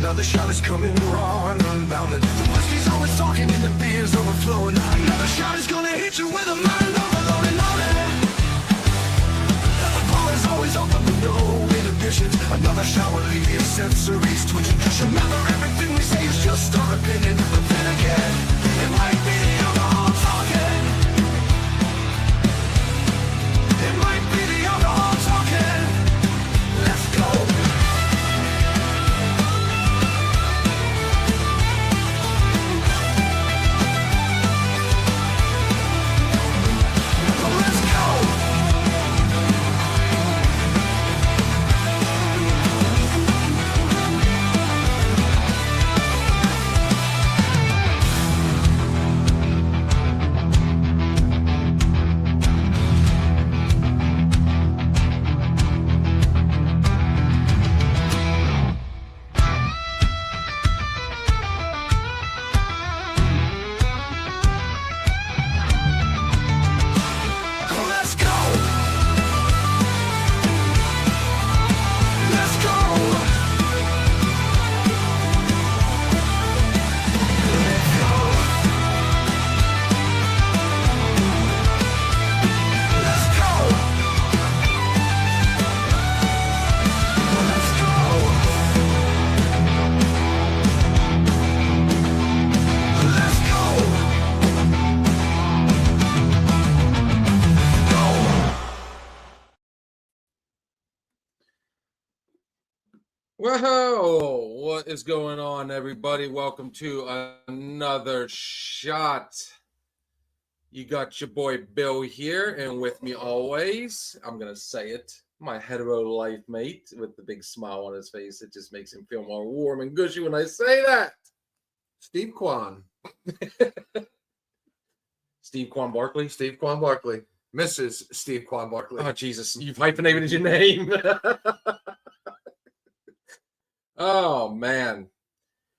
Another shot is coming raw and unbounded. The whiskey's always talking and the beer's overflowing. Another shot is gonna hit you with a mind overloaded. The bar is always open with no inhibitions. Another shot will leave your sensories twitching. Just remember, everything we say is just our opinion. But then again, it might be the alcohol talking. It might be the alcohol talking. Let's go. Let's go. Let's go. Let's go. Let's go. Let's go. Let's go. Whoa, what is going on, everybody? Welcome to another shot. You got your boy Bill here, and with me always, I'm going to say it, my hetero life mate with the big smile on his face. It just makes him feel more warm and gushy when I say that. Steve Kwan. Steve Quan Barkley. Steve Kwan Barkley. Mrs. Steve Kwan Barkley. Oh, Jesus, you've hyphenated your name. Oh, man.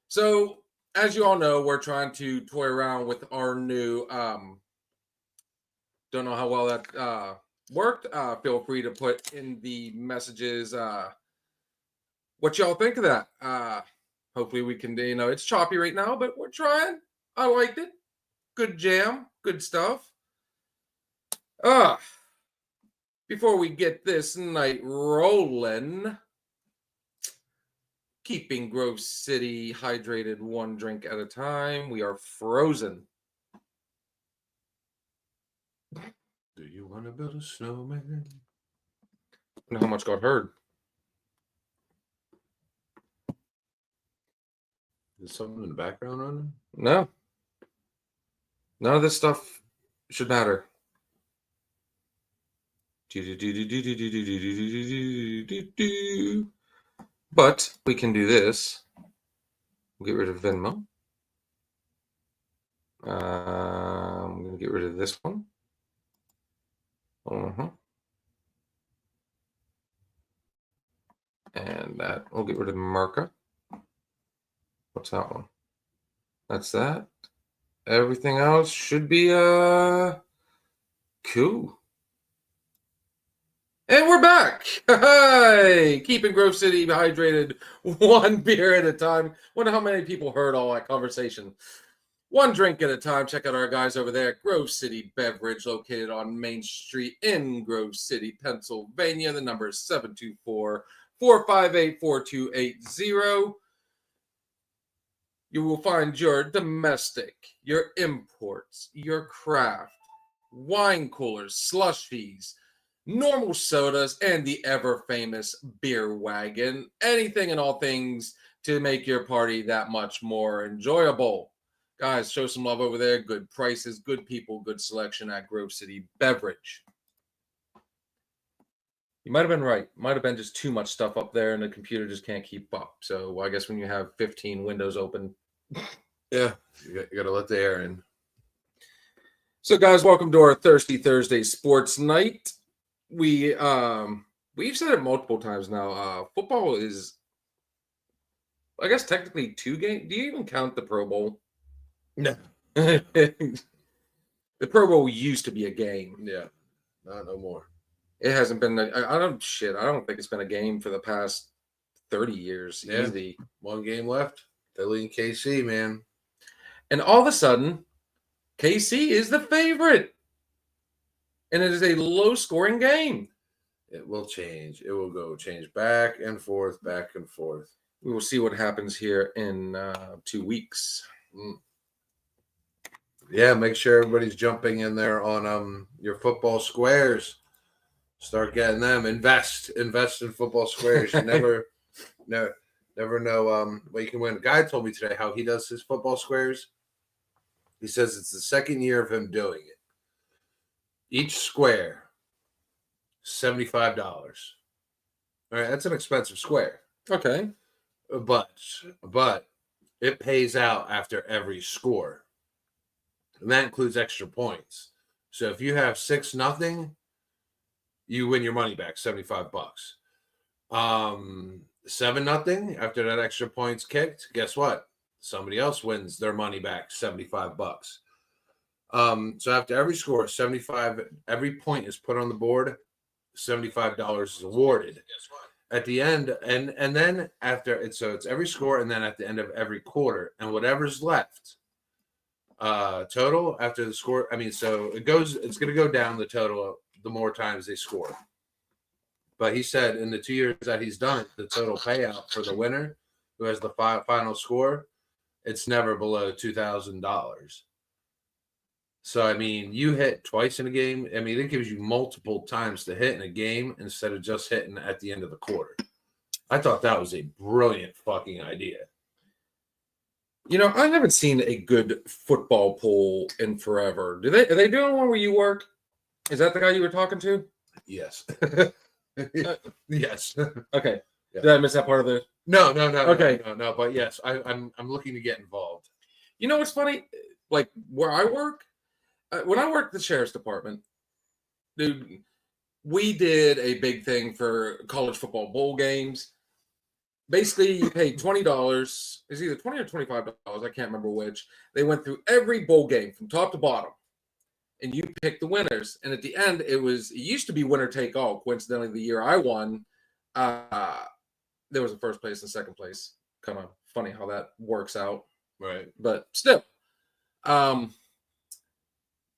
So, as you all know, we're trying to toy around with our new, don't know how well that worked. Feel free to put in the messages what y'all think of that. Hopefully we can, it's choppy right now, but we're trying. I liked it. Good jam. Good stuff. Before we get this night rolling, keeping Grove City hydrated one drink at a time. We are frozen. Do you want to build a snowman? I wonder how much got heard. Is something in the background running? No. None of this stuff should matter. But we can do this. We'll get rid of Venmo. I'm going to get rid of this one. And that. We'll get rid of Merca. What's that one? That's that. Everything else should be cool. And we're back. Hey, keeping Grove City hydrated one beer at a time. Wonder how many people heard all that conversation. One drink at a time. Check out our guys over there at Grove City Beverage, located on Main Street in Grove City, Pennsylvania. The number is 724-458-4280. You will find your domestic, your imports, your craft, wine coolers, slushies, normal sodas, and the ever-famous beer wagon. Anything and all things to make your party that much more enjoyable. Guys, show some love over there. Good prices, good people, good selection at Grove City Beverage. You might have been right. Might have been just too much stuff up there and the computer just can't keep up. So I guess when you have 15 windows open. Yeah, you got to let the air in. So guys, welcome to our Thirsty Thursday Sports Night. We've said it multiple times now. Football is, I guess, technically 2 games. Do you even count the Pro Bowl? No. The Pro Bowl used to be a game. Yeah, not no more. It hasn't been. I don't think it's been a game for the past 30 years Yeah. easy. 1 game left. Philly and KC, man. And all of a sudden, KC is the favorite. And it is a low scoring game. It will change. It will change back and forth, back and forth. We will see what happens here in 2 weeks. Yeah, make sure everybody's jumping in there on your football squares. Start getting them. Invest in football squares. You never know what you can win. A guy told me today how he does his football squares. He says it's the second year of him doing it. Each square, $75. All right, that's an expensive square. Okay. But it pays out after every score. And that includes extra points. So if you have 6-0, you win your money back, $75. 7-0, after that extra points kicked, guess what? Somebody else wins their money back, $75. So after every score, 75, every point is put on the board, $75 is awarded. At the end, and then after it's every score, and then at the end of every quarter, and whatever's left, total after the score. I mean, so it's going to go down the total the more times they score. But he said in the 2 years that he's done it, the total payout for the winner, who has the final score, it's never below $2,000. So, I mean, you hit twice in a game. I mean, it gives you multiple times to hit in a game instead of just hitting at the end of the quarter. I thought that was a brilliant fucking idea. You know, I haven't seen a good football pool in forever. Are they doing one where you work? Is that the guy you were talking to? Yes. Yes. Okay. Yeah. Did I miss that part of the? No. Okay. No. But yes, I'm looking to get involved. You know what's funny? Like where I work, when I worked at the sheriff's department, dude, we did a big thing for college football bowl games. Basically, you pay $20. It's either $20 or $25. I can't remember which. They went through every bowl game from top to bottom, and you pick the winners. And at the end, it used to be winner take all. Coincidentally, the year I won, there was a first place and second place. Kind of funny how that works out, Right. but still.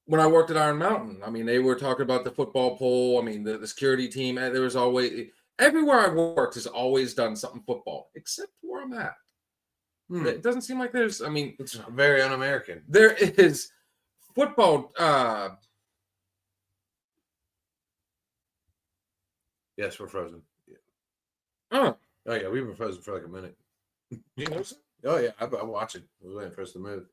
When I worked at Iron Mountain, I mean, they were talking about the football poll. I mean, the security team. There was always everywhere I've worked has always done something football, except where I'm at. It doesn't seem like there's. I mean, It's very un-American. there is football. Yes, we're frozen. Oh, Oh yeah, we've been frozen for like a minute. you know, Oh yeah, I'm watching. We're waiting for us to move.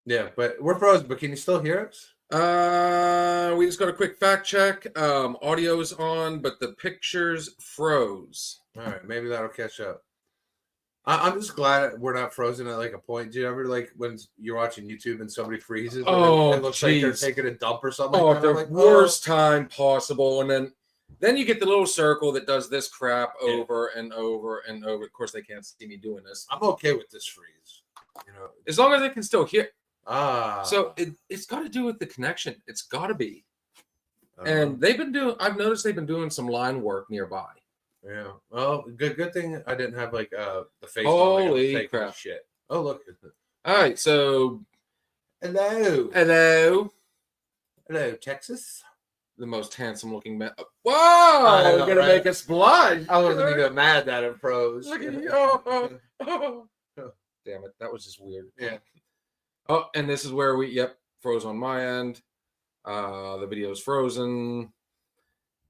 Yeah, but we're frozen. But can you still hear us? we just got a quick fact check. Audio's on, but the pictures froze. All right, maybe that'll catch up. I'm just glad we're not frozen at like a point. Do you ever like when you're watching YouTube and somebody freezes? And Oh, it looks like they're jeez. taking a dump or something. Oh, like at that. the I'm like, worst time possible, and then you get the little circle that does this crap Yeah. over and over and over. Of course, they can't see me doing this. I'm okay with this freeze. You know. As long as I can still hear. Ah. So it's got to do with the connection. It's got to be. uh, And I've noticed they've been doing some line work nearby. yeah. Well, good thing I didn't have like the face. Holy on, like, crap. Shit. Oh look. All right, so Hello. hello, Texas. the most handsome looking man. Whoa, know, gonna right? make us blush. I wasn't even mad that it froze. Look at you. Oh. Damn it, that was just weird. Yeah. Oh, and this is where froze on my end. The video's frozen.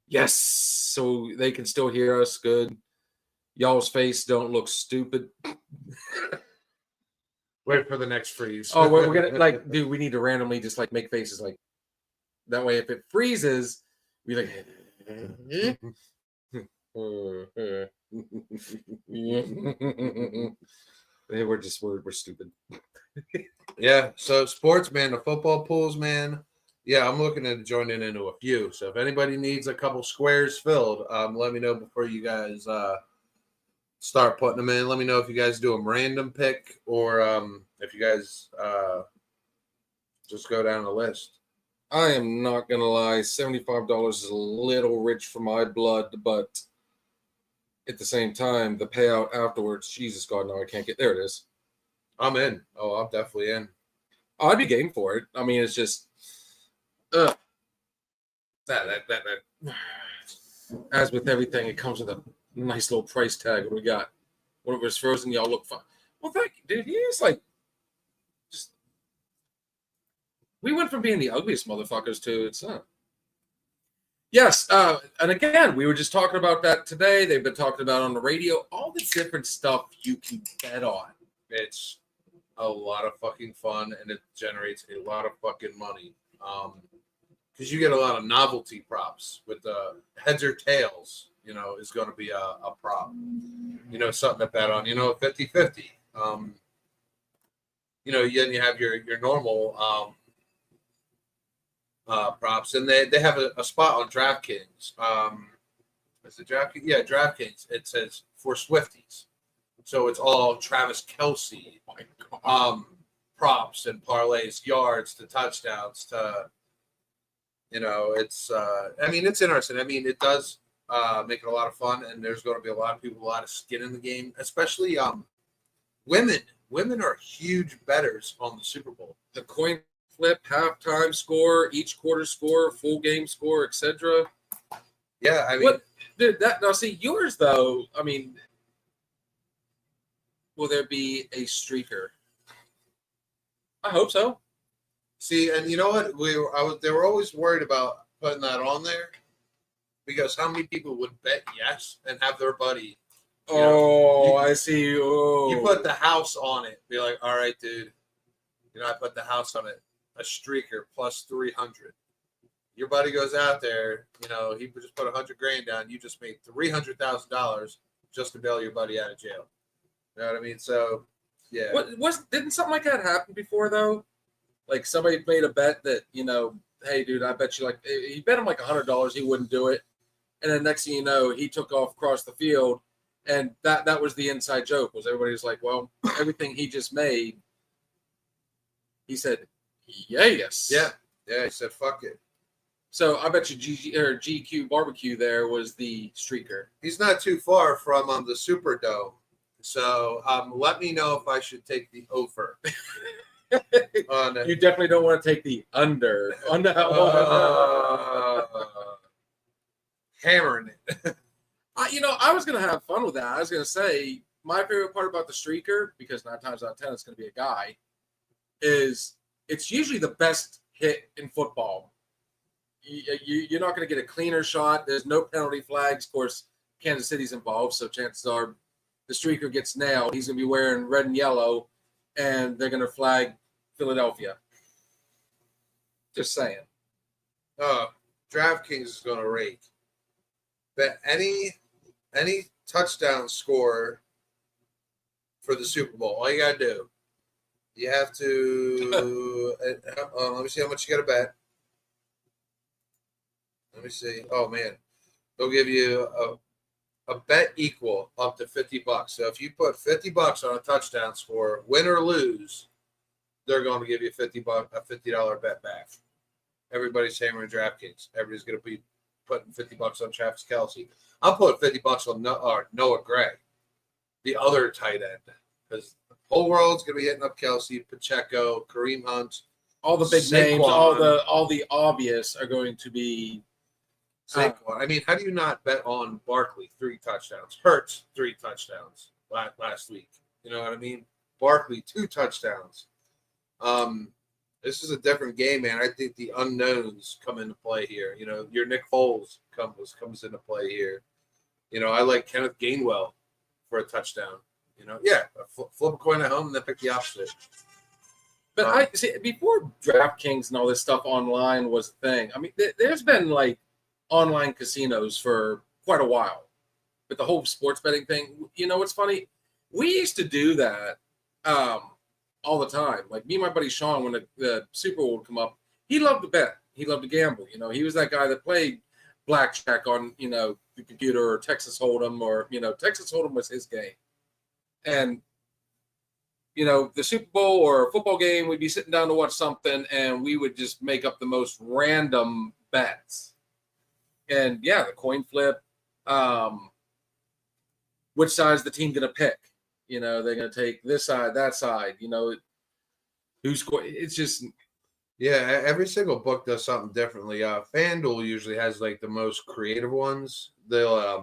Yes, so they can still hear us. Good. Y'all's face don't look stupid. Wait for the next freeze. Oh, we're gonna like, dude. We need to randomly just like make faces like that way. If it freezes, we like. We're stupid. Yeah. So sports, man, the football pools, man. Yeah, I'm looking at joining into a few. So if anybody needs a couple squares filled, let me know before you guys start putting them in. Let me know if you guys do them random pick or if you guys just go down the list. I am not gonna lie, $75 is a little rich for my blood, but at the same time, the payout afterwards, Jesus God, no, I can't get there. It is. I'm in. Oh, I'm definitely in. I'd be game for it. I mean, it's just that. As with everything, it comes with a nice little price tag. What we got? When it was frozen, y'all look fine. Well, thank you, dude. He's like, just we went from being the ugliest motherfuckers to it's not. Yes, and again, we were just talking about that today. They've been talking about on the radio all the different stuff you can bet on. It's a lot of fucking fun, and it generates a lot of fucking money. Because you get a lot of novelty props with the heads or tails, is going to be a prop. Something to bet on, 50-50. Then you have your normal props, and they have a spot on DraftKings. Is it DraftKings? Yeah, DraftKings. It says for Swifties. So it's all Travis Kelce props and parlays, yards to touchdowns to, it's, it's interesting. I mean, it does make it a lot of fun, and there's going to be a lot of people, a lot of skin in the game, especially women. Women are huge bettors on the Super Bowl. The coin flip, halftime score, each quarter score, full game score, etc. Yeah, I mean, what, dude, that now see yours though. I mean, will there be a streaker? I hope so. See, and you know what? They were always worried about putting that on there because how many people would bet yes and have their buddy? I see. Oh. You put the house on it. Be like, all right, dude. I put the house on it. A streaker plus 300. Your buddy goes out there. He just put $100,000 down. You just made $300,000 just to bail your buddy out of jail. You know what I mean? So, yeah. Didn't something like that happen before though? Like somebody made a bet that hey, dude, I bet you he bet him like $100 he wouldn't do it, and then next thing you know, he took off across the field, and that was the inside joke. Was everybody's like, well, everything he just made, he said, yes, yeah, he said, fuck it. So I bet you GQ Barbecue there was the streaker. He's not too far from the Superdome, so let me know if I should take the over. You definitely don't want to take the under on that one. Hammering it. I was going to have fun with that. I was going to say my favorite part about the streaker, because 9 times out of 10 it's going to be a guy, is it's usually the best hit in football. You're not going to get a cleaner shot. There's no penalty flags. Of course, Kansas City's involved, so chances are the streaker gets nailed. He's going to be wearing red and yellow, and they're going to flag Philadelphia. Just saying. DraftKings is going to rake. Bet any touchdown score for the Super Bowl. All you got to do, you have to let me see how much you got to bet. Let me see. Oh, man. They'll give you a bet equal up to $50. So if you put $50 on a touchdown score, win or lose, they're going to give you a $50 bet back. Everybody's hammering DraftKings. Everybody's going to be putting $50 on Travis Kelce. I'll put $50 on Noah Gray, the other tight end, because the whole world's going to be hitting up Kelce, Pacheco, Kareem Hunt, all the big Saquon. names, all the obvious are going to be. Saquon. I mean, how do you not bet on Barkley 3 touchdowns? Hurts 3 touchdowns last week. You know what I mean? Barkley 2 touchdowns. This is a different game, man. I think the unknowns come into play here. Your Nick Foles comes into play here. I like Kenneth Gainwell for a touchdown. Flip a coin at home and then pick the opposite. But I see before DraftKings and all this stuff online was a thing. I mean, there's been like online casinos for quite a while, but the whole sports betting thing. What's funny? We used to do that all the time. Like me and my buddy Sean, when the Super Bowl would come up, he loved to bet. He loved to gamble. He was that guy that played blackjack on the computer, or Texas Hold'em, or Texas Hold'em was his game. And the Super Bowl or a football game, we'd be sitting down to watch something, and we would just make up the most random bets. And yeah, the coin flip. Which side's the team going to pick? They're going to take this side, that side. Who's scored? It's just Yeah, every single book does something differently. FanDuel usually has like the most creative ones. I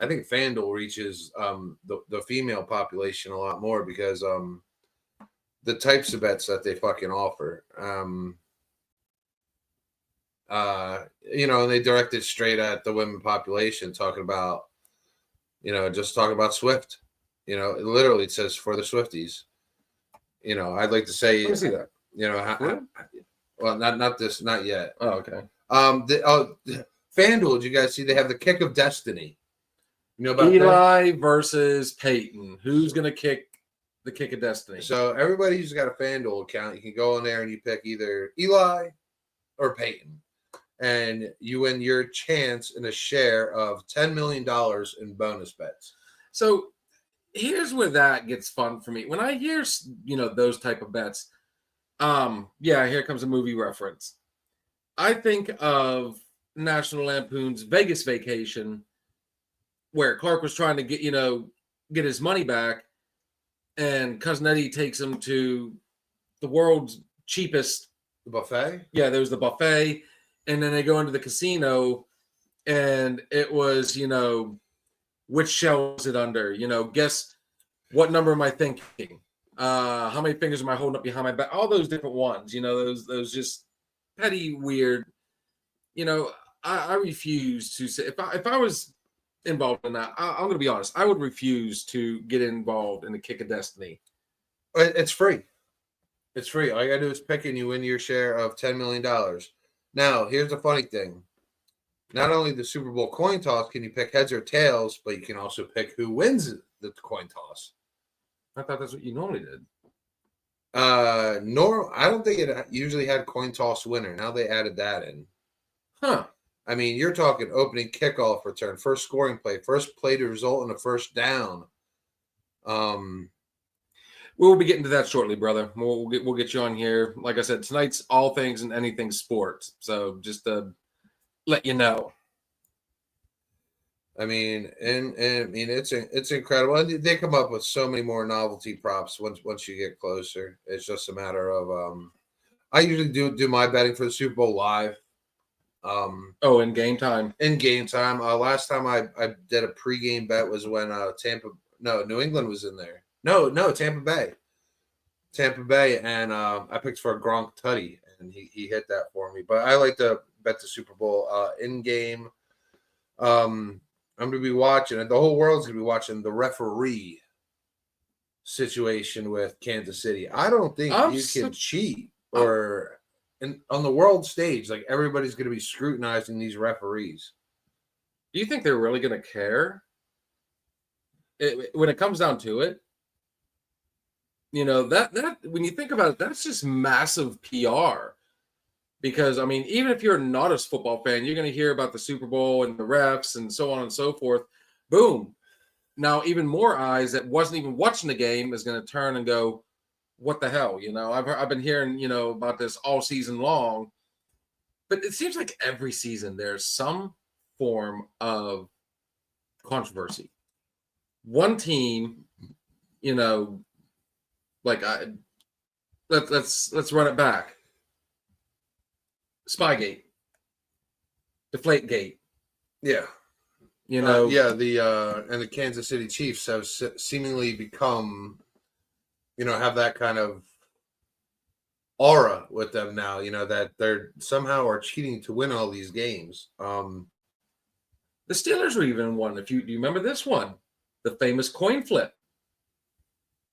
think FanDuel reaches the female population a lot more because the types of bets that they fucking offer. And they direct it straight at the women population, talking about, just talking about Swift. It literally says for the Swifties. I'd like to say, let me see that. Well, not yet. Oh, okay. FanDuel, did you guys see they have the kick of destiny? You know about that? Eli versus Peyton. Who's going to kick the kick of destiny? So everybody who's got a FanDuel account, you can go in there and you pick either Eli or Peyton, and you win your chance in a share of $10 million in bonus bets. So here's where that gets fun for me. When I hear those type of bets, here comes a movie reference. I think of National Lampoon's Vegas Vacation, where Clark was trying to get his money back, and Cousin Eddie takes him to the world's cheapest buffet. Yeah, there was the buffet, and then they go into the casino, and it was which shell is it under? Guess what number am I thinking? How many fingers am I holding up behind my back? All those different ones. Those just petty, weird. I refuse to say if I was involved in that. I'm going to be honest. I would refuse to get involved in the kick of destiny. It's free. It's free. All you got to do is pick and you win your share of $10 million. Now, here's the funny thing. Not only the Super Bowl coin toss can you pick heads or tails, but you can also pick who wins the coin toss. I thought that's what you normally did. I don't think it usually had coin toss winner. Now they added that in. Huh. I mean, you're talking opening kickoff return, first scoring play, first play to result in a first down. We'll be getting to that shortly, brother. We'll get you on here. Like I said, tonight's all things and anything sports. So just to let you know. I mean, and it's incredible. And they come up with so many more novelty props once you get closer. It's just a matter of I usually do my betting for the Super Bowl live. In game time. In game time. Last time I did a pregame bet was when New England was in there. No, Tampa Bay. And I picked for a Gronk tutty, and he hit that for me. But I like to bet the Super Bowl in game. I'm going to be watching, and the whole world's going to be watching the referee situation with Kansas City. I don't think you can cheat or on the world stage. Like, everybody's going to be scrutinizing these referees. Do you think they're really going to care? When it comes down to it, that when you think about it, that's just massive PR. Because, I mean, even if you're not a football fan, you're going to hear about the Super Bowl and the refs and so on and so forth. Boom. Now, even more eyes that wasn't even watching the game is going to turn and go, what the hell? I've been hearing, about this all season long. But it seems like every season there's some form of controversy. One team, let's run it back. Spygate, Deflategate. Yeah. The Kansas City Chiefs have seemingly become, have that kind of aura with them now, that they're somehow are cheating to win all these games. The Steelers were even one. Do you remember this one? The famous coin flip.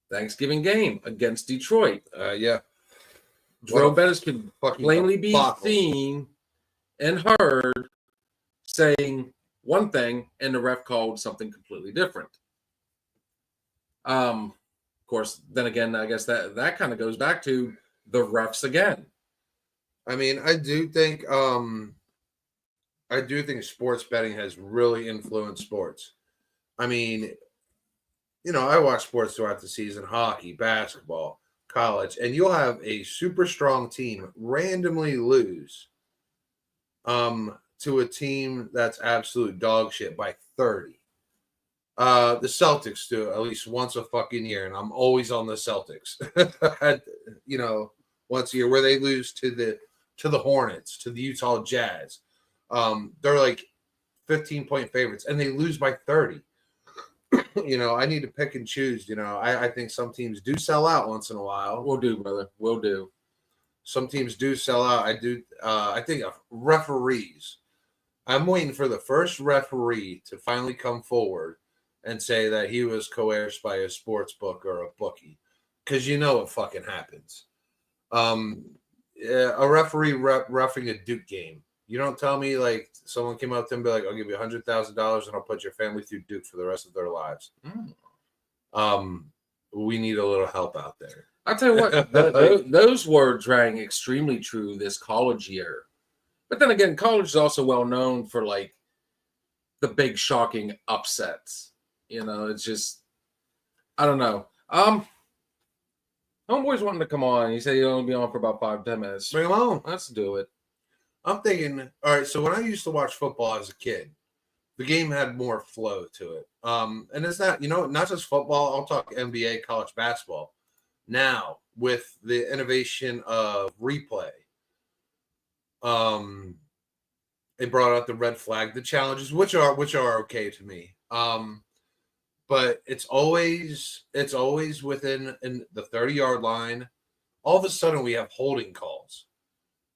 Thanksgiving game against Detroit. Yeah. Jerome Bettis could plainly be seen and heard saying one thing, and the ref called something completely different. Of course, then again, I guess that kind of goes back to the refs again. I mean, I do think sports betting has really influenced sports. I mean, I watch sports throughout the season, hockey, basketball, college, and you'll have a super strong team randomly lose to a team that's absolute dog shit by 30. The Celtics do it at least once a fucking year, and I'm always on the Celtics. Once a year where they lose to the Hornets, to the Utah Jazz. They're like 15-point favorites, and they lose by 30. I need to pick and choose. I think some teams do sell out once in a while. We'll do, brother. We'll do. Some teams do sell out. I think of referees. I'm waiting for the first referee to finally come forward and say that he was coerced by a sports book or a bookie, because it fucking happens. A referee roughing a Duke game. You don't tell me like someone came up to him and be like, "I'll give you $100,000 and I'll put your family through Duke for the rest of their lives." We need a little help out there. I'll tell you what, those words rang extremely true this college year. But then again, college is also well known for like the big shocking upsets. It's just, I don't know. Homeboy's wanting to come on. He said he'll only be on for about 5-10 minutes. Bring him on. Let's do it. I'm thinking, all right, so when I used to watch football as a kid, the game had more flow to it. And it's not, not just football. I'll talk NBA, college basketball. Now, with the innovation of replay, they brought out the red flag, the challenges, which are okay to me. But it's always within the 30-yard line. All of a sudden, we have holding calls.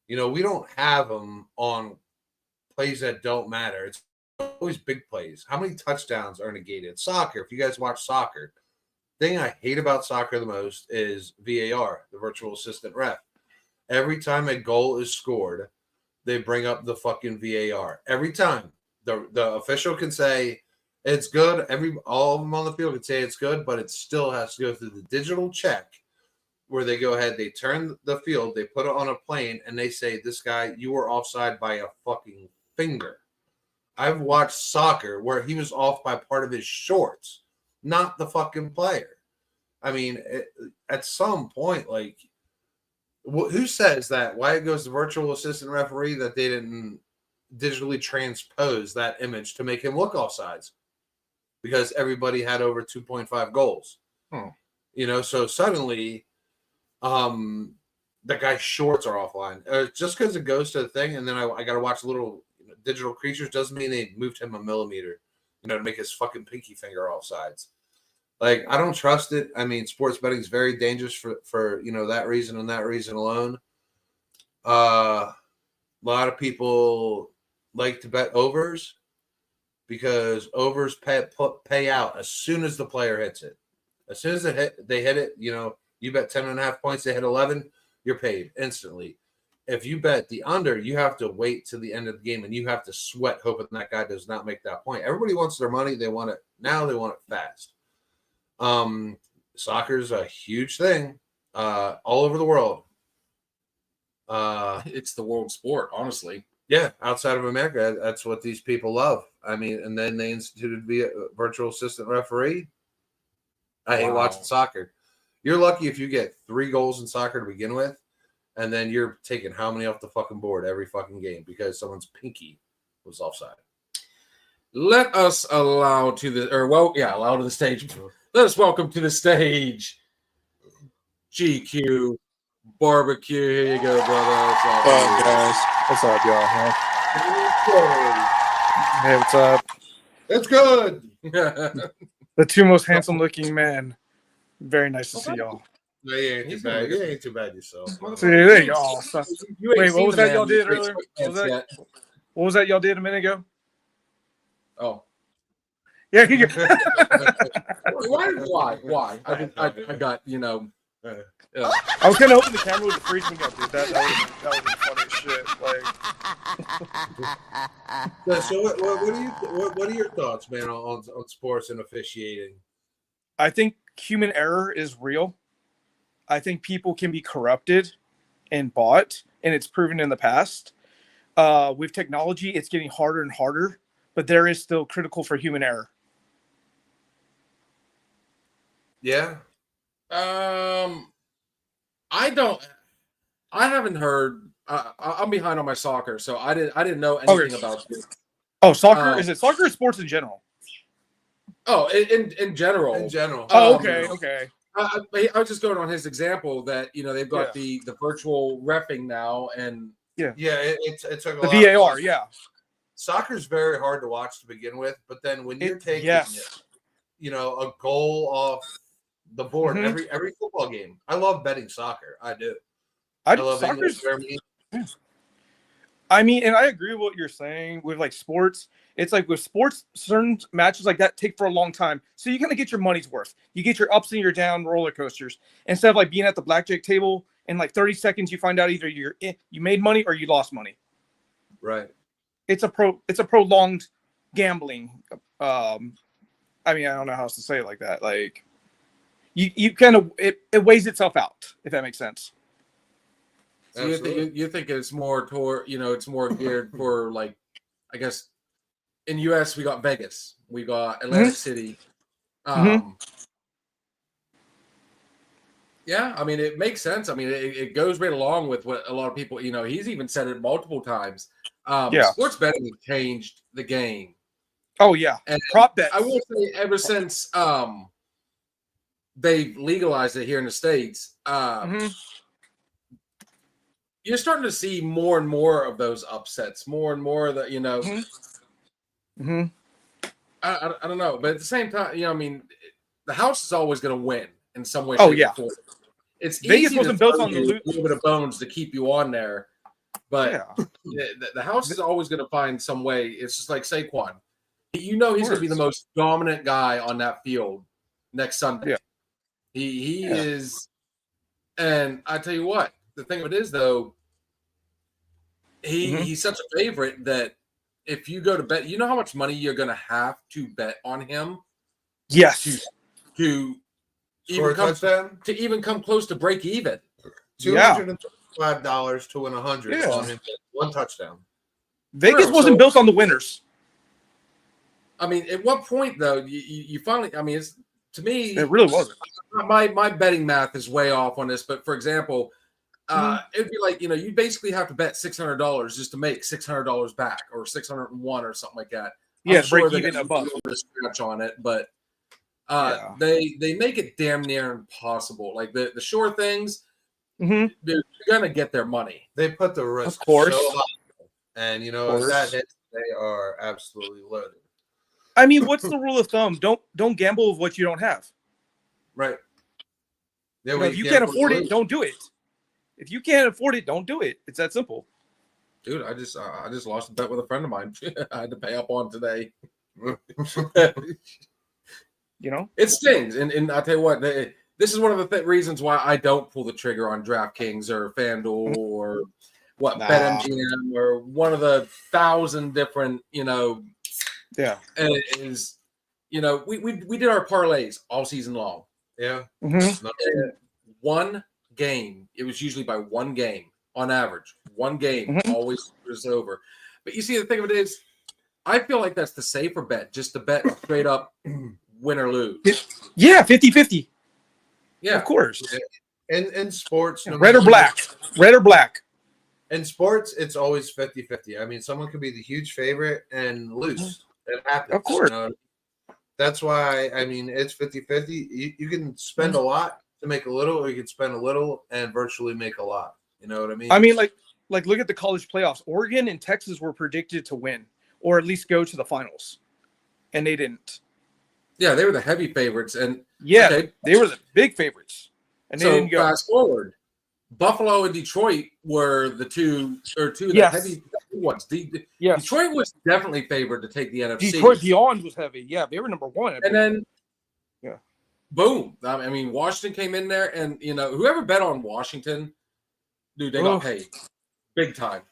We don't have them on plays that don't matter. It's always big plays. How many touchdowns are negated? Soccer, if you guys watch soccer, thing I hate about soccer the most is VAR, the virtual assistant ref. Every time a goal is scored, they bring up the fucking VAR. Every time. The official can say it's good. All of them on the field can say it's good, but it still has to go through the digital check where they go ahead, they turn the field, they put it on a plane, and they say, "This guy, you were offside by a fucking finger." I've watched soccer where he was off by part of his shorts, not the fucking player. I mean, at some point, like, who says that? Why it goes to virtual assistant referee that they didn't digitally transpose that image to make him look offsides? Because everybody had over 2.5 goals. So suddenly, the guy's shorts are offline. Just because it goes to the thing, and then I got to watch little digital creatures doesn't mean they moved him a millimeter, to make his fucking pinky finger offsides. Like, I don't trust it. I mean, sports betting is very dangerous for that reason and that reason alone. A lot of people like to bet overs because overs pay out as soon as the player hits it. As soon as they hit it, you bet 10.5 points, they hit 11, you're paid instantly. If you bet the under, you have to wait to the end of the game and you have to sweat hoping that guy does not make that point. Everybody wants their money. They want it now. They want it fast. Soccer's a huge thing all over the world. It's the world sport, honestly. Yeah, outside of America, that's what these people love. I mean, and then they instituted a virtual assistant referee. I hate watching soccer. You're lucky if you get 3 goals in soccer to begin with, and then you're taking how many off the fucking board every fucking game because someone's pinky was offside. Let us allow to the stage. Let us welcome to the stage GQ Barbecue. Here you go, brother. What's up, guys? What's up, y'all? Hey, what's up? It's good. The 2 most handsome-looking men. Very nice to see y'all. No, you ain't too bad. You ain't too bad yourself. See, there y'all. Wait, what was that y'all did earlier? What was that y'all did a minute ago? Oh. Yeah. Why? I got, I was gonna open the camera with the freeze me up, dude. That would be funny as shit. Like, so what are your thoughts, man, on sports and officiating? I think human error is real. I think people can be corrupted and bought, and it's proven in the past. With technology, it's getting harder and harder, but there is still critical for human error. Yeah. I don't. I haven't heard. I'm behind on my soccer, so I didn't know anything about this. Oh, soccer? Uh, Is it soccer or sports in general? Oh, in general. In general. Oh, Um, okay, okay. I was just going on his example that they've got the virtual reffing now, and Yeah, it took a The lot. VAR, yeah. Soccer's very hard to watch to begin with, but then when you're taking Yes. a goal off the board Mhm. every football game. I love betting soccer. I do. I love English soccer's Premier League. I mean, and I agree with what you're saying with like sports. It's like with sports, certain matches like that take for a long time. So you kind of get your money's worth. You get your ups and your down roller coasters instead of like being at the blackjack table in like 30 seconds, you find out either you made money or you lost money. Right. It's a prolonged gambling. I mean, I don't know how else to say it like that. Like you kind of it weighs itself out, if that makes sense. so you think it's more toward it's more geared for, like, I guess in US we got Vegas, we got Atlantic City. Yeah, I mean, it makes sense. I mean, it goes right along with what a lot of people, he's even said it multiple times. Yeah. Sports betting has changed the game. Oh yeah, And prop bets. I will say, ever since they've legalized it here in the States, you're starting to see more and more of those upsets, more and more that I don't know, but at the same time, I mean, the house is always going to win in some way. Oh, shape, yeah. or form. It's Vegas easy wasn't to built throw on the you loot. a little bit of bones to keep you on there, but Yeah. the house is always going to find some way. It's just like Saquon. He's going to be the most dominant guy on that field next Sunday. Yeah. He is, and I tell you what, the thing of it is though, he's such a favorite that if you go to bet, you know how much money you're going to have to bet on him Yes. to Score a touchdown? to even come close to break even. $225 to win 100 Yeah. on him, one touchdown. Vegas wasn't built on the winners. I mean, at what point though you finally? I mean, it's to me. It really wasn't. My betting math is way off on this, but for example, it'd be like you basically have to bet $600 just to make $600 back, or 601 or something like that. Yeah, I'm sure break they're even gonna do a above. little bit of scratch on it, but Yeah. they make it damn near impossible. Like the sure things, Mhm. they're gonna get their money. They put the risk Of course. so high. And if course. that hits, they are absolutely loaded. I mean, what's the rule of thumb? Don't gamble with what you don't have. Right. Yeah, You know, if you can't afford it, don't do it. If you can't afford it, don't do it. It's that simple. Dude, I just lost a bet with a friend of mine. I had to pay up on today. You know? It stings, and I tell you what, this is one of the reasons why I don't pull the trigger on DraftKings or FanDuel or BetMGM or one of the 1,000 different, Yeah. is we did our parlays all season long. Yeah. Mm-hmm. And one game, it was usually by one game on average. One game always was over. But you see, the thing of it is, I feel like that's the safer bet, just to bet straight up win or lose. Yeah, 50-50. Yeah, Of course. In sports, no Red or matter- black. Red or black. In sports, it's always 50-50. I mean, someone could be the huge favorite and lose. It happens. Of course. That's why, I mean, it's 50-50. You can spend a lot to make a little, or you can spend a little and virtually make a lot. You know what I mean? I mean, like look at the college playoffs. Oregon and Texas were predicted to win, or at least go to the finals, and they didn't. Yeah, they were the heavy favorites, and Yeah, okay, they were the big favorites, and they so didn't go. fast forward, Buffalo and Detroit were the two of the Yes. heavy ones. Yeah, Detroit was definitely favored to take the NFC. Detroit Beyond was heavy. Yeah, they were number one. I And believe. then, Yeah. boom. I mean, Washington came in there, and whoever bet on Washington, dude, they got paid big time.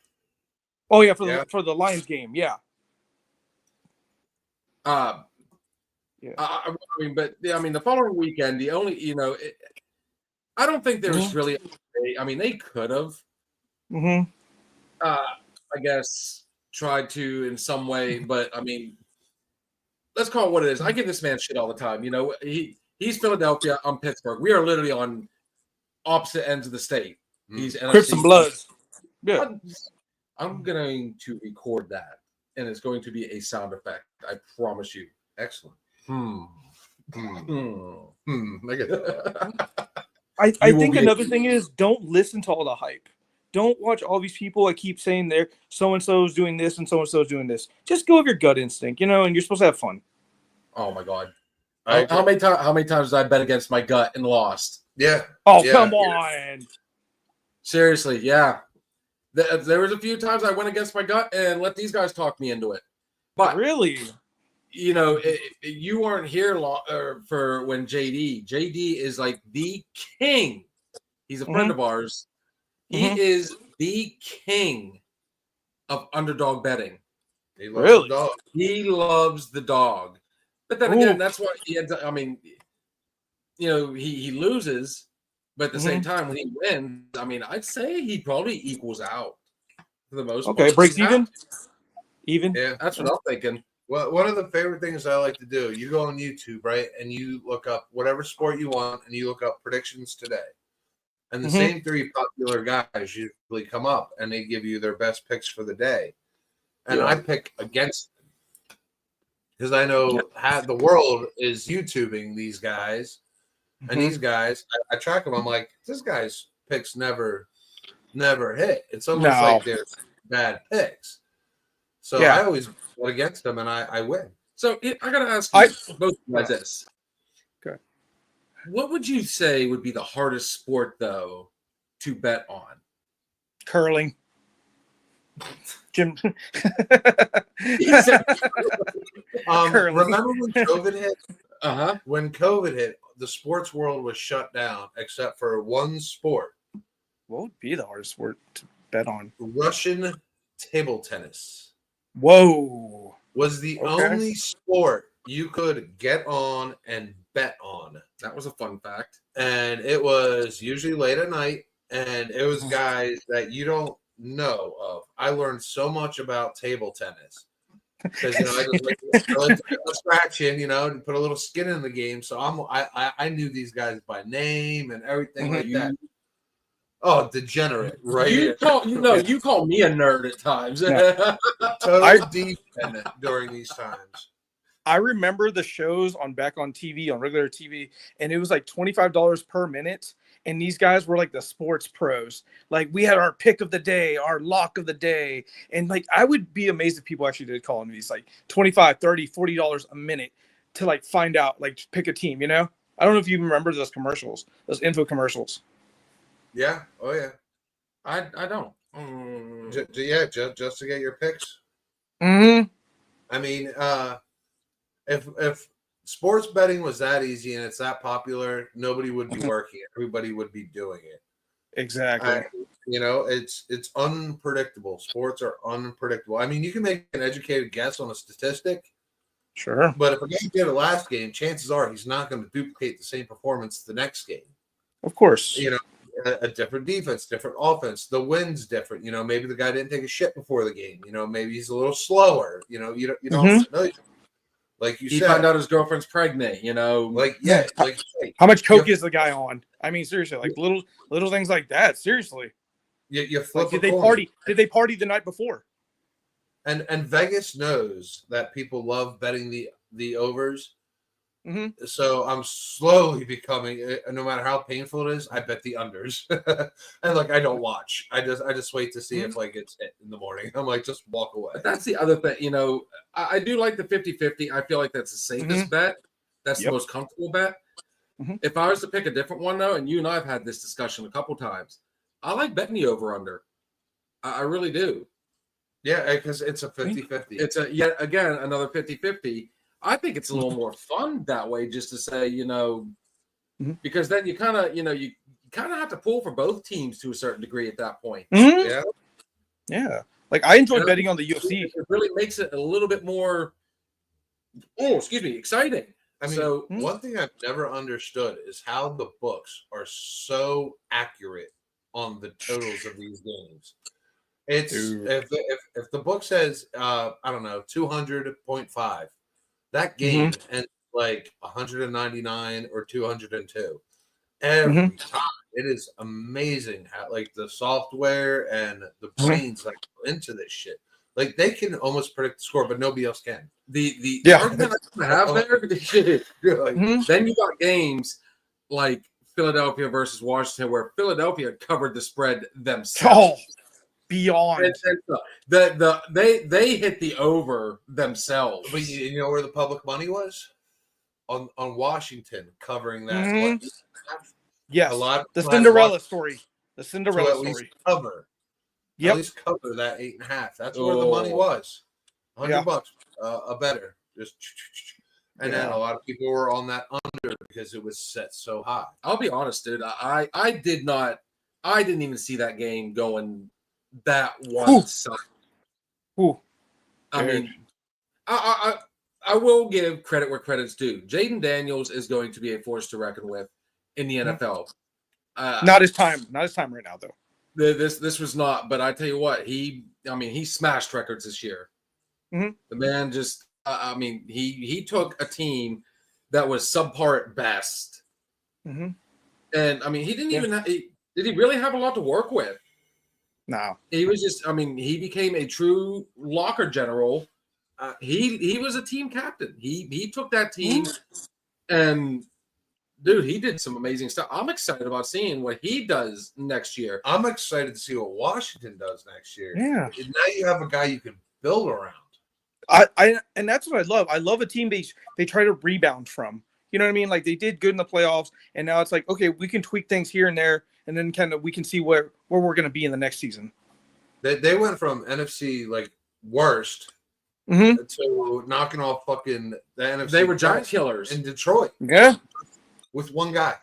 Oh yeah, for the Lions game. Yeah. Yeah. I mean, but I mean, the following weekend, the only I don't think there was really. I mean, they could have. Mm-hmm. I guess tried to in some way, but I mean, let's call it what it is. I give this man shit all the time. He He's Philadelphia. I'm Pittsburgh. We are literally on opposite ends of the state. He's Crips and NFC. Bloods. Yeah. I'm going to record that, and it's going to be a sound effect. I promise you. Excellent. Hmm. Look at that. I You will think be- another thing is don't listen to all the hype. Don't watch all these people that keep saying they're so and so's doing this and so and so's doing this. Just go with your gut instinct, and you're supposed to have fun. Oh my god! I How many times did I bet against my gut and lost? Yeah. Oh, Yeah. come on. Seriously, yeah. There was a few times I went against my gut and let these guys talk me into it. But Really? you weren't here for when JD is like the king. He's a friend of ours. He Mhm. is the king of underdog betting. He loves Really? the dog. He loves the dog. But then Ooh. again, that's what he ends up. I mean, he loses, but at the same time, when he wins, I mean, I'd say he probably equals out for the most part. Okay, breaks even? Even? Yeah. That's what I'm thinking. Well, one of the favorite things I like to do, you go on YouTube, right? And you look up whatever sport you want and you look up predictions today. And the Mhm. same three popular guys usually come up and they give you their best picks for the day. And Yeah. I pick against them because I know the world is YouTubing these guys. And these guys, I track them. I'm like, this guy's picks never hit. It's almost No. like they're bad picks. So Yeah. I always bet against them and I win. So I got to ask you both of you guys this. Okay. What would you say would be the hardest sport, though, to bet on? Curling. Jim. Curling. Remember when COVID hit? Uh-huh. When COVID hit, the sports world was shut down except for one sport: What would be the hardest sport to bet on? Russian table tennis Whoa. was the Okay. only sport you could get on and bet on. That was a fun fact. And it was usually late at night, and it was guys that you don't know of. I learned so much about table tennis because I just like a scratch in, and put a little skin in the game. So I knew these guys by name and everything like that. Oh, degenerate, right? You call me a nerd at times. Totally deep in it during these times. I remember the shows back on TV, on regular TV, and it was like $25 per minute. And these guys were like the sports pros. Like we had our pick of the day, our lock of the day. And like I would be amazed if people actually did call in these like $25, $30, $40 a minute to like find out, like pick a team, I don't know if you remember those commercials, those info commercials. Yeah. Oh yeah. I don't. Just to get your picks. Mm-hmm. I mean, if sports betting was that easy and it's that popular, nobody would be working it. Everybody would be doing it. Exactly. It's unpredictable. Sports are unpredictable. I mean, you can make an educated guess on a statistic, Sure. but if a guy did it last game, chances are he's not going to duplicate the same performance the next game. Of course. A different defense, different offense. The wind's different. Maybe the guy didn't take a shit before the game. Maybe he's a little slower. You don't know. Like you He said, found out his girlfriend's pregnant. like How much coke is the guy on? I mean, seriously, like little things like that. Seriously. you flip. Like, did a they coin. party? Did they party the night before? And Vegas knows that people love betting the overs. Mm-hmm. So I'm slowly becoming, no matter how painful it is, I bet the unders. And I don't watch. I just wait to see if it's hit in the morning. I'm like, just walk away. But that's the other thing. I do like the 50-50. I feel like that's the safest bet. That's the most comfortable bet. Mhm. If I was to pick a different one, though, and you and I have had this discussion a couple times, I like betting the over-under. I really do. Yeah, because it's a 50-50. It's yet again another 50-50. I think it's a little more fun that way, just to say, because then you kind of, you kind of have to pull for both teams to a certain degree at that point. Mm-hmm. Yeah. Yeah. Like I enjoy betting on the UFC. It really makes it a little bit more, exciting. I mean, So- one thing I've never understood is how the books are so accurate on the totals of these games. It's Dude. if the book says I don't know 200.5, that game and like 199 or 202 every Mhm. time. It is amazing how like the software and the Mhm. brains like go into this shit. Like they can almost predict the score, but nobody else can. The Yeah. argument I have there, You're like, Mhm. then you got games like Philadelphia versus Washington, where Philadelphia covered the spread Oh, themselves. beyond. They hit the over themselves. but you know where the public money was on Washington covering that. Mhm. What, Yes. a lot of The people had Cinderella watched story. The to Cinderella at least story. cover. Yep. At least cover that 8.5. That's where the money Oh. was. $100 Yeah. a better. Just and then Yeah. a lot of people were on that under because it was set so high. I'll be honest, dude. I didn't even see that game going that one side. Ooh. I Dude. mean, I will give credit where credit's due. Jaden Daniels is going to be a force to reckon with in the NFL. Not his time. Not his time right now, though. This was not, but I tell you what, he smashed records this year. Mhm. The man just, he took a team that was subpar at best, Mm-hmm. and he didn't Yeah. even. Did he really have a lot to work with? No. He was just, he became a true locker general. He was a team captain. He took that team, and dude, he did some amazing stuff. I'm excited about seeing what he does next year. I'm excited to see what Washington does next year. Yeah. Now you have a guy you can build around. I and that's what I love. I love a team they try to rebound from. You know what I mean? Like they did good in the playoffs, and now it's like, okay, we can tweak things here and there, and then kind of we can see where we're going to be in the next season. They went from NFC like worst Mm-hmm. to knocking off fucking the NFC. They were giant best killers. in Detroit Yeah. with one guy.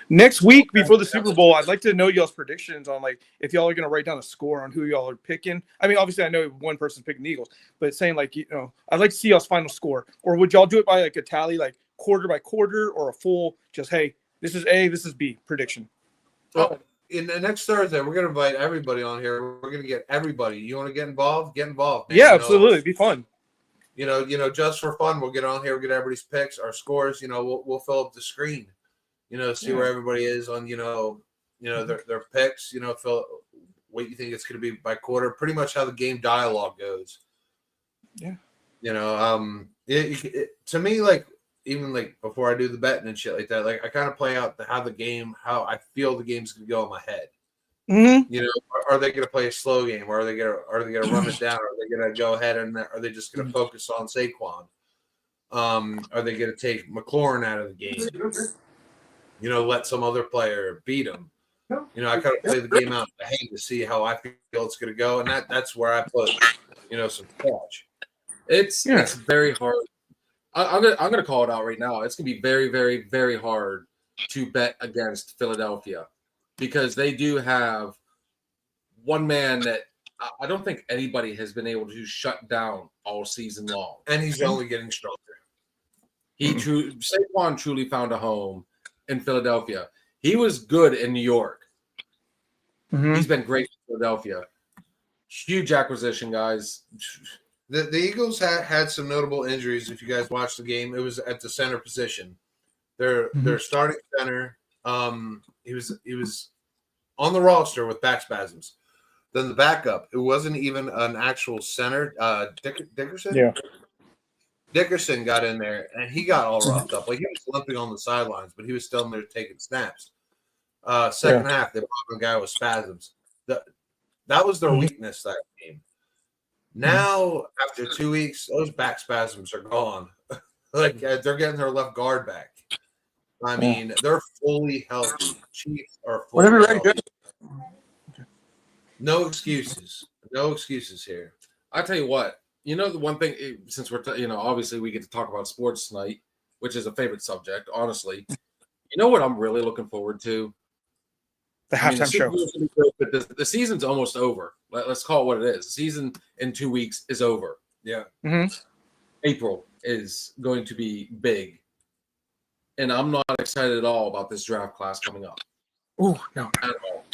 Next week before the Super Bowl, I'd like to know y'all's predictions on like if y'all are going to write down a score on who y'all are picking. I mean, obviously, I know one person's picking the Eagles, but saying like I'd like to see y'all's final score. Or would y'all do it by like a tally, like quarter by quarter, or a full just hey, this is A, this is B prediction. Well, in the next Thursday, we're gonna invite everybody on here. We're gonna get everybody. You want to get involved? Get involved. Man. Yeah, You know, absolutely, it'd be fun. You know, just for fun, we'll get on here. We'll get everybody's picks, our scores. We'll fill up the screen. See where everybody is on. Their picks. Fill what you think it's gonna be by quarter. Pretty much how the game dialogue goes. Yeah. To me, like. Even like before I do the betting and shit like that, like I kind of play out how I feel the game's gonna go in my head. Mm-hmm. Are they gonna play a slow game, or are they gonna run it down? Are they gonna go ahead and are they just gonna focus on Saquon? Are they gonna take McLaurin out of the game? Let some other player beat him. I kind of play the game out in the to see how I feel it's gonna go, and that's where I put some cash. It's very hard. I'm gonna call it out right now. It's gonna be very, very, very hard to bet against Philadelphia because they do have one man that I don't think anybody has been able to shut down all season long. And he's only getting stronger. Saquon truly found a home in Philadelphia. He was good in New York. Mm-hmm. He's been great in Philadelphia. Huge acquisition, guys. The Eagles had some notable injuries. If you guys watched the game, it was at the center position. Their starting center, he was on the roster with back spasms. Then the backup, it wasn't even an actual center. Dickerson. Yeah. Dickerson got in there and he got all roughed up. Like he was limping on the sidelines, but he was still in there taking snaps. Second half, they brought in a guy with spasms. That was their weakness that game. Now, after 2 weeks, those back spasms are gone. They're getting their left guard back. I mean, they're fully healthy. Chiefs are fully healthy. No excuses. No excuses here. I tell you what, the one thing, since we're, obviously we get to talk about sports tonight, which is a favorite subject, honestly. You know what I'm really looking forward to? The halftime show. But the season's almost over. Let's call it what it is. The season in 2 weeks is over. Yeah. Mm-hmm. April is going to be big. And I'm not excited at all about this draft class coming up. Oh, no. At all.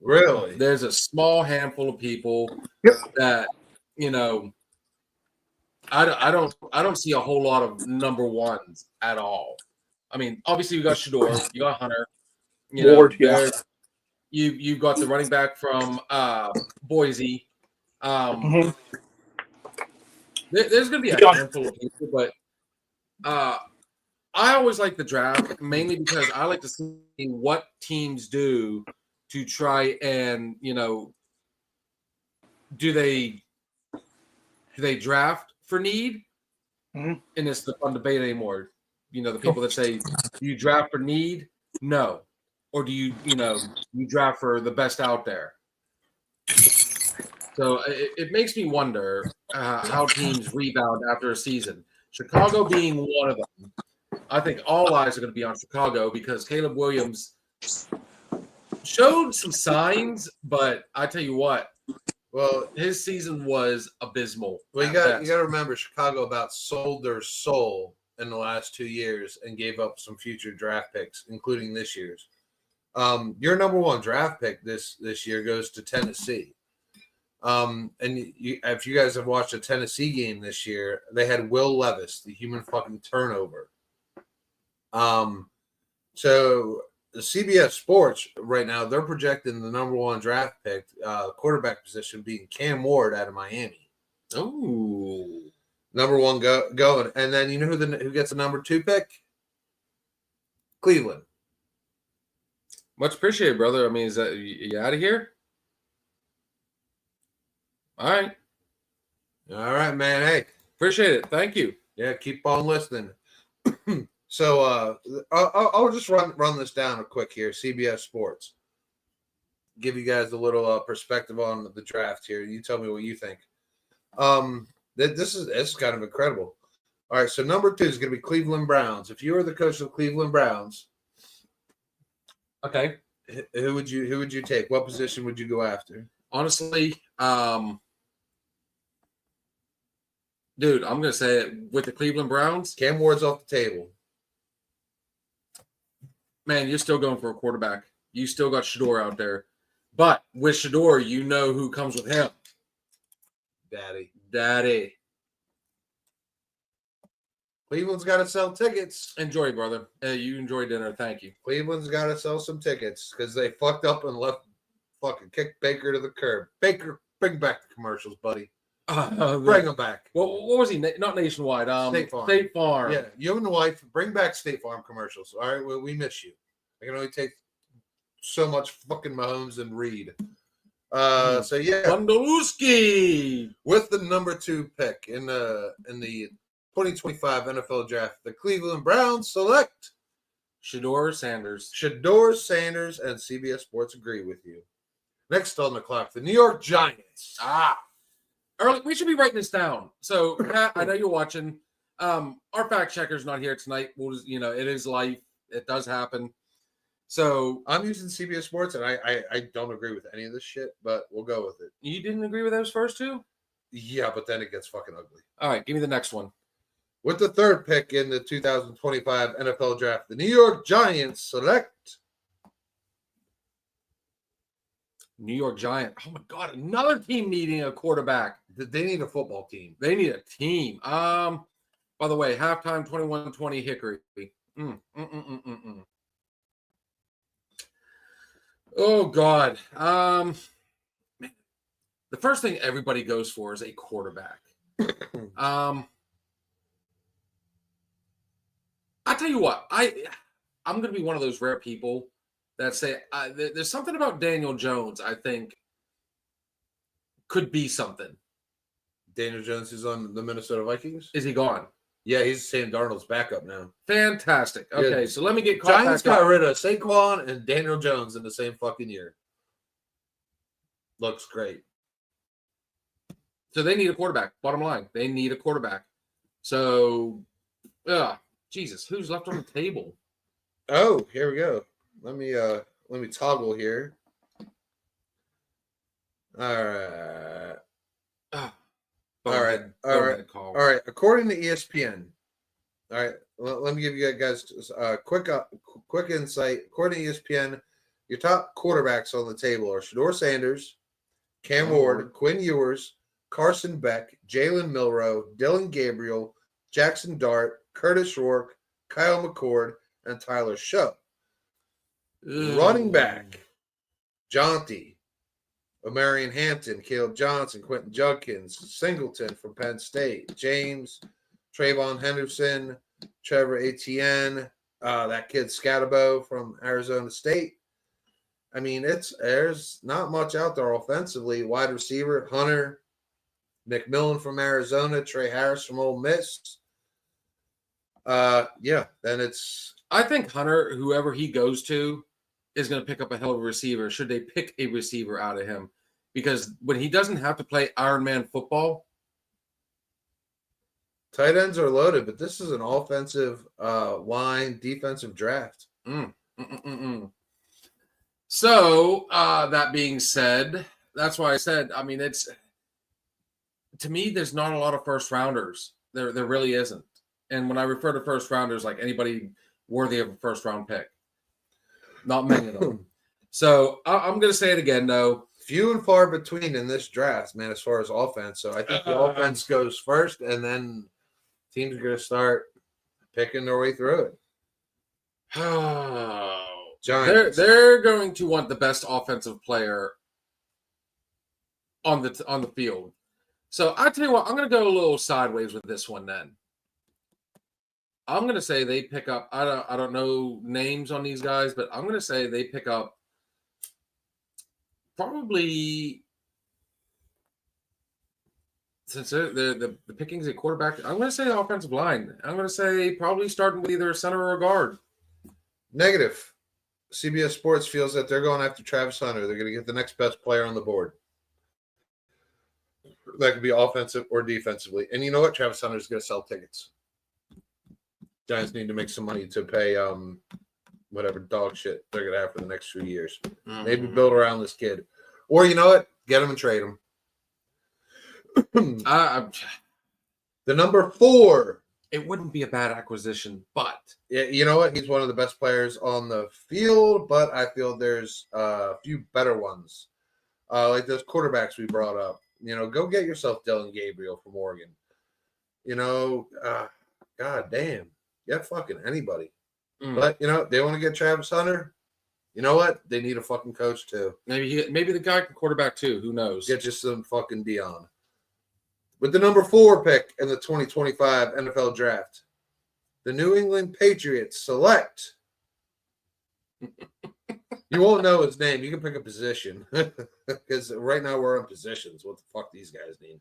Really? There's a small handful of people that, I don't see a whole lot of number ones at all. I mean, obviously you got Shador, you got Hunter, Ward, yeah. You've got the running back from Boise. Mhm. There's going to be a Yeah. handful of people, but I always like the draft mainly because I like to see what teams do to try and do they draft for need? Mhm. And it's the fun debate anymore. The people that say, do you draft for need? No. Or do you draft for the best out there? So it makes me wonder how teams rebound after a season. Chicago being one of them. I think all eyes are going to be on Chicago because Caleb Williams showed some signs, but I tell you what, Well, his season was abysmal. well, you at got best. to remember Chicago about sold their soul in the last 2 years and gave up some future draft picks, including this year's. Your number one draft pick this year goes to Tennessee. And if you guys have watched a Tennessee game this year, they had Will Levis, the human fucking turnover. So the CBS Sports right now, they're projecting the number one draft pick, quarterback position being Cam Ward out of Miami. Oh, Number one going. And then you know who gets the number 2 pick? Cleveland. much appreciated, brother. I mean, is that you out of here? All right, All right, man. Hey, appreciate it. Thank you. yeah, keep on listening. So I'll just run this down quick here. CBS Sports. Give you guys a little perspective on the draft here. You tell me what you think. This is kind of incredible. All right, so number 2 is going to be Cleveland Browns. If you were the coach of the Cleveland Browns, Okay. who would you take? What position would you go after? Honestly, dude, I'm gonna say it with the Cleveland Browns. Cam Ward's off the table. Man, you're still going for a quarterback. You still got Shador out there, but with Shador, you know who comes with him. Daddy. Cleveland's got to sell tickets. Enjoy, brother. You enjoy dinner. Thank you. Cleveland's got to sell some tickets because they fucked up and left fucking kicked Baker to the curb. Baker, bring back the commercials, buddy. Bring them back. What was he? Not Nationwide. State Farm. State Farm. Yeah, you and the wife, bring back State Farm commercials. All right, well, we miss you. I can only take so much fucking Mahomes and Reed. So yeah, Wondolowski. with the number 2 pick in the 2025 NFL Draft, the Cleveland Browns select Shador Sanders. Shador Sanders, and CBS Sports agree with you. Next on the clock, the New York Giants. Early, we should be writing this down. So, Pat, I know you're watching. Our fact checker's not here tonight. We'll just, it is life. It does happen. So I'm using CBS Sports, and I don't agree with any of this shit, but we'll go with it. you didn't agree with those first two? Yeah, but then it gets fucking ugly. All right, give me the next one. With the 3rd pick in the 2025 NFL Draft, the New York Giants select New York Giant. Oh my God, another team needing a quarterback. They need a football team. They need a team. By the way, halftime 21-20 Hickory. Oh God. Man, the first thing everybody goes for is a quarterback. I tell you what, I'm going to be one of those rare people that say there's something about Daniel Jones I think could be something. Daniel Jones is on the Minnesota Vikings. Is he gone? Yeah, he's Sam Darnold's backup now. Fantastic. Okay, Yeah. so let me get caught Giants back got up. rid of Saquon and Daniel Jones in the same fucking year. Looks great. So they need a quarterback. Bottom line, they need a quarterback. So, Jesus, who's left on the table? Oh, here we go. Let me toggle here. All right. All right. According to ESPN, all right. Let me give you guys a quick insight. According to ESPN, your top quarterbacks on the table are Shador Sanders, Cam Ward, Quinn Ewers, Carson Beck, Jalen Milrow, Dylan Gabriel, Jackson Dart, Curtis Rourke, Kyle McCord, and Tyler Show. Running back, Jonty, Omarion Hampton, Caleb Johnson, Quentin Judkins, Singleton from Penn State, James, Trayvon Henderson, Trevor Etienne, that kid Scatabo from Arizona State. I mean, there's not much out there offensively. Wide receiver, Hunter, McMillan from Arizona, Trey Harris from Ole Miss. Yeah, then it's I think Hunter, whoever he goes to, is going to pick up a hell of a receiver. Should they pick a receiver out of him? Because when he doesn't have to play Iron Man football, tight ends are loaded, but this is an offensive line, defensive draft. So that being said, that's why I said, I mean, it's to me, there's not a lot of first rounders. There really isn't. And when I refer to first rounders, like anybody worthy of a first round pick, not many of them. So I'm going to say it again, though. Few and far between in this draft, man, as far as offense. So I think the offense goes first, and then teams are going to start picking their way through it. Giants. They're going to want the best offensive player on the field. So I tell you what, I'm going to go a little sideways with this one. Then I'm going to say they pick up. I don't know names on these guys, but I'm going to say they pick up probably, since the pickings at quarterback. I'm going to say the offensive line. I'm going to say probably starting with either a center or a guard. Negative. CBS Sports feels that they're going after Travis Hunter. They're going to get the next best player on the board. That could be offensive or defensively. And you know what? Travis Hunter is going to sell tickets. Giants need to make some money to pay whatever dog shit they're going to have for the next few years. Maybe build around this kid. Or you know what? Get him and trade him. The number 4. It wouldn't be a bad acquisition, but You know what? He's one of the best players on the field, but I feel there's a few better ones. Like those quarterbacks we brought up. You know, go get yourself Dylan Gabriel from Oregon. You know, god damn. Get fucking anybody. But, you know, they want to get Travis Hunter. You know what? They need a fucking coach, too. maybe the guy can quarterback, too. Who knows? Get you some fucking Dion. With the number 4 pick in the 2025 NFL Draft, the New England Patriots select. You won't know his name. You can pick a position. Because right now we're on positions. What the fuck these guys need?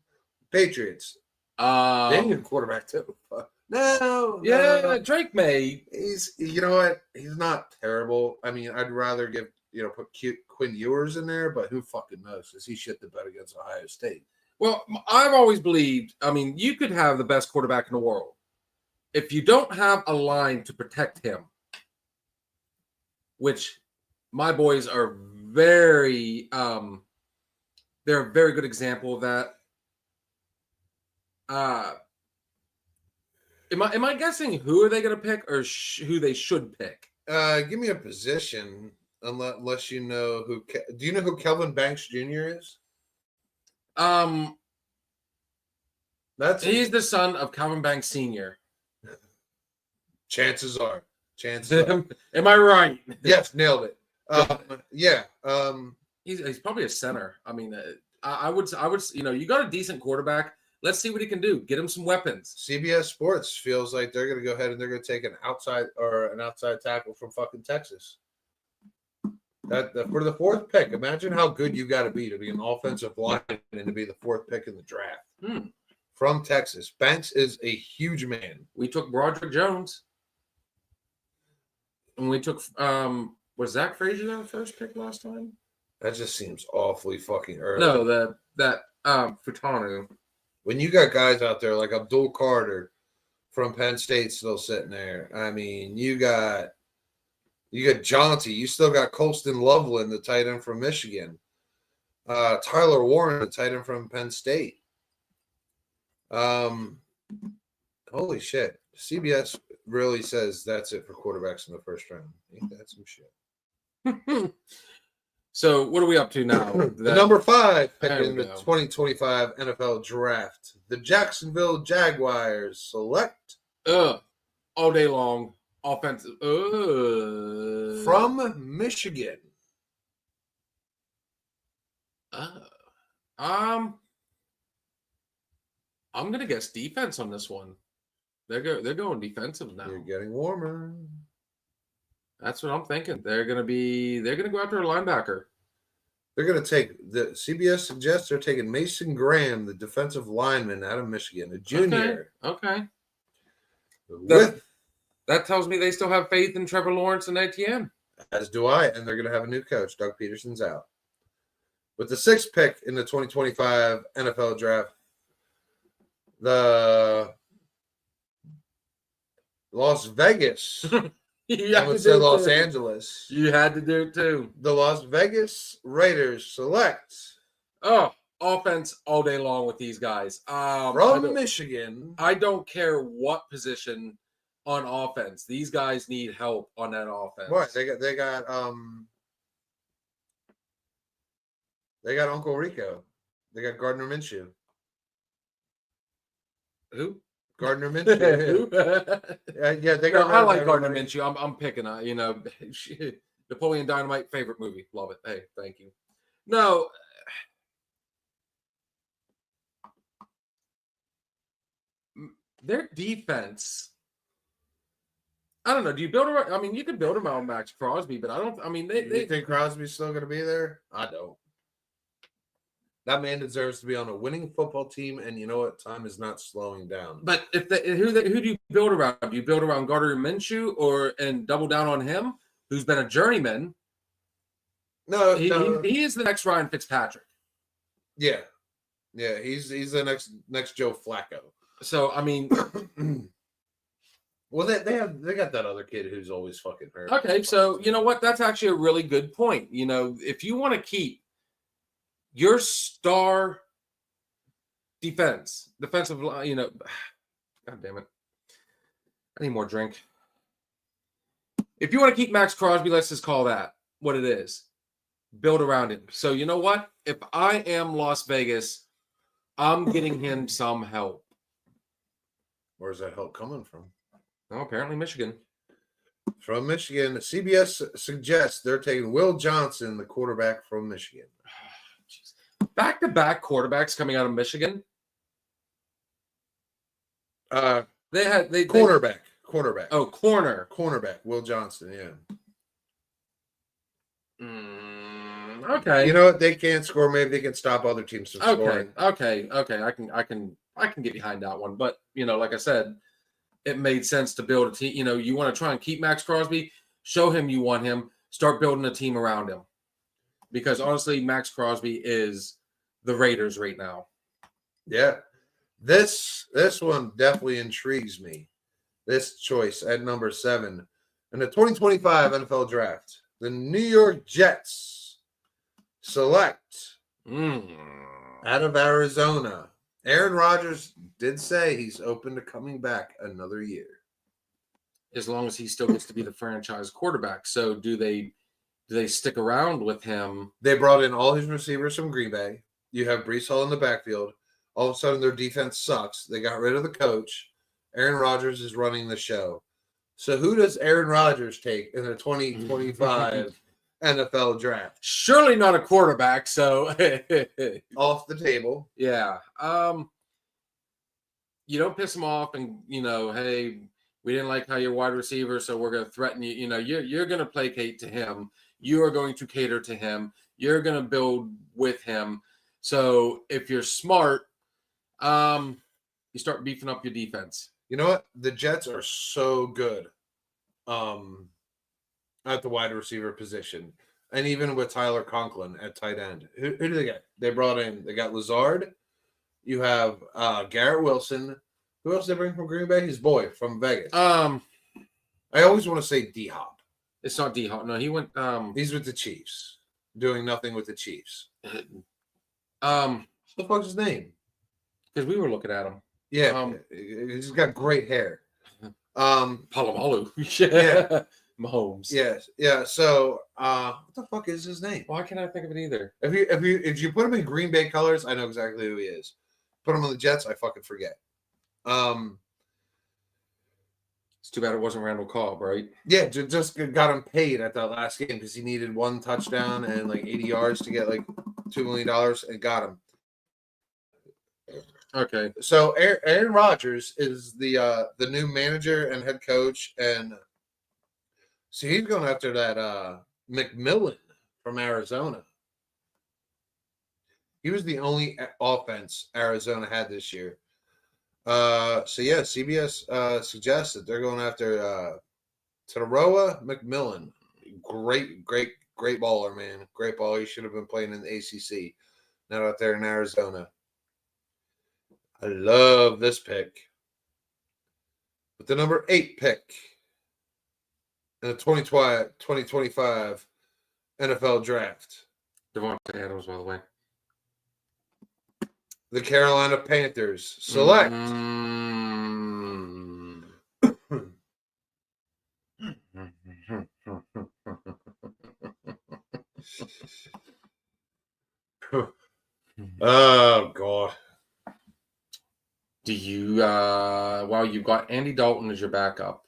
Patriots. They need a quarterback, too. No. Drake May. You know what? He's not terrible. I mean, I'd rather put Quinn Ewers in there, but who fucking knows? Because he shit the bed against Ohio State. Well, I've always believed, I mean, you could have the best quarterback in the world. If you don't have a line to protect him, which my boys are very, they're a very good example of that. Am I guessing who are they going to pick or who they should pick? Give me a position, unless you know who. Do you know who Kelvin Banks Jr. is? He's the son of Calvin Banks Sr. Chances are. Am I right? Yes, nailed it. Yeah. He's probably a center. I mean, I would. You got a decent quarterback. Let's see what he can do. Get him some weapons. CBS Sports feels like they're going to go ahead and they're going to take an outside tackle from fucking Texas. That for the 4th pick. Imagine how good you got to be an offensive lineman and to be the 4th pick in the draft. From Texas. Banks is a huge man. We took Broderick Jones. And we took was Zach Frazier the first pick last time? That just seems awfully fucking early. No, that Futanu. When you got guys out there like Abdul Carter from Penn State still sitting there, I mean, you got Jonty, you still got Colston Loveland, the tight end from Michigan, Tyler Warren, the tight end from Penn State. Holy shit! CBS really says that's it for quarterbacks in the first round. Ain't that some shit? So what are we up to now? The number 5 pick There we in the go. 2025 NFL Draft, the Jacksonville Jaguars select all day long offensive from Michigan. I'm gonna guess defense on this one. They're going defensive now. You're getting warmer. That's what I'm thinking. They're gonna go after a linebacker. They're going to take the CBS suggests they're taking Mason Graham, the defensive lineman out of Michigan, a junior. Okay. With, That tells me they still have faith in Trevor Lawrence and Etienne. as do I, and they're going to have a new coach. Doug Peterson's out. With the 6th pick in the 2025 NFL Draft, the Las Vegas, I would say Los Angeles, You had to do it too. the Las Vegas Raiders select Oh, offense all day long with these guys. from Michigan. I don't care what position on offense. These guys need help on that offense. What they got Uncle Rico. They got Gardner Minshew. Who? Gardner Minshew. Yeah, they got. I like Gardner Minshew. I'm picking Napoleon Dynamite, favorite movie. Love it. Hey, thank you. No. Their defense. I don't know. Do you build around? I mean, you could build around Max Crosby, but I don't. I mean, You they think Crosby's still going to be there? I don't. That man deserves to be on a winning football team, and you know what? Time is not slowing down. But who do you build around? Do you build around Gardner Minshew and double down on him, who's been a journeyman? No, He is the next Ryan Fitzpatrick. yeah, he's the next Joe Flacco. So I mean, Well, they got that other kid who's always fucking hurt. okay. So you know what? That's actually a really good point. You know, if you want to keep your star defensive line, you know, God damn it, I need more drink. If you want to keep Max Crosby, let's just call that what it is. Build around him. So you know what? If I am Las Vegas, I'm getting him some help. Where's that help coming from? Oh, apparently Michigan. From Michigan, CBS suggests they're taking Will Johnson, the quarterback from Michigan. Back-to-back quarterbacks coming out of Michigan. They Cornerback. Oh, Cornerback. Will Johnson. Yeah. Okay. You know what? They can't score. Maybe they can stop other teams from scoring. Okay. I can get behind that one. But you know, like I said, it made sense to build a team. You know, you want to try and keep Max Crosby, show him you want him, start building a team around him. Because honestly, Max Crosby is the Raiders right now. Yeah. This one definitely intrigues me. This choice at number 7 in the 2025 NFL Draft, the New York Jets select out of Arizona. Aaron Rodgers did say he's open to coming back another year. As long as he still gets to be the franchise quarterback. So do they stick around with him? They brought in all his receivers from Green Bay. You have Breece Hall in the backfield. All of a sudden, their defense sucks. They got rid of the coach. Aaron Rodgers is running the show. So who does Aaron Rodgers take in the 2025 NFL Draft? Surely not a quarterback. So Off the table. yeah. You don't piss him off and, you know, hey, we didn't like how you're wide receiver, so we're going to threaten you. You know, you're going to placate to him. You are going to cater to him. You're going to build with him. So if you're smart, you start beefing up your defense. You know what? The Jets are so good at the wide receiver position. And even with Tyler Conklin at tight end. Who do they get? They got Lazard. You have Garrett Wilson. Who else they bring from Green Bay? His boy from Vegas. I always want to say D-Hop. It's not D-Hop. No, he went. He's with the Chiefs, doing nothing with the Chiefs. Because What the fuck's his name? we were looking at him. Yeah, he's got great hair. Palomalu. Yeah. Mahomes. Yes, yeah. So, what the fuck is his name? Why can't I think of it either? If you put him in Green Bay colors, I know exactly who he is. Put him on the Jets, I fucking forget. It's too bad it wasn't Randall Cobb, right? Yeah, just got him paid at that last game because he needed 1 touchdown and like 80 yards to get like $2 million, and got him. Okay. So Aaron Rodgers is the new manager and head coach, and so he's going after that McMillan from Arizona. He was the only offense Arizona had this year. So yeah, CBS suggests that they're going after Taroa McMillan. Great baller, man. Great baller. He should have been playing in the ACC, not out there in Arizona. I love this pick. With the number 8 pick in the 2025 NFL draft, Devontae Adams, by the way. the Carolina Panthers select oh god. Do you well, you've got Andy Dalton as your backup.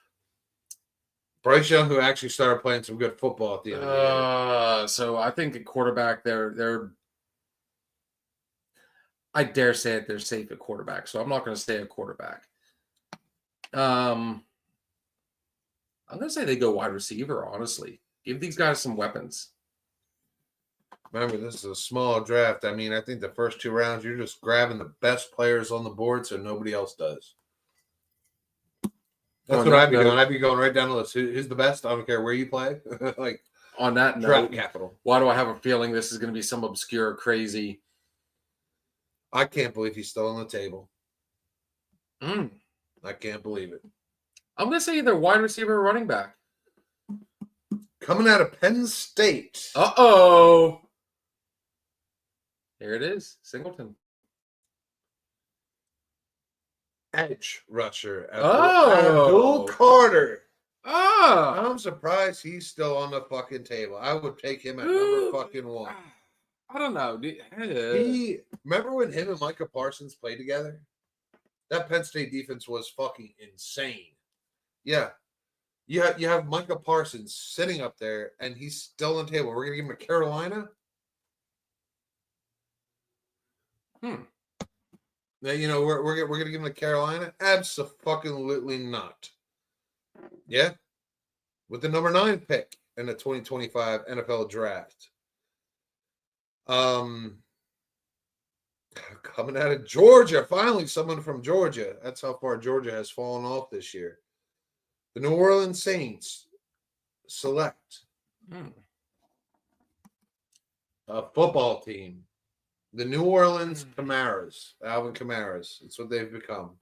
Bryce Young, who actually started playing some good football at the end of the year. So I think at quarterback they're I dare say it, they're safe at quarterback. So I'm not going to say a quarterback. I'm going to say they go wide receiver, honestly. Give these guys some weapons. Remember, this is a small draft. I mean, I think the first 2 rounds, you're just grabbing the best players on the board so nobody else does. That's what I'd be doing. I'd be going right down the list. Who's the best? I don't care where you play. Like, on that draft note, capital. Why do I have a feeling this is going to be some obscure, crazy? I can't believe he's still on the table. Mm. I can't believe it. I'm going to say either wide receiver or running back. Coming out of Penn State. Uh-oh. Here it is. Singleton. Edge rusher. Oh. Abdul Carter. Ah. I'm surprised he's still on the fucking table. I would take him at number fucking 1. I don't know. Remember when him and Micah Parsons played together? That Penn State defense was fucking insane. Yeah. You have Micah Parsons sitting up there, and he's still on the table. We're going to give him to Carolina? Now, you know, we're going to give him to Carolina? Absolutely not. Yeah. With the number 9 pick in the 2025 NFL draft. Coming out of Georgia, finally someone from Georgia. That's how far Georgia has fallen off this year. The New Orleans Saints select a football team. The New Orleans Camaras, Alvin Camaras. That's what they've become.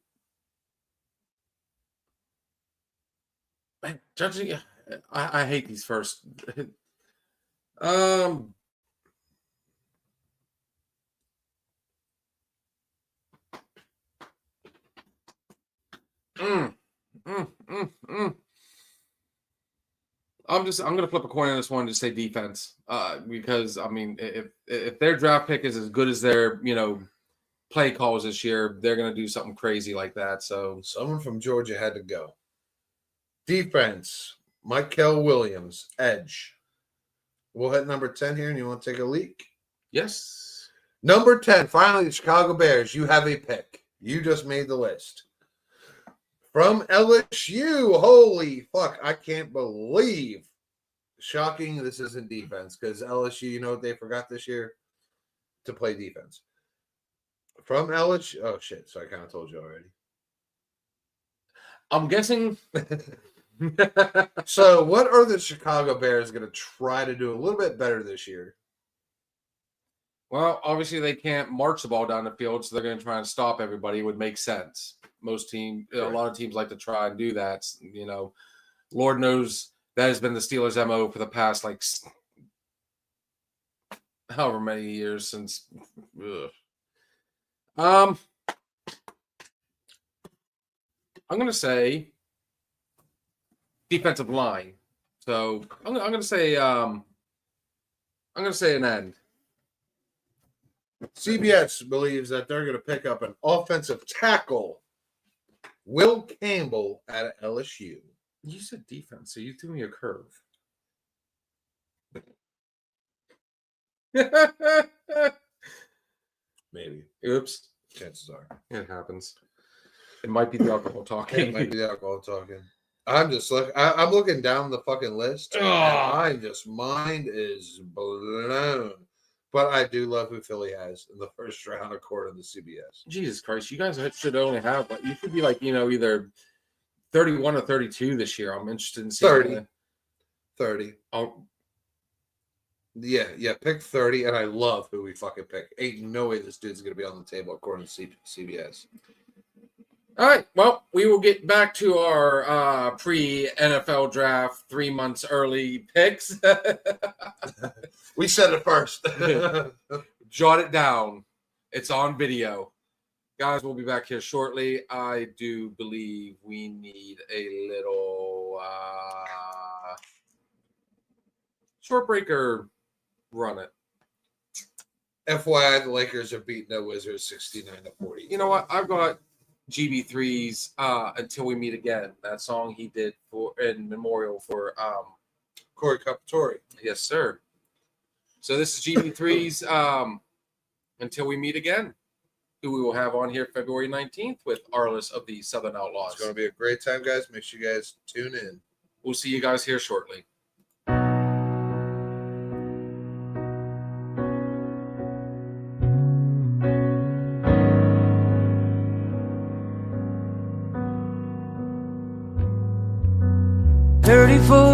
Man, judging, I hate these first. I'm gonna flip a coin on this one to say defense. Because I mean, if their draft pick is as good as their, play calls this year, they're gonna do something crazy like that. So Someone from Georgia had to go. Defense, Michael Williams, edge. We'll hit number 10 here, and you want to take a leak? yes. Number 10, finally, the Chicago Bears. You have a pick. You just made the list. From LSU. Holy fuck. I can't believe. Shocking this isn't defense, because LSU, you know what they forgot this year? To play defense. From LSU. Oh, shit. So I kind of told you already. I'm guessing. So what are the Chicago Bears going to try to do a little bit better this year? Well, obviously they can't march the ball down the field, so they're going to try and stop everybody. It would make sense. A lot of teams like to try and do that. Lord knows that has been the Steelers' MO for the past, however many years since. I'm going to say defensive line. So I'm gonna say an end. CBS believes that they're going to pick up an offensive tackle, Will Campbell, at LSU. You said defense, so you threw me a curve. Maybe. Oops. Chances are. It happens. It might be the alcohol It talking. might be the alcohol talking. I'm just I'm looking down the fucking list. And mind is blown. But I do love who Philly has in the first round according to CBS. Jesus Christ, you guys should only have you should be like, either 31 or 32 this year. I'm interested in seeing 30. 30. Oh, Yeah, pick 30, and I love who we fucking pick. Ain't no way this dude's gonna be on the table according to CBS. all right. Well, we will get back to our pre-NFL draft 3 months early picks. We said it first. Jot it down. It's on video. Guys, we'll be back here shortly. I do believe we need a little short breaker. Run it. FYI, the Lakers have beaten the Wizards 69-40. You know what? I've got GB3's Until We Meet Again. That song he did in memorial for Corey Capatore. yes, sir. So this is GB3's Until We Meet Again, who we will have on here February 19th with Arliss of the Southern Outlaws. It's going to be a great time, guys. Make sure you guys tune in. We'll see you guys here shortly.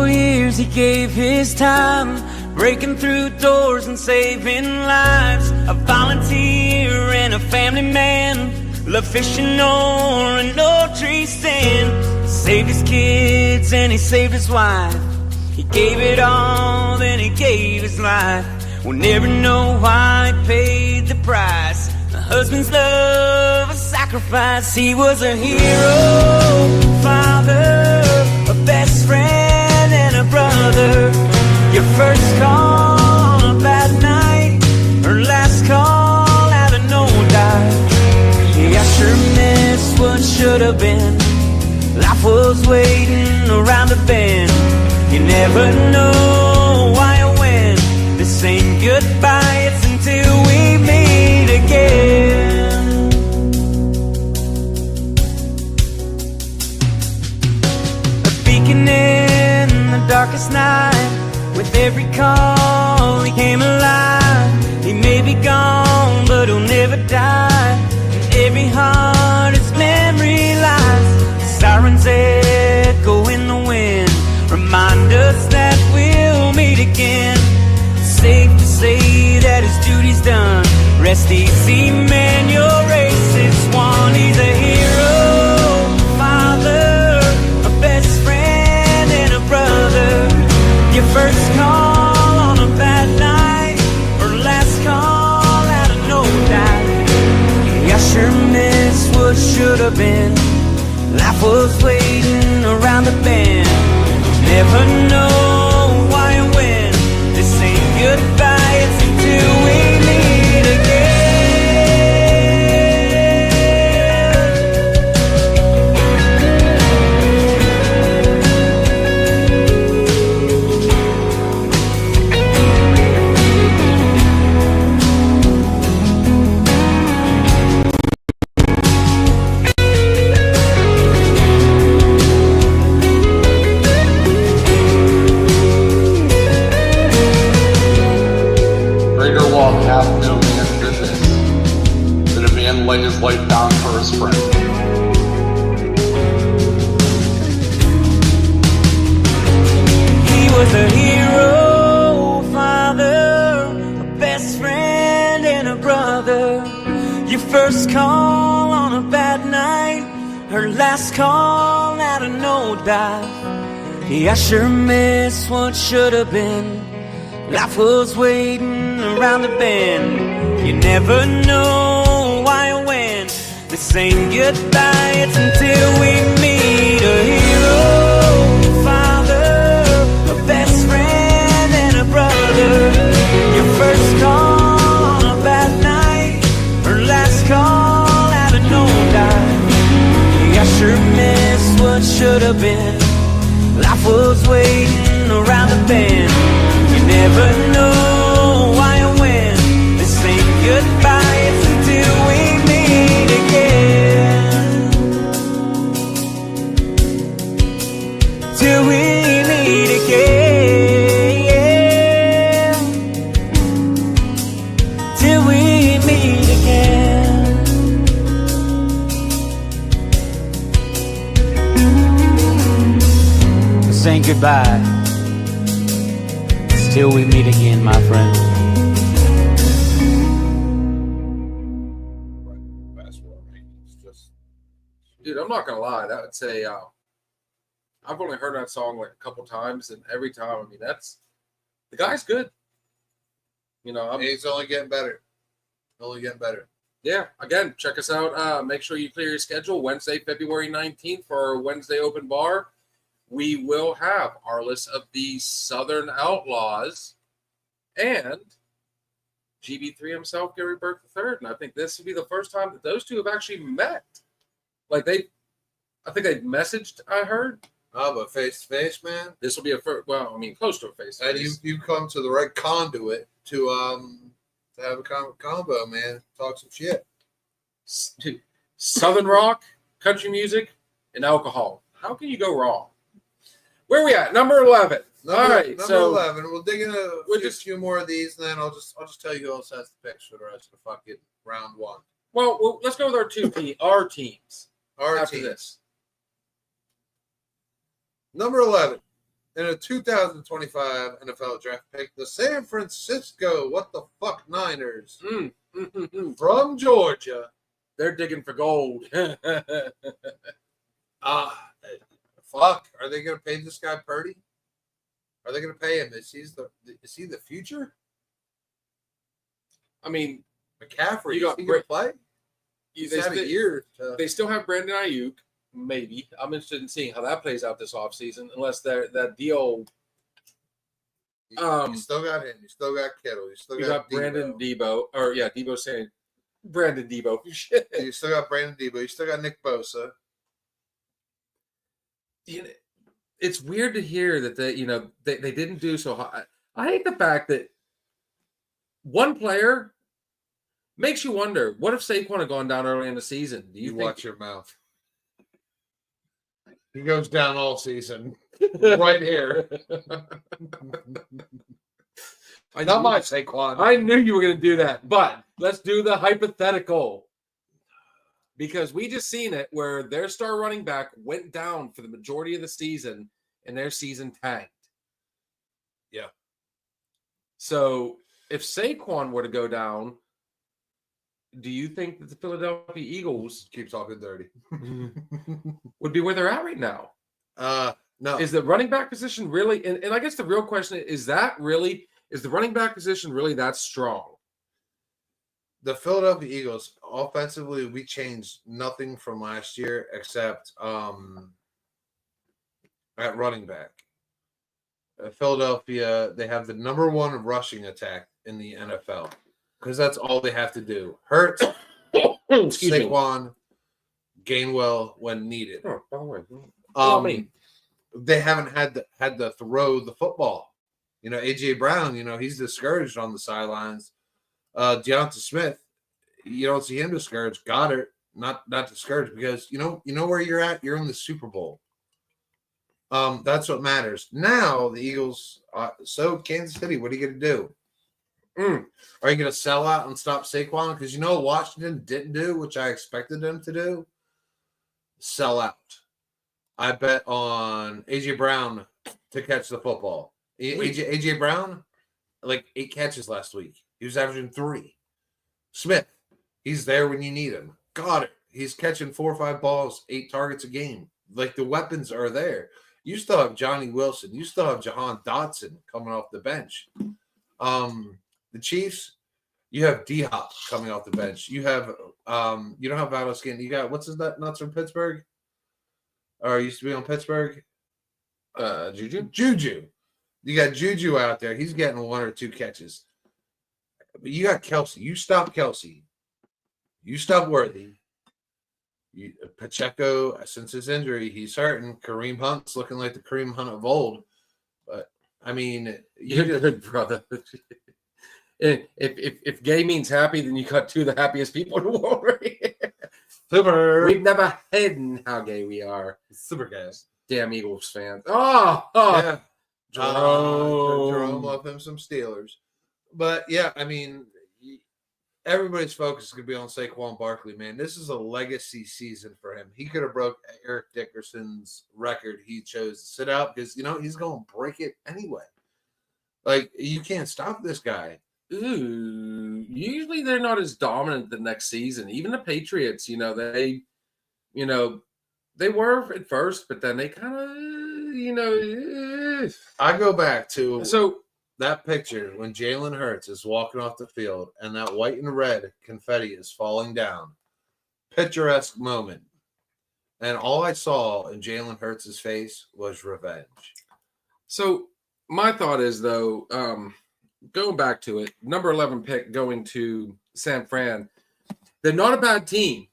Years he gave his time, breaking through doors and saving lives. A volunteer and a family man, loved fishing or an old tree stand. Saved his kids and he saved his wife. He gave it all, then he gave his life. We'll never know why he paid the price. A husband's love, a sacrifice. He was a hero, father, a best friend and a brother. Your first call on a bad night, her last call out of no doubt. Yeah, I sure miss what should have been. Life was waiting around the bend. You never know why or when. This ain't goodbye, it's until we meet again. A beacon in the darkest night. With every call he came alive. He may be gone, but he'll never die. In every heart his memory lies. Sirens echo in the wind, remind us that we'll meet again. Safe to say that his duty's done. Rest easy, man, your race is won. He's a hero, father, a best friend and a brother. Your first call on a bad night, or last call out of no doubt. I sure miss what should have been. Life was waiting around the bend. Never know why or when. This ain't goodbye, it's until we meet again. Laid his life down for his friend. He was a hero, father, a best friend and a brother. Your first call on a bad night, her last call out of no doubt. Yeah, I sure miss what should have been. Life was waiting around the bend. You never know why or when. This ain't goodbye, it's until we meet. A hero, father, a could have been. Life was waiting around the bend. You never know why or when. This ain't goodbye, it's until we meet again. Till we meet again. Till we meet again. This ain't goodbye. It's till we meet again, my friend. Basketball rankings, just Dude, I'm not gonna lie. That would say I've only heard that song like a couple times, and every time, I mean, that's the guy's good. You know, it's only getting better. Only getting better. yeah. Again, check us out. Make sure you clear your schedule. Wednesday, February 19th for our Wednesday open bar. We will have our list of the Southern Outlaws and GB3 himself, Gary Burke III. And I think this will be the first time that those two have actually met. Like I think they messaged, I heard. Oh, but face to face, man. This will be a first, well, I mean, close to a face. And you come to the right conduit to have a combo, man. Talk some shit. Dude, Southern rock, country music, and alcohol. How can you go wrong? Where are we at? Number 11. All right, number so 11. We'll dig in a we'll few, few more of these, and then I'll just tell you who else has the picks for the rest of the fucking round one. well, let's go with our our teams Our after team. this. Number 11 in a 2025 NFL draft pick, the San Francisco Niners from Georgia. They're digging for gold. Fuck. Are they going to pay this guy Purdy? Are they going to pay him? Is he the future? I mean, McCaffrey, You got is he going to play? He's they, had a sti- year. they still have Brandon Ayuk. Maybe I'm interested in seeing how that plays out this offseason, unless that deal. You still got him. You still got Kittle. You still You got got Brandon Debo. Debo saying Brandon Debo. Shit. You still got Brandon Debo. You still got Nick Bosa. It's weird to hear that they didn't do so high. I hate the fact that one player makes you wonder, what if Saquon had gone down early in the season? Do you think watch your mouth? He goes down all season. Right here. Not my Saquon. I knew you were going to do that, but let's do the hypothetical. Because we just seen it where their star running back went down for the majority of the season and their season tanked. Yeah. So if Saquon were to go down, do you think that the Philadelphia Eagles Keep talking dirty. would be where they're at right now? No. Is the running back position really, and I guess the real question is the running back position really that strong? The Philadelphia Eagles, offensively, we changed nothing from last year except at running back. Philadelphia, they have the number one rushing attack in the NFL because that's all they have to do. Hurts, Excuse me. Saquon, Gainwell when needed. Oh, by the way, well, I mean, They haven't had to throw the football. AJ Brown, he's discouraged on the sidelines. Deonta Smith, you don't see him discouraged. Goddard, not discouraged because you know where you're at. You're in the Super Bowl. That's what matters. Now the Eagles. So Kansas City, what are you going to do? Are you going to sell out and stop Saquon? Because Washington didn't do, which I expected them to do. Sell out. I bet on AJ Brown to catch the football. AJ Brown, like 8 catches last week. He was averaging 3. Smith, he's there when you need him. Goddard, he's catching 4 or 5 balls, 8 targets a game. Like the weapons are there. You still have Johnny Wilson. You still have Jahan Dotson coming off the bench. The Chiefs, you have D-Hop coming off the bench. You have you don't have Valdez Scantling. You got what's his nuts from Pittsburgh? Or used to be on Pittsburgh? Juju. You got Juju out there. He's getting 1 or 2 catches. But you got Kelsey. You stop Kelsey. You stop Worthy. Pacheco, since his injury, he's hurting. Kareem Hunt's looking like the Kareem Hunt of old. But I mean, You're good, brother. If gay means happy, then you got two of the happiest people in the world right here. super, We've never hidden how gay we are. super guys. Damn Eagles fans. Oh, Yeah, Jerome. Jerome love him some Steelers, but yeah, I mean, everybody's focus is gonna be on Saquon Barkley. Man, this is a legacy season for him. He could have broke Eric Dickerson's record. He chose to sit out because he's gonna break it anyway. Like, you can't stop this guy. Ooh, usually they're not as dominant the next season. Even the Patriots, they were at first, but then they kind of, I go back to So that picture when Jalen Hurts is walking off the field and that white and red confetti is falling down. Picturesque moment. And all I saw in Jalen Hurts' face was revenge. So my thought is, though, going back to it, number 11 pick going to San Fran, they're not a bad team.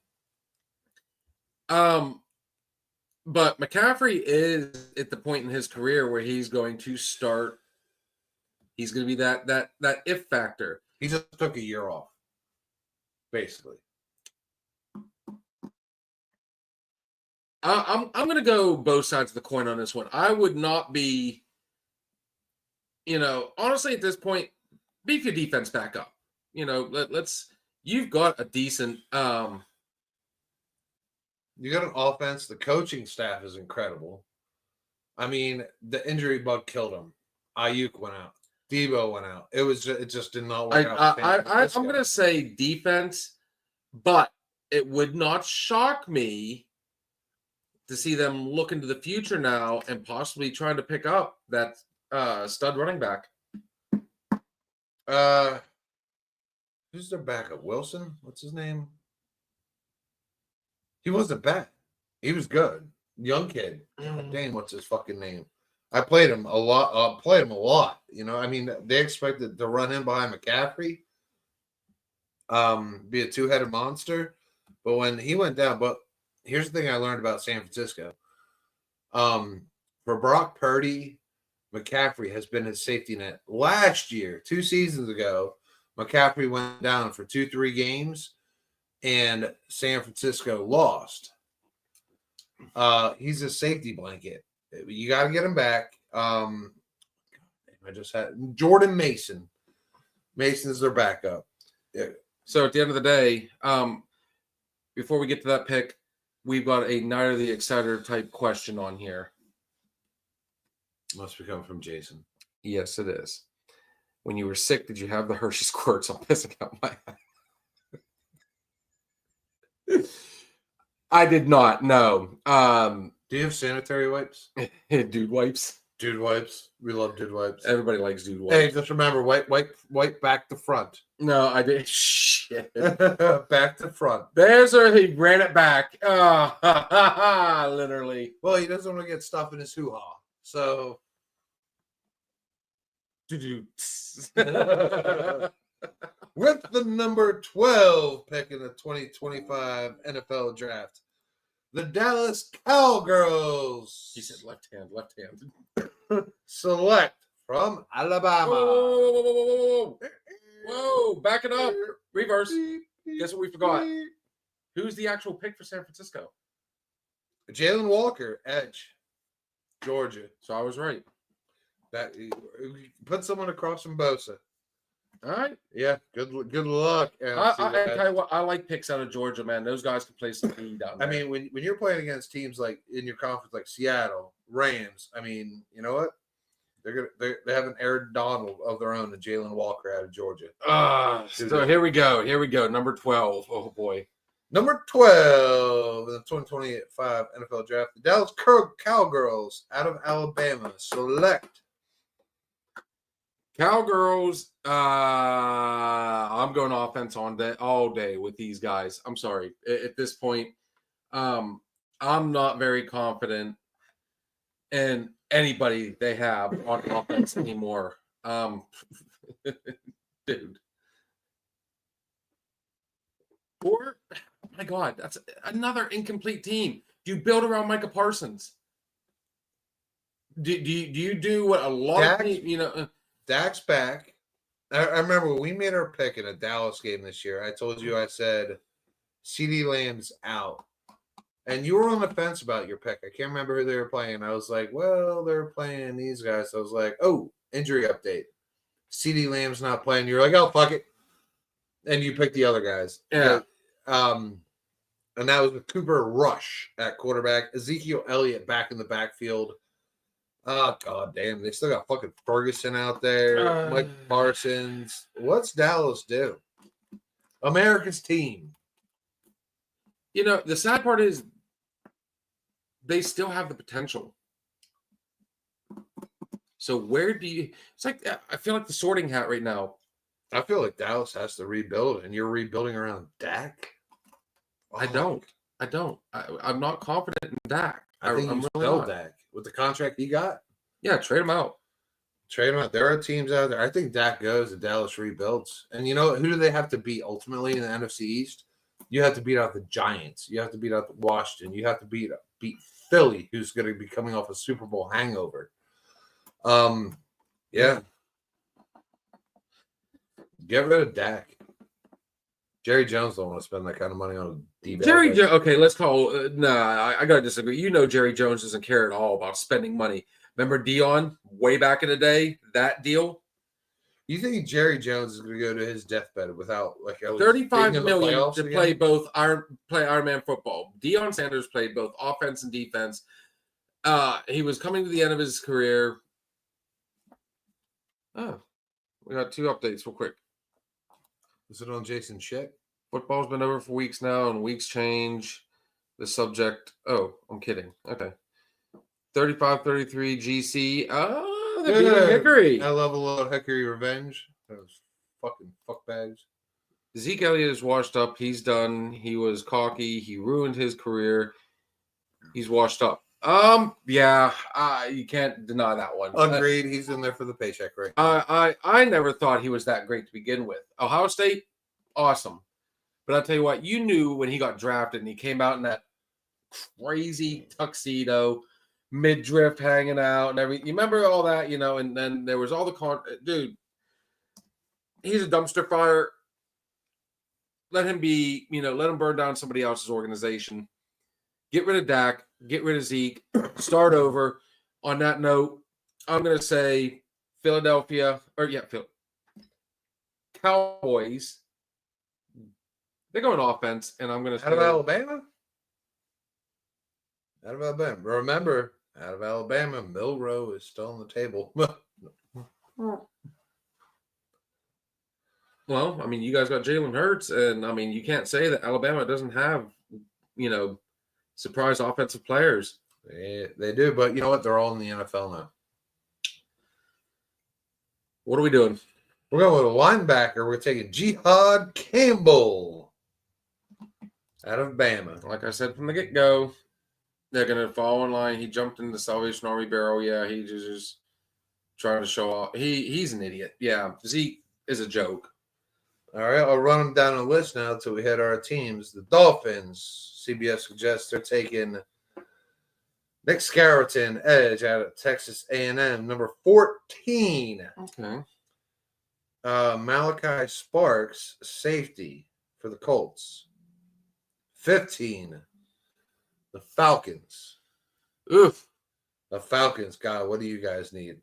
But McCaffrey is at the point in his career where he's going to start. He's going to be that if factor. He just took a year off, basically. I'm going to go both sides of the coin on this one. I would not be. Honestly, at this point, beef your defense back up. Let's. You've got a decent. You got an offense. The coaching staff is incredible. I mean, the injury bug killed him. Ayuk went out. Debo went out. It just did not work out. I'm going to say defense, but it would not shock me to see them look into the future now and possibly trying to pick up that stud running back. Who's their backup? Wilson? What's his name? He wasn't bad. He was good. Young kid. God dang, what's his fucking name? I played him a lot. I mean, they expected to run in behind McCaffrey, be a two-headed monster. But when he went down, but here's the thing I learned about San Francisco. For Brock Purdy, McCaffrey has been his safety net. Last year, 2 seasons ago, McCaffrey went down for 2-3 games, and San Francisco lost. He's a safety blanket. You got to get him back. I just had Jordan Mason. Mason's their backup. Yeah. So at the end of the day, before we get to that pick, we've got a Night of the Exciter type question on here. Must be coming from Jason. Yes, it is. When you were sick, did you have the Hershey squirts? I'm pissing out my eye. I did not. No. Do you have sanitary wipes? Dude wipes. Dude wipes. We love dude wipes. Everybody likes dude wipes. Hey, just remember, wipe back to front. No, I did. Shit. Back to front. There's where he ran it back. Literally. Well, he doesn't want to get stuff in his hoo-ha. So. With the number 12 pick in the 2025 NFL draft, the Dallas Cowgirls. He said left hand. Select from Alabama. Whoa, back it up. Reverse. Guess what we forgot? Who's the actual pick for San Francisco? Jalen Walker, edge, Georgia. So I was right. That put someone across from Bosa. All right. Yeah, good luck. And I tell you what, I like picks out of Georgia, man. Those guys can play some speed down there. I mean, when you're playing against teams like in your conference, like Seattle, Rams, I mean, you know what? They have an Aaron Donald of their own, and Jalen Walker out of Georgia. So here we go. Number 12. Oh boy. Number 12 in the 2025 NFL draft, the Dallas Cowgirls out of Alabama select. Cowgirls, I'm going offense all day with these guys. I'm sorry. At this point, I'm not very confident in anybody they have on offense anymore. Dude. Or My God, that's another incomplete team. Do you build around Micah Parsons? Do you do what a lot Dak- of people, Dak's back. I remember when we made our pick in a Dallas game this year. I told you, I said, CeeDee Lamb's out. And you were on the fence about your pick. I can't remember who they were playing. I was like, well, they're playing these guys. I was like, oh, injury update. CeeDee Lamb's not playing. You're like, oh, fuck it. And you picked the other guys. Yeah. And that was with Cooper Rush at quarterback. Ezekiel Elliott back in the backfield. Oh, God damn. They still got fucking Ferguson out there. Mike Parsons. What's Dallas do? America's team. The sad part is they still have the potential. So where do you? It's like I feel like the Sorting Hat right now. I feel like Dallas has to rebuild, and you're rebuilding around Dak. I don't. I'm not confident in Dak. I think I'm you really sell not. Dak with the contract he got. Yeah, trade him out. Trade him out. There are teams out there. I think Dak goes and Dallas rebuilds. And you know who do they have to beat ultimately in the NFC East? You have to beat out the Giants. You have to beat out Washington. You have to beat Philly, who's going to be coming off a Super Bowl hangover. Yeah. Get rid of Dak. Jerry Jones don't want to spend that kind of money on a D-back. Okay, let's call. I gotta disagree. Jerry Jones doesn't care at all about spending money. Remember Dion way back in the day? That deal. You think Jerry Jones is going to go to his deathbed without like $35 million to play play Iron Man football. Deion Sanders played both offense and defense. He was coming to the end of his career. Oh, we got 2 updates real quick. Is it on Jason Schick? Football's been over for weeks now, and weeks change. The subject. Oh, I'm kidding. Okay. 35-33 GC. They're beating Hickory. I love a little Hickory revenge. Those fucking fuckbags. Zeke Elliott is washed up. He's done. He was cocky. He ruined his career. He's washed up. Yeah, you can't deny that one. Agreed. He's in there for the paycheck, right? I never thought he was that great to begin with. Ohio State, awesome. But I'll tell you what, you knew when he got drafted and he came out in that crazy tuxedo, midriff hanging out and everything. You remember all that, and then there was all the dude, he's a dumpster fire. Let him be, let him burn down somebody else's organization. Get rid of Dak, get rid of Zeke, start over. On that note, I'm going to say Philadelphia, Cowboys. They're going offense, and I'm going to say. Out of Alabama? Out of Alabama. Remember, out of Alabama, Milroe is still on the table. Well, I mean, you guys got Jalen Hurts, and I mean, you can't say that Alabama doesn't have, surprise offensive players. They do, but you know what? They're all in the NFL now. What are we doing? We're going with a linebacker. We're taking Jihad Campbell out of Bama. Like I said from the get-go, they're going to fall in line. He jumped in the Salvation Army barrel. Yeah, he just trying to show off. He's an idiot. Yeah, Zeke is a joke. All right, I'll run them down the list now until we hit our teams. The Dolphins, CBS suggests they're taking Nick Scarleton, edge out of Texas A&M, number 14. Okay. Malachi Sparks, safety for the Colts. 15. The Falcons. Oof. The Falcons, God, what do you guys need?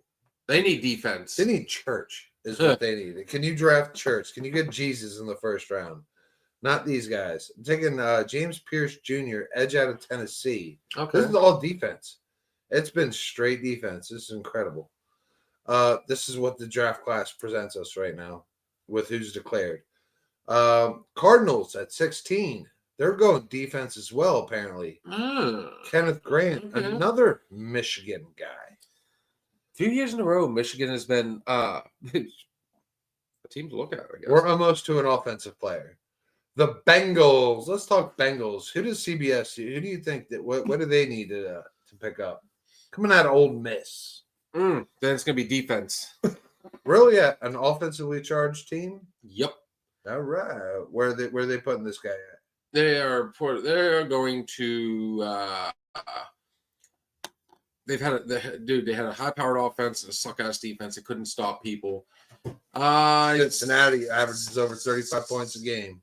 They need defense. They need Church is what they need. Can you draft Church? Can you get Jesus in the first round? Not these guys. I'm taking James Pierce Jr., edge out of Tennessee. Okay. This is all defense. It's been straight defense. This is incredible. This is what the draft class presents us right now with who's declared. Cardinals at 16. They're going defense as well, apparently. Kenneth Grant, Okay. another Michigan guy. A few years in a row, Michigan has been a team to look at, I guess. We're almost to an offensive player. The Bengals. Let's talk Bengals. Who does CBS? Who do you think that? What do they need to pick up? Coming out of Ole Miss. Then it's going to be defense. Really, an offensively charged team. Yep. All right. Where are they putting this guy at? They're going to. They had a high-powered offense and a suck-ass defense. They couldn't stop people. Cincinnati averages over 35 points a game.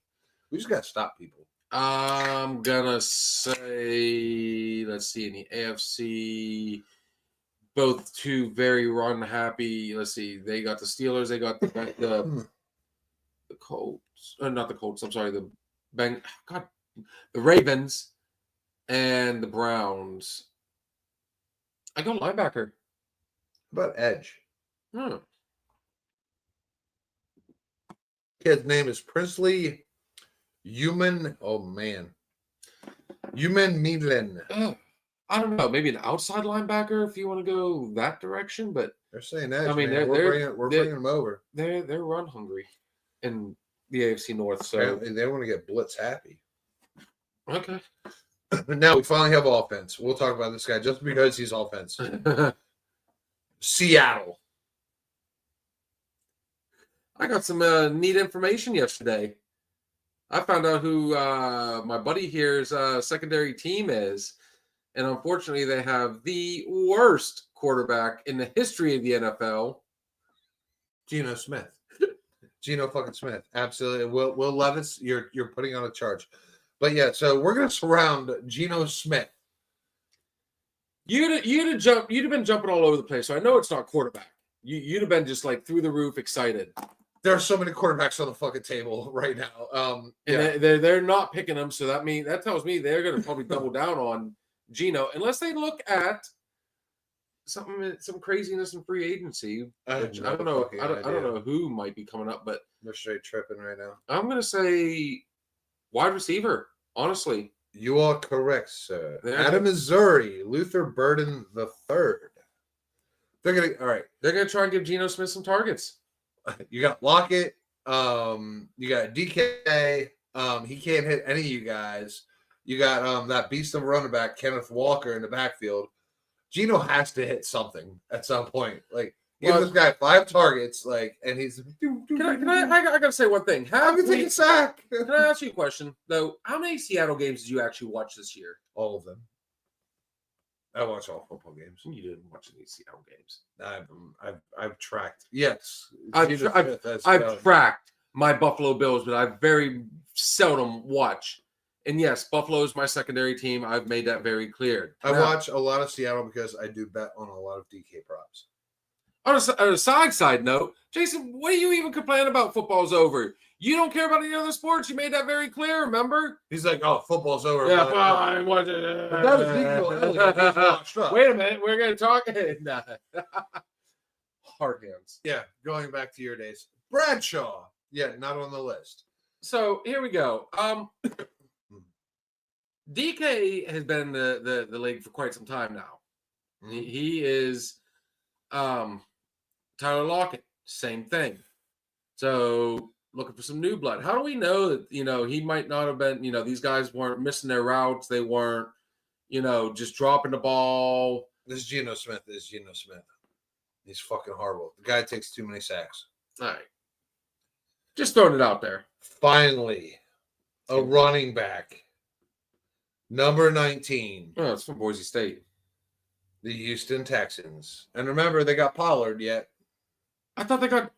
We just got to stop people. I'm gonna say, let's see, in the AFC, both two very run happy. Let's see, they got the Steelers, they got the Colts, not the Colts. I'm sorry, the Ravens, and the Browns. I go linebacker. How about edge? Hmm. Kid's name is Princely Human. Oh man, Human Midland. I don't know, maybe an outside linebacker if you want to go that direction, but They're saying edge. I mean, man. they're bringing them over. they're run hungry in the AFC North. So Apparently they want to get blitz happy. okay. Now we finally have offense. We'll talk about this guy just because he's offense. Seattle. I got some neat information yesterday. I found out who my buddy here's secondary team is, and unfortunately, they have the worst quarterback in the history of the NFL. Geno Smith. Geno fucking Smith. Absolutely. Will Levis, you're putting on a charge. But yeah, so we're gonna surround Geno Smith. You'd have been jumping all over the place. So I know it's not quarterback. You'd have been just like through the roof excited. There are so many quarterbacks on the fucking table right now. And they're not picking them, so that tells me they're going to probably double down on Geno unless they look at some craziness in free agency. Which I don't know. I don't know who might be coming up, but they're straight tripping right now. I'm going to say wide receiver. Honestly, you are correct, sir. They're Out of Missouri, Luther Burden III. They're gonna try and give Geno Smith some targets. You got Lockett. You got DK. He can't hit any of you guys. You got that beast of a running back, Kenneth Walker, in the backfield. Geno has to hit something at some point. Like, give this guy 5 targets, and he's. I gotta say one thing. How can you take a sack? Can I ask you a question though? How many Seattle games did you actually watch this year? All of them. I watch all football games. You didn't watch any Seattle games. I've tracked. Yes, I've tracked my Buffalo Bills, but I very seldom watch. And yes, Buffalo is my secondary team. I've made that very clear. I watch a lot of Seattle because I do bet on a lot of DK props. On a side note, Jason, what are you even complaining about? Football's over. You don't care about any other sports. You made that very clear. Remember? He's like, "Oh, football's over." Yeah, fine. Wait a minute. We're gonna talk. Nah. Hard hands. Yeah, going back to your days, Bradshaw. Yeah, not on the list. So here we go. DK has been in the league for quite some time now. Mm-hmm. He is Tyler Lockett, same thing. So looking for some new blood. How do we know that, he might not have been, these guys weren't missing their routes. They weren't, just dropping the ball. This Geno Smith is Geno Smith. He's fucking horrible. The guy takes too many sacks. All right. Just throwing it out there. Finally, a running back. Number 19. Oh, it's from Boise State. The Houston Texans. And remember, they got Pollard yet. I thought they got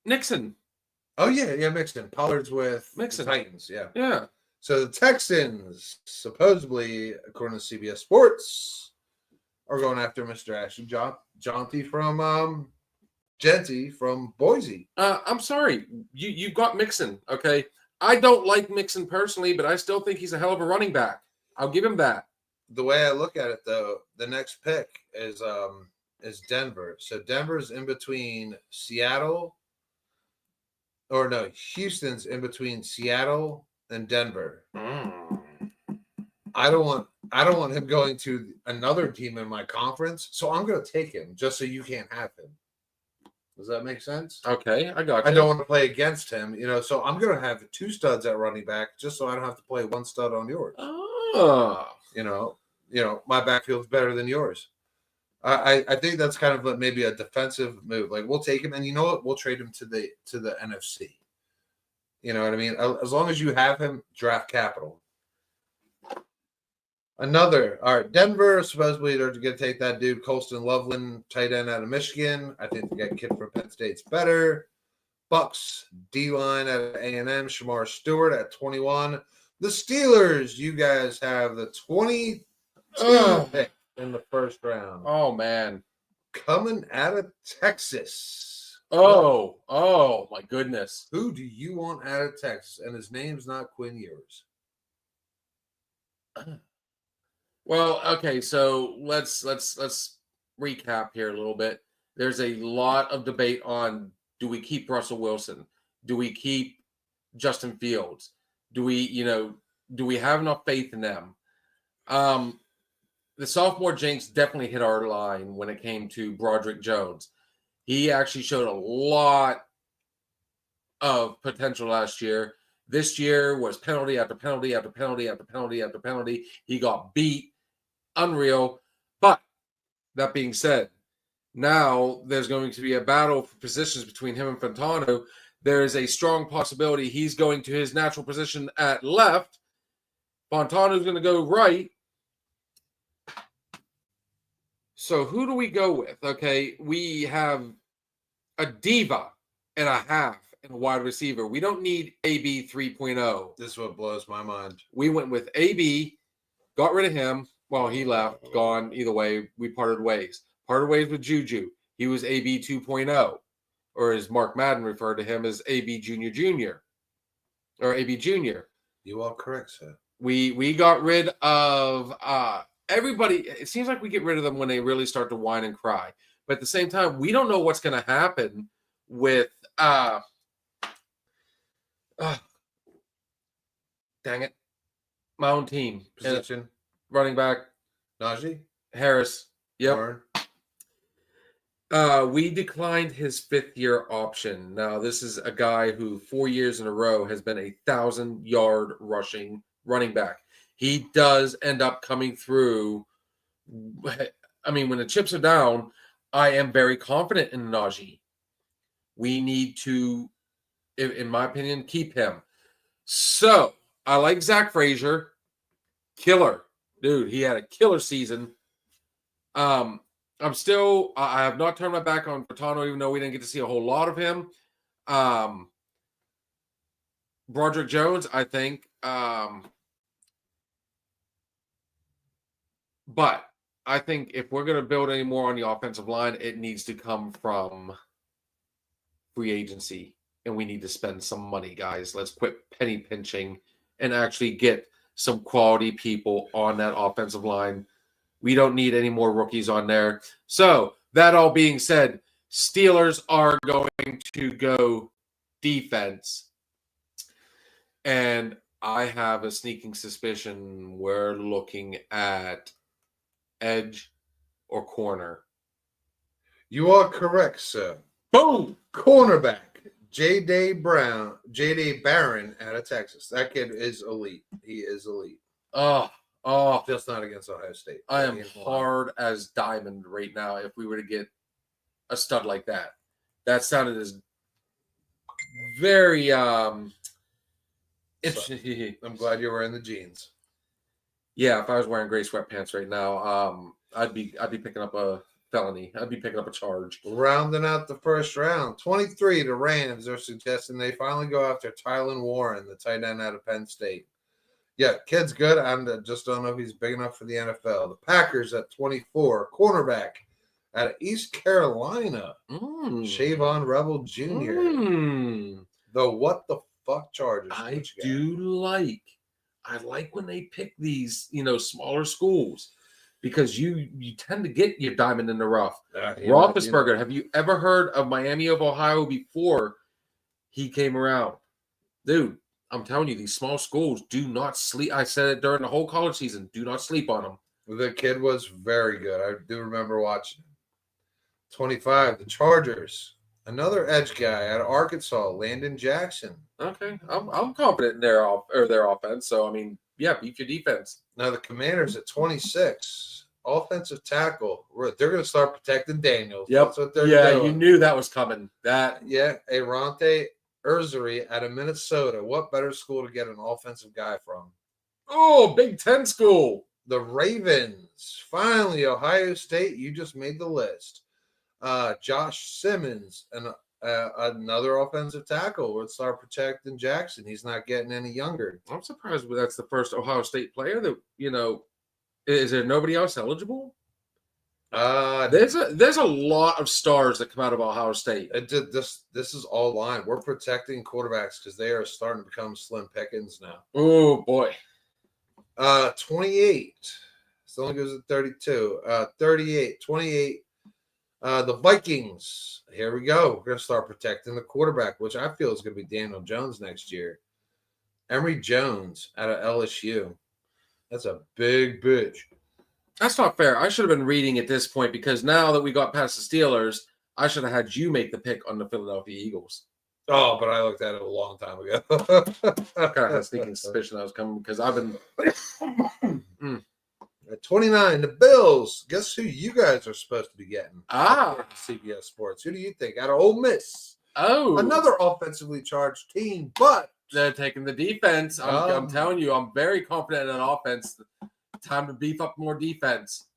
Nixon. Oh, yeah, Mixon. Pollard's with Mixon. The Titans, yeah. Yeah. So the Texans, supposedly, according to CBS Sports, are going after Mr. Ashton Genty from Boise. I'm sorry. You've got Mixon, okay? I don't like Mixon personally, but I still think he's a hell of a running back. I'll give him that. The way I look at it, though, the next pick is Denver. So Denver's in between Houston's in between Seattle and Denver. I don't want him going to another team in my conference, so I'm going to take him just so you can't have him. Does that make sense? Okay, I got you. I don't want to play against him, so I'm going to have 2 studs at running back just so I don't have to play 1 stud on yours. Oh. My backfield's better than yours. I think that's kind of maybe a defensive move. Like, we'll take him, and you know what? We'll trade him to the NFC. You know what I mean? As long as you have him, draft capital. All right, Denver, supposedly they're going to take that dude, Colston Loveland, tight end out of Michigan. I think the kid from Penn State's better. Bucks, D-line out of A&M, Shamar Stewart at 21. The Steelers, you guys have the 22 pick in the first round. Oh man. Coming out of Texas. Oh my goodness. Who do you want out of Texas? And his name's not Quinn Ewers. Well, okay, so let's recap here a little bit. There's a lot of debate on, do we keep Russell Wilson? Do we keep Justin Fields? Do we have enough faith in them? The sophomore jinx definitely hit our line when it came to Broderick Jones. He actually showed a lot of potential last year. This year was penalty after penalty after penalty after penalty after penalty. He got beat. Unreal. But that being said, now there's going to be a battle for positions between him and Fantano. There is a strong possibility he's going to his natural position at left. Fantano's going to go right. So who do we go with? Okay, we have a diva and a half and a wide receiver. We don't need AB 3.0. This is what blows my mind. We went with AB, got rid of him. Well, he left, gone. Either way, we parted ways. Parted ways with Juju. He was AB 2.0, or as Mark Madden referred to him as AB Junior, or AB Junior. You are correct, sir. We got rid of everybody. It seems like we get rid of them when they really start to whine and cry. But at the same time, we don't know what's going to happen with dang it, my own team Position. running back Najee? Harris. Yep. Warren? We declined his 5th-year option. Now, this is a guy who 4 years in a row has been 1,000-yard rushing running back. He does end up coming through. I mean, when the chips are down, I am very confident in Najee. We need to, in my opinion, keep him. So, I like Zach Frazier. Killer. Dude, he had a killer season. I have not turned my back on Fantano, even though we didn't get to see a whole lot of him. Broderick Jones, I think. But I think if we're going to build any more on the offensive line, it needs to come from free agency. And we need to spend some money, guys. Let's quit penny pinching and actually get some quality people on that offensive line. We don't need any more rookies on there. So, that all being said, Steelers are going to go defense. And I have a sneaking suspicion we're looking at edge or corner. You are correct, sir. Boom! Cornerback. J.D. Barron out of Texas. That kid is elite. He is elite. Oh, Just not against Ohio State. I am hard as diamond right now if we were to get a stud like that. That sounded as very interesting. I'm glad you're wearing the jeans. Yeah, if I was wearing gray sweatpants right now, I'd be picking up a felony. I'd be picking up a charge. Rounding out the first round, 23, the Rams are suggesting they finally go after Tylan Warren, the tight end out of Penn State. Yeah, kid's good. I just don't know if he's big enough for the NFL. The Packers at 24, cornerback out of East Carolina, Shavon Rebel Jr. The what the fuck Chargers? I like when they pick these, smaller schools because you tend to get your diamond in the rough. Roethlisberger, have you ever heard of Miami of Ohio before he came around? Dude, I'm telling you, these small schools do not sleep. I said it during the whole college season. Do not sleep on them. The kid was very good. I do remember watching him. 25, the Chargers. Another edge guy out of Arkansas, Landon Jackson. Okay, I'm confident in their offense. So I mean, yeah, beat your defense. Now the Commanders at 26, offensive tackle. They're going to start protecting Daniels. Yep. That's what they're doing. doing. You knew that was coming. Arante Ursery out of Minnesota. What better school to get an offensive guy from? Oh, Big Ten school. The Ravens. Finally, Ohio State, you just made the list. Josh Simmons, and another offensive tackle would start protecting Jackson. He's not getting any younger. I'm surprised that's the first Ohio State player that, is there nobody else eligible? There's a lot of stars that come out of Ohio State. This is all line. We're protecting quarterbacks because they are starting to become slim pickings now. Oh boy. 28. It only goes to 32. 38, 28. The Vikings. Here we go. We're going to start protecting the quarterback, which I feel is going to be Daniel Jones next year. Emory Jones out of LSU. That's a big bitch. That's not fair. I should have been reading at this point because now that we got past the Steelers, I should have had you make the pick on the Philadelphia Eagles. Oh, but I looked at it a long time ago. I kind of had a sneaking suspicion I was coming because I've been. At 29, the Bills. Guess who you guys are supposed to be getting? Ah. CBS Sports. Who do you think? Out of Ole Miss. Oh. Another offensively charged team, but They're taking the defense. I'm telling you, I'm very confident in an offense. Time to beef up more defense.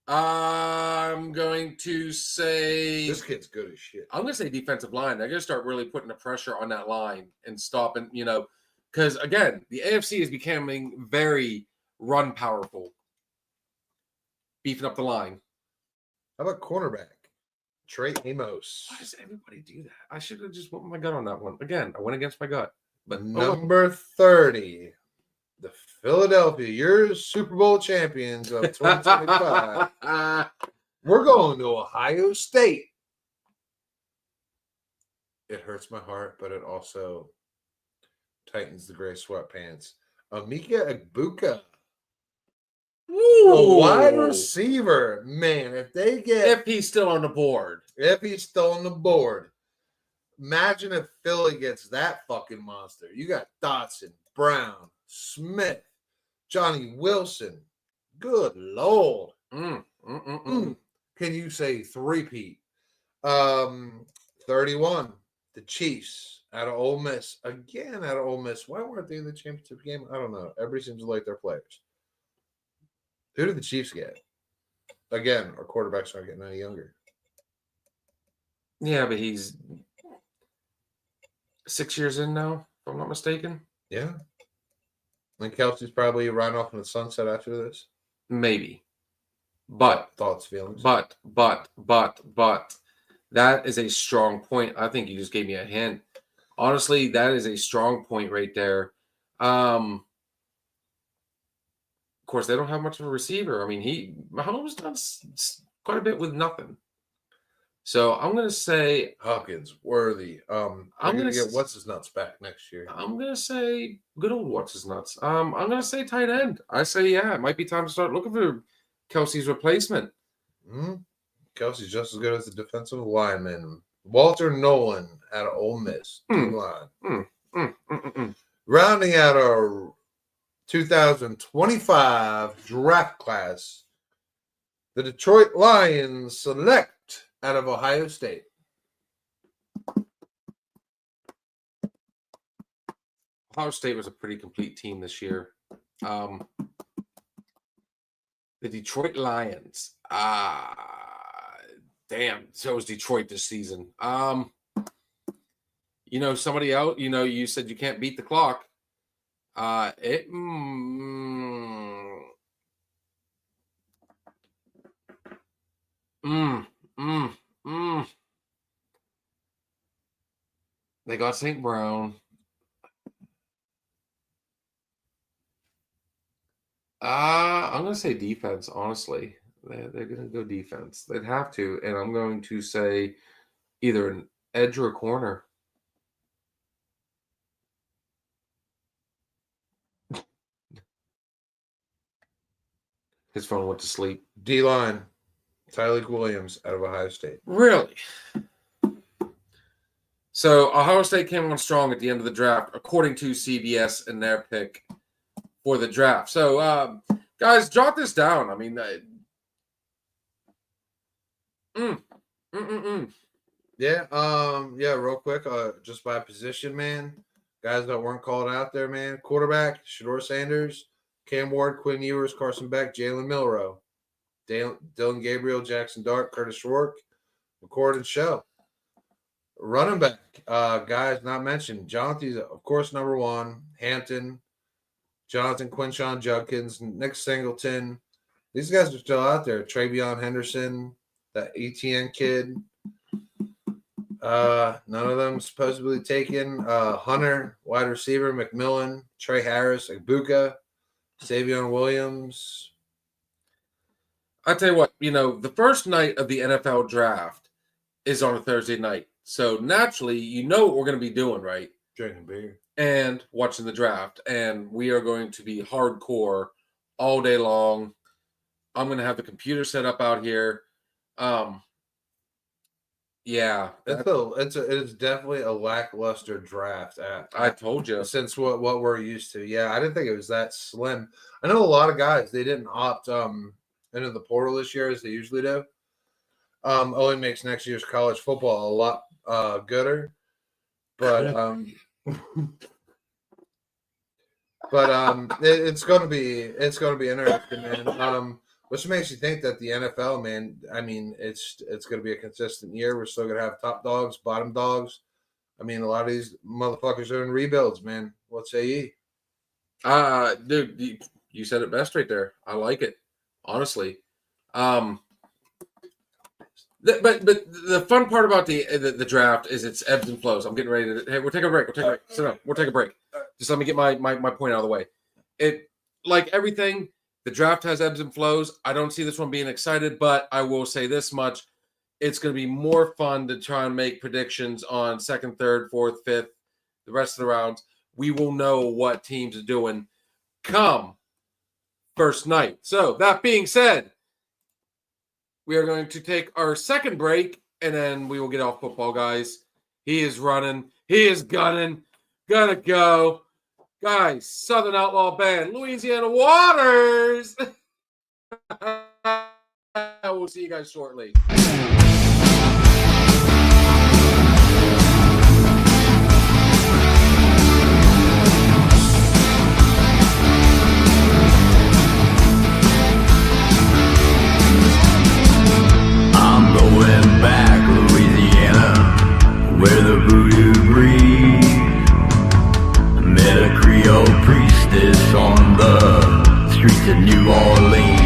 I'm going to say this kid's good as shit. I'm going to say defensive line. They're going to start really putting the pressure on that line and stopping, because again, the AFC is becoming very run powerful. Beefing up the line. How about cornerback? Trey Amos. Why does everybody do that? I should have just went with my gut on that one. Again, I went against my gut. But Number 30. The Philadelphia, your Super Bowl champions of 2025. We're going to Ohio State. It hurts my heart, but it also tightens the gray sweatpants. Emeka Egbuka, the wide receiver. Man, if he's still on the board. if he's still on the board, imagine if Philly gets that fucking monster. You got Dotson, Brown, Smith, Johnny Wilson. Good Lord. Can you say three-peat? 31. The Chiefs out of Ole Miss. Again, out of Ole Miss. Why weren't they in the championship game? I don't know. Everybody seems to like their players. Who did the Chiefs get? Again, our quarterbacks aren't getting any younger. Yeah, but he's 6 years in now, if I'm not mistaken. Yeah. And Kelsey's probably riding off in the sunset after this. Maybe. But Thoughts, feelings? But that is a strong point. I think you just gave me a hint. Honestly, that is a strong point right there. Of course, they don't have much of a receiver. I mean, Mahomes done quite a bit with nothing. So I'm going to say Hopkins, Worthy. I'm I'm gonna going to get what's his nuts back next year. I'm going to say good old what's his nuts. I'm going to say tight end. I say, yeah, it might be time to start looking for Kelsey's replacement. Kelsey's just as good as the defensive lineman. Walter Nolan out of Ole Miss. Line. Rounding out our 2025 draft class, the Detroit Lions select out of Ohio State. Ohio State was a pretty complete team this year. The Detroit Lions. Damn. So was Detroit this season. Somebody else, you said you can't beat the clock. They got St. Brown. I'm going to say defense, honestly. They're going to go defense. They'd have to. And I'm going to say either an edge or a corner. His phone went to sleep. D-line, Tyleik Williams out of Ohio State. Really? So Ohio State came on strong at the end of the draft, according to CBS and their pick for the draft. So, guys, jot this down. I mean, Yeah, real quick, just by position, man. Guys that weren't called out there, man. Quarterback, Shador Sanders, Cam Ward, Quinn Ewers, Carson Beck, Jalen Milrow, Dylan Gabriel, Jackson Dart, Curtis Rourke, McCord, and Show. Running back, guys not mentioned. Jonathan's, of course, number one. Hampton, Jonathan Quinshawn Judkins, Nick Singleton. These guys are still out there. Travion Henderson, that ETN kid. None of them supposedly taken. Hunter, wide receiver, McMillan, Trey Harris, Ibuka, Savion Williams. I tell you what, the first night of the NFL draft is on a Thursday night. So naturally, what we're going to be doing, right? Drinking beer. And watching the draft. And we are going to be hardcore all day long. I'm going to have the computer set up out here. Yeah. It's definitely a lackluster draft. I told you. Since what we're used to. Yeah, I didn't think it was that slim. I know a lot of guys, they didn't opt into the portal this year as they usually do. Only makes next year's college football a lot gooder. But it's gonna be interesting, man. Which makes you think that the NFL, man, I mean, it's gonna be a consistent year. We're still gonna have top dogs, bottom dogs. I mean, a lot of these motherfuckers are in rebuilds, man. What say ye? Dude, you said it best right there. I like it, honestly. But the fun part about the draft is it's ebbs and flows. I'm getting ready to. Hey, we'll take a break. Sit down. We'll take a break. Just let me get my point out of the way. It, like everything, the draft has ebbs and flows. I don't see this one being excited, but I will say this much: it's going to be more fun to try and make predictions on second, third, fourth, fifth, the rest of the rounds. We will know what teams are doing come first night. So that being said, we are going to take our second break, and then we will get off football, guys. He is running. He is gunning. Gonna go. Guys, Southern Outlaw Band, Louisiana Waters. We'll see you guys shortly. I'm going back, Louisiana, where the voodoo breathes. Met a Creole priestess on the streets of New Orleans.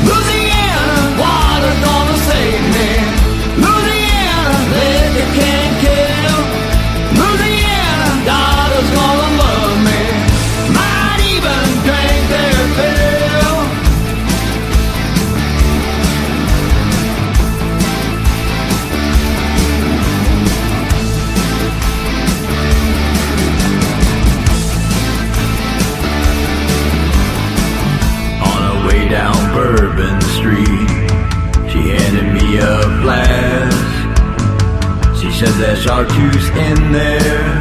Louisiana, water's gonna save me. Louisiana, liquor can't kill. Louisiana, daughter's gonna love me. Might even drink their fill. Way down Bourbon Street, she handed me a flask. She says there's chartreuse in there,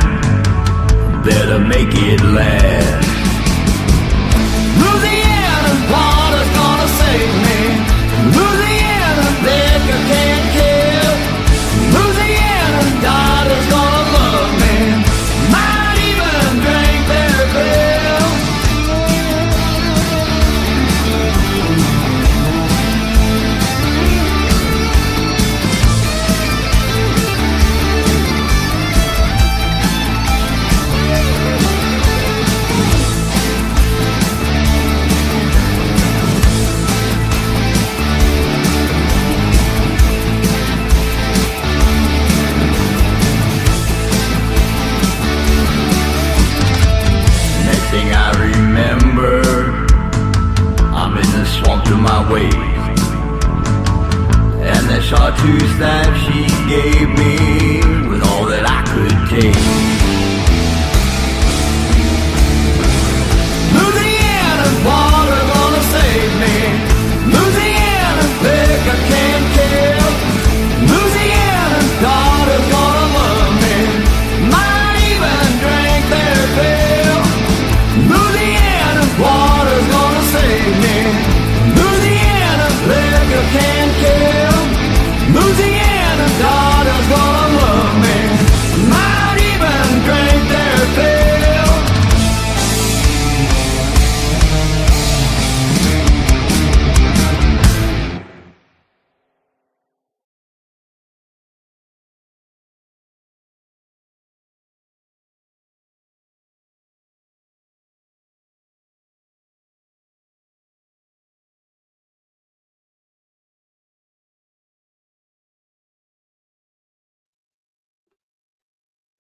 better make it last. Louisiana, water's gonna save me. Louisiana, liquor can't kill. Louisiana, daughter's gonna love me. Might even drink their fill. I remember I'm in the swamp to my waist, and the chartreuse that she gave me was all that I could take. Louisiana, water gonna save me. Louisiana, liquor can't kill. Louisiana, daughter's gonna love me. Might even drink their fill. Louisiana, water's gonna save me. Louisiana, liquor can't kill. Louisiana.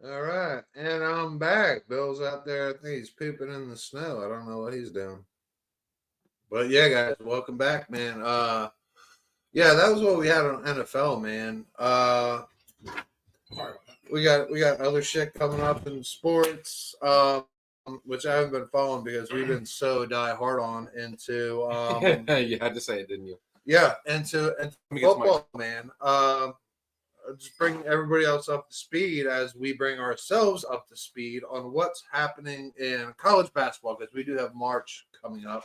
All right, and I'm back. Bill's out there. I think he's pooping in the snow. I don't know what he's doing. But yeah, guys, welcome back, man. Yeah, that was what we had on NFL, man. We got other shit coming up in sports, which I haven't been following because we've been so die hard on into You had to say it, didn't you? yeah, into me get some football, man. Just bring everybody else up to speed as we bring ourselves up to speed on what's happening in college basketball because we do have March coming up.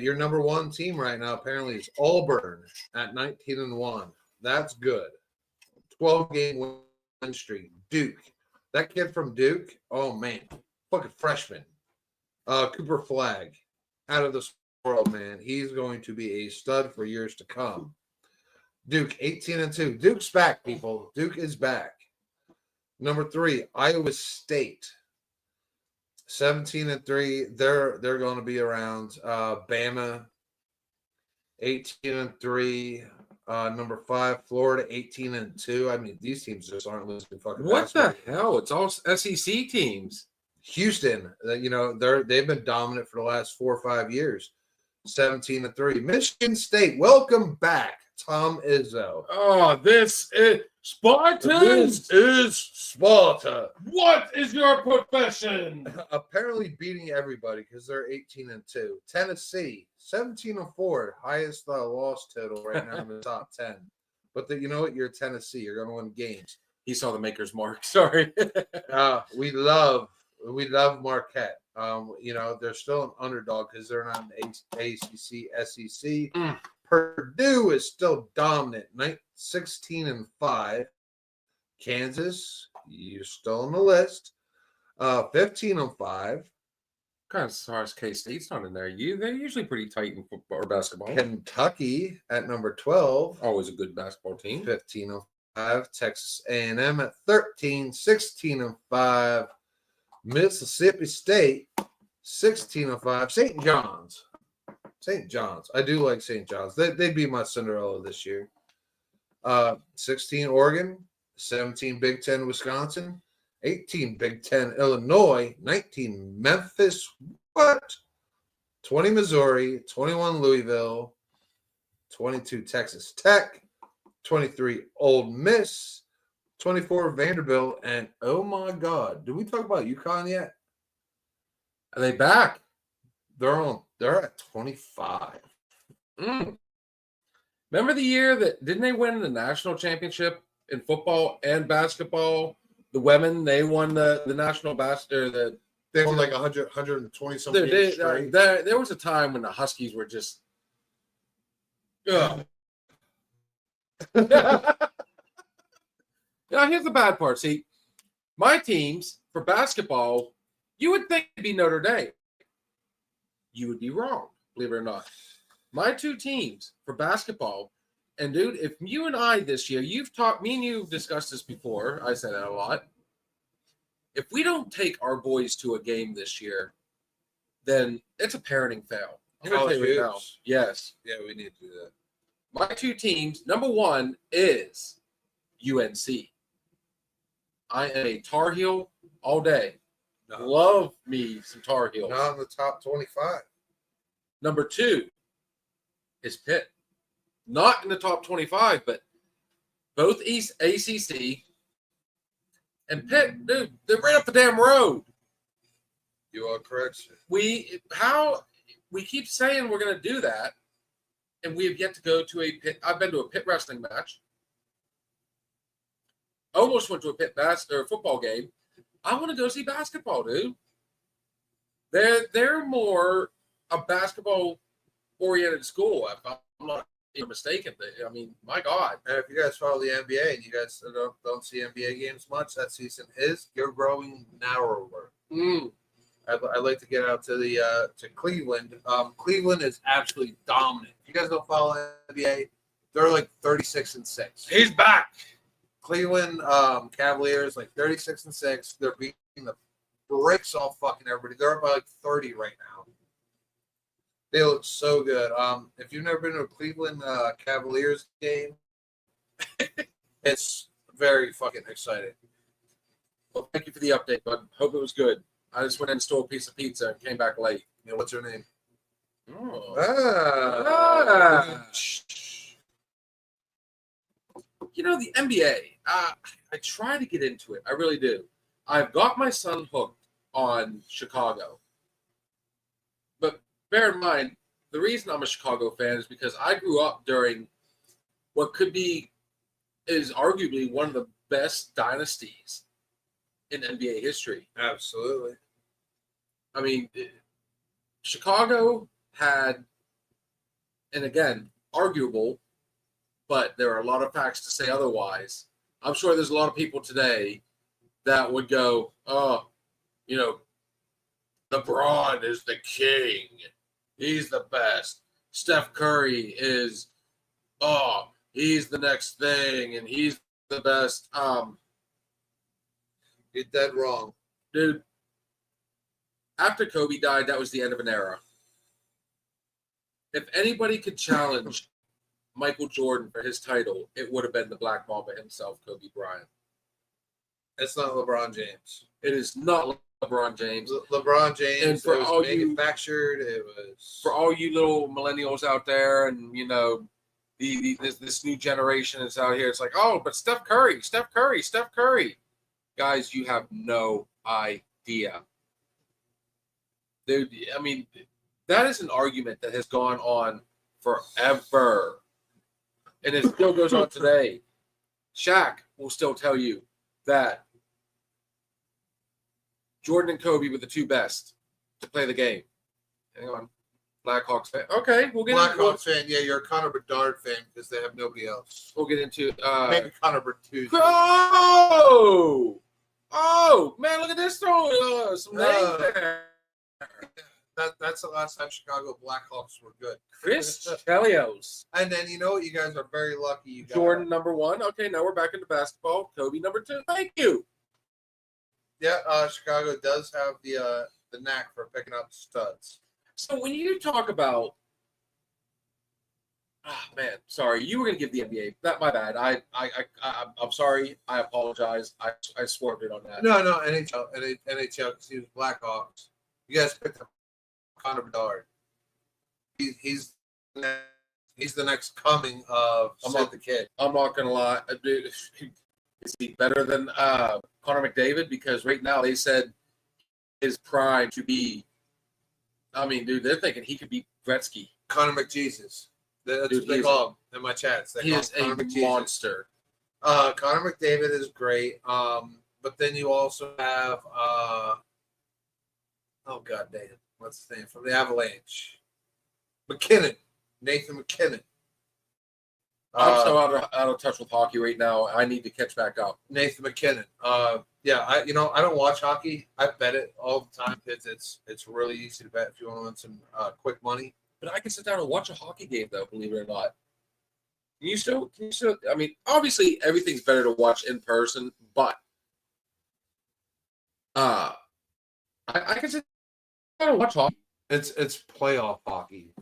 Your number one team right now apparently is Auburn at 19-1. That's good. 12-game win streak. Duke. That kid from Duke, oh man, fucking freshman. Cooper Flag, out of this world, man. He's going to be a stud for years to come. Duke, 18-2. Duke's back, people. Duke is back. Number 3, Iowa State. 17-3. They're going to be around. Bama, 18-3. Number 5, Florida, 18-2. I mean, these teams just aren't losing fucking What the basketball. hell? It's all SEC teams. Houston, they've been dominant for the last 4 or 5 years. 17-3. Michigan State, welcome back, Tom Izzo. Oh, this is Spartans. This is Sparta. What is your profession? Apparently beating everybody because they're 18-2. Tennessee, 17-4, highest loss total right now in the top 10. But you know what? You're Tennessee. You're going to win games. He saw the maker's mark. Sorry. We love Marquette. They're still an underdog because they're not an ACC, SEC. Purdue is still dominant, 16-5. Kansas, you're still on the list, 15-5. Kind of sorry, K-State's not in there. They're usually pretty tight in football or basketball. Kentucky at number 12, Always a good basketball team. 15-5. Texas A&M at 13, 16-5. Mississippi State, 16-5. St. John's. I do like St. John's. They'd be my Cinderella this year. 16 Oregon, 17 Big Ten Wisconsin, 18 Big Ten Illinois, 19 Memphis, 20 Missouri, 21 Louisville, 22 Texas Tech, 23 Ole Miss, 24 Vanderbilt, and oh my God, did we talk about UConn yet? Are they back? They're at 25. Remember the year that didn't they win the national championship in football and basketball? The women, they won the national basketball. They won like 120 something games straight. There was a time when the Huskies were just. Ugh. Now, here's the bad part. See, my teams for basketball, you would think it'd be Notre Dame. You would be wrong, believe it or not. My 2 teams for basketball, and dude, if you and I this year, me and you've discussed this before. I say that a lot. If we don't take our boys to a game this year, then it's a parenting fail. I'm going to tell you right now. Yes. Yeah, we need to do that. My 2 teams, number 1 is UNC. I am a Tar Heel all day. No. Love me some Tar Heels. Not in the top 25. Number 2 is Pitt. Not in the top 25, but both East ACC and Pitt, dude, they're right up the damn road. You are correct, sir. We keep saying we're going to do that, and we have yet to go to a Pitt. I've been to a Pitt wrestling match. Almost went to a Pitt football game. I want to go see basketball, dude. They're more a basketball oriented school, if I'm not mistaken. I mean, my God. And if you guys follow the NBA and you guys don't see NBA games much, that season you're growing narrower. I'd like to get out to to Cleveland. Cleveland is absolutely dominant. If you guys don't follow NBA, they're like 36-6. He's back. Cleveland Cavaliers like 36-6. They're beating the brakes off fucking everybody. They're up by like 30 right now. They look so good. If you've never been to a Cleveland Cavaliers game, It's very fucking exciting. Well, thank you for the update, bud. Hope it was good. I just went in and stole a piece of pizza and came back late. You know, what's her name? Oh. Ah. You know, the NBA, I try to get into it. I really do. I've got my son hooked on Chicago. But bear in mind, the reason I'm a Chicago fan is because I grew up during what is arguably one of the best dynasties in NBA history. Absolutely. I mean, Chicago had, and again, arguable, but there are a lot of facts to say otherwise. I'm sure there's a lot of people today that would go, oh, you know, LeBron is the king. He's the best. Steph Curry is, oh, he's the next thing, and he's the best. You're dead wrong. Dude, after Kobe died, that was the end of an era. If anybody could challenge Michael Jordan for his title, it would have been the Black Mamba himself, Kobe Bryant. It's not LeBron James. It is not LeBron James. LeBron James. And for it was all you- manufactured. It was For all you little millennials out there, and you know, this new generation is out here. It's like, oh, but Steph Curry. Guys, you have no idea. Dude, I mean, that is an argument that has gone on forever. And it still goes on today. Shaq will still tell you that Jordan and Kobe were the two best to play the game. Hang on. Blackhawks fan. Okay, we'll get Blackhawks fan. Yeah, you're a Connor Bedard fan because they have nobody else. we'll get into Maybe Connor Bertuzzi. Oh man, look at this throwing some names there. That's the last time Chicago Blackhawks were good. Chris Chelios. And then you know what? You guys are very lucky. You got Jordan number 1. Okay, now we're back into basketball. Kobe number 2. Thank you. Yeah, Chicago does have the knack for picking up studs. So when you talk about, man, sorry, you were going to give the NBA. My bad. I'm sorry. I apologize. I swerved it on that. No, NHL, because he was Blackhawks. You guys picked up Connor Bedard. He's the next coming of Sid the Kid. I'm not going to lie. Dude, is he better than Connor McDavid? Because right now they said his prime to be. I mean, dude, they're thinking he could be Gretzky. Connor McJesus. That's Dude, what they call him in my chats. They He call is him a Connor McJesus. monster. Connor McDavid is great. But then you also have oh god damn, what's his name from the Avalanche? McKinnon. Nathan McKinnon. I'm so out of touch with hockey right now. I need to catch back up. Nathan McKinnon. Yeah, I don't watch hockey. I bet it all the time because it's really easy to bet if you want to win some quick money. But I can sit down and watch a hockey game, though, believe it or not. Can you still? I mean, obviously, everything's better to watch in person, but I can sit down and watch hockey. It's playoff hockey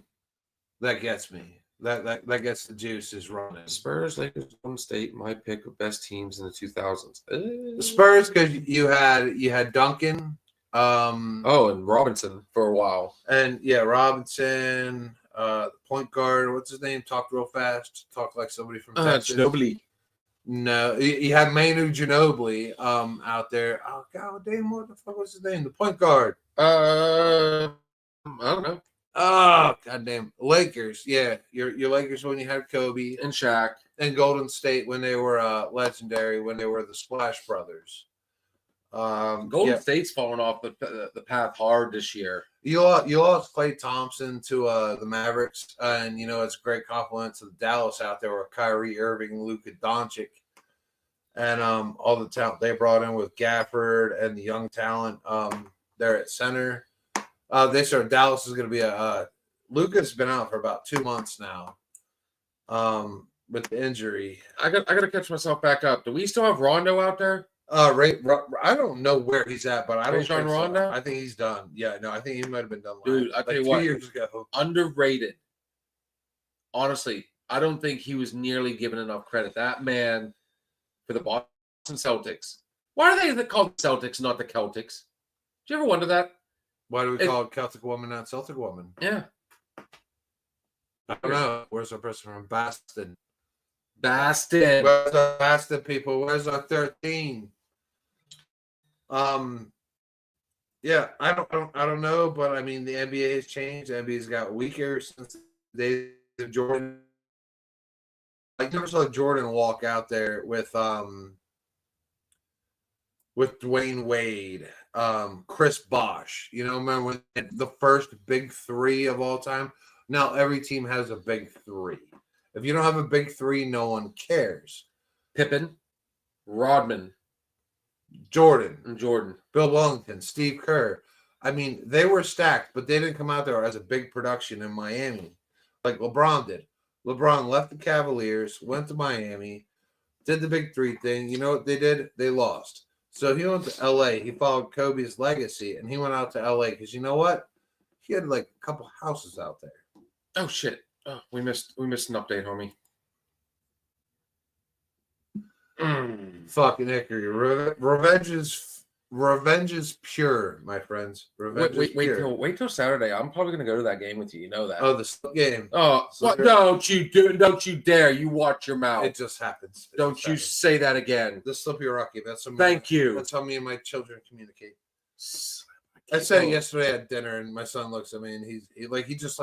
that gets me. That gets the juices running. Spurs, Lakers, Golden State, my pick of best teams in the 2000s. The Spurs, because you had Duncan, and Robinson for a while. and yeah, Robinson, the point guard. What's his name? Talk real fast. Talk like somebody from Texas. Ginobili. No, you had Manu Ginobili out there. Oh god damn, what the fuck was his name? The point guard. I don't know. Oh goddamn, Lakers. Yeah, your Lakers when you had Kobe, And Shaq. and Golden State when they were legendary, when they were the Splash Brothers. Golden Yeah. State's fallen off the path hard this year. You lost Klay Thompson to the Mavericks, and it's a great compliment to the Dallas out there with Kyrie Irving, Luka Doncic, and all the talent they brought in with Gafford and the young talent there at center. Dallas is going to be Luka's been out for about 2 months now with the injury. I got to catch myself back up. Do we still have Rondo out there? I don't know where he's at, but I don't Rajon think so. Rondo? I think he's done. Yeah, no, I think he might have been done. Dude, I tell you 2 what. years ago. Underrated. Honestly, I don't think he was nearly given enough credit. That man for the Boston Celtics. Why are they called Celtics, not the Celtics? Did you ever wonder that? Why do we It- call it Celtic woman, not Celtic woman? Yeah. I don't know. Where's our person from Boston? Boston. Where's our Boston people? Where's our 13? Yeah, I don't know, but I mean the NBA has changed. The NBA's got weaker since the days of Jordan. I never saw Jordan walk out there with Dwayne Wade, Chris Bosh. You know, remember when the first big three of all time? Now every team has a big three. If you don't have a big three, no one cares. Pippen, Rodman, Jordan, and Jordan. Bill Wellington, Steve Kerr. I mean, they were stacked, but they didn't come out there as a big production in Miami like LeBron did. LeBron left the Cavaliers, went to Miami, did the big three thing. You know what they did? They lost. So he went to LA. He followed Kobe's legacy, and he went out to LA because you know what? He had like a couple houses out there. Oh shit! Oh, we missed an update, homie. Fucking Hickory. Revenge is pure, my friends. Revenge is pure. Wait till Saturday. I'm probably gonna go to that game with you. You know that. Oh, the slip game. Oh, So what? there- Don't you dare! You watch your mouth. It just happens. It Don't just you happens. say that again. The Slippy Rocky. Thank you. That's how me and my children communicate. I said it yesterday at dinner, and my son looks at me, and he just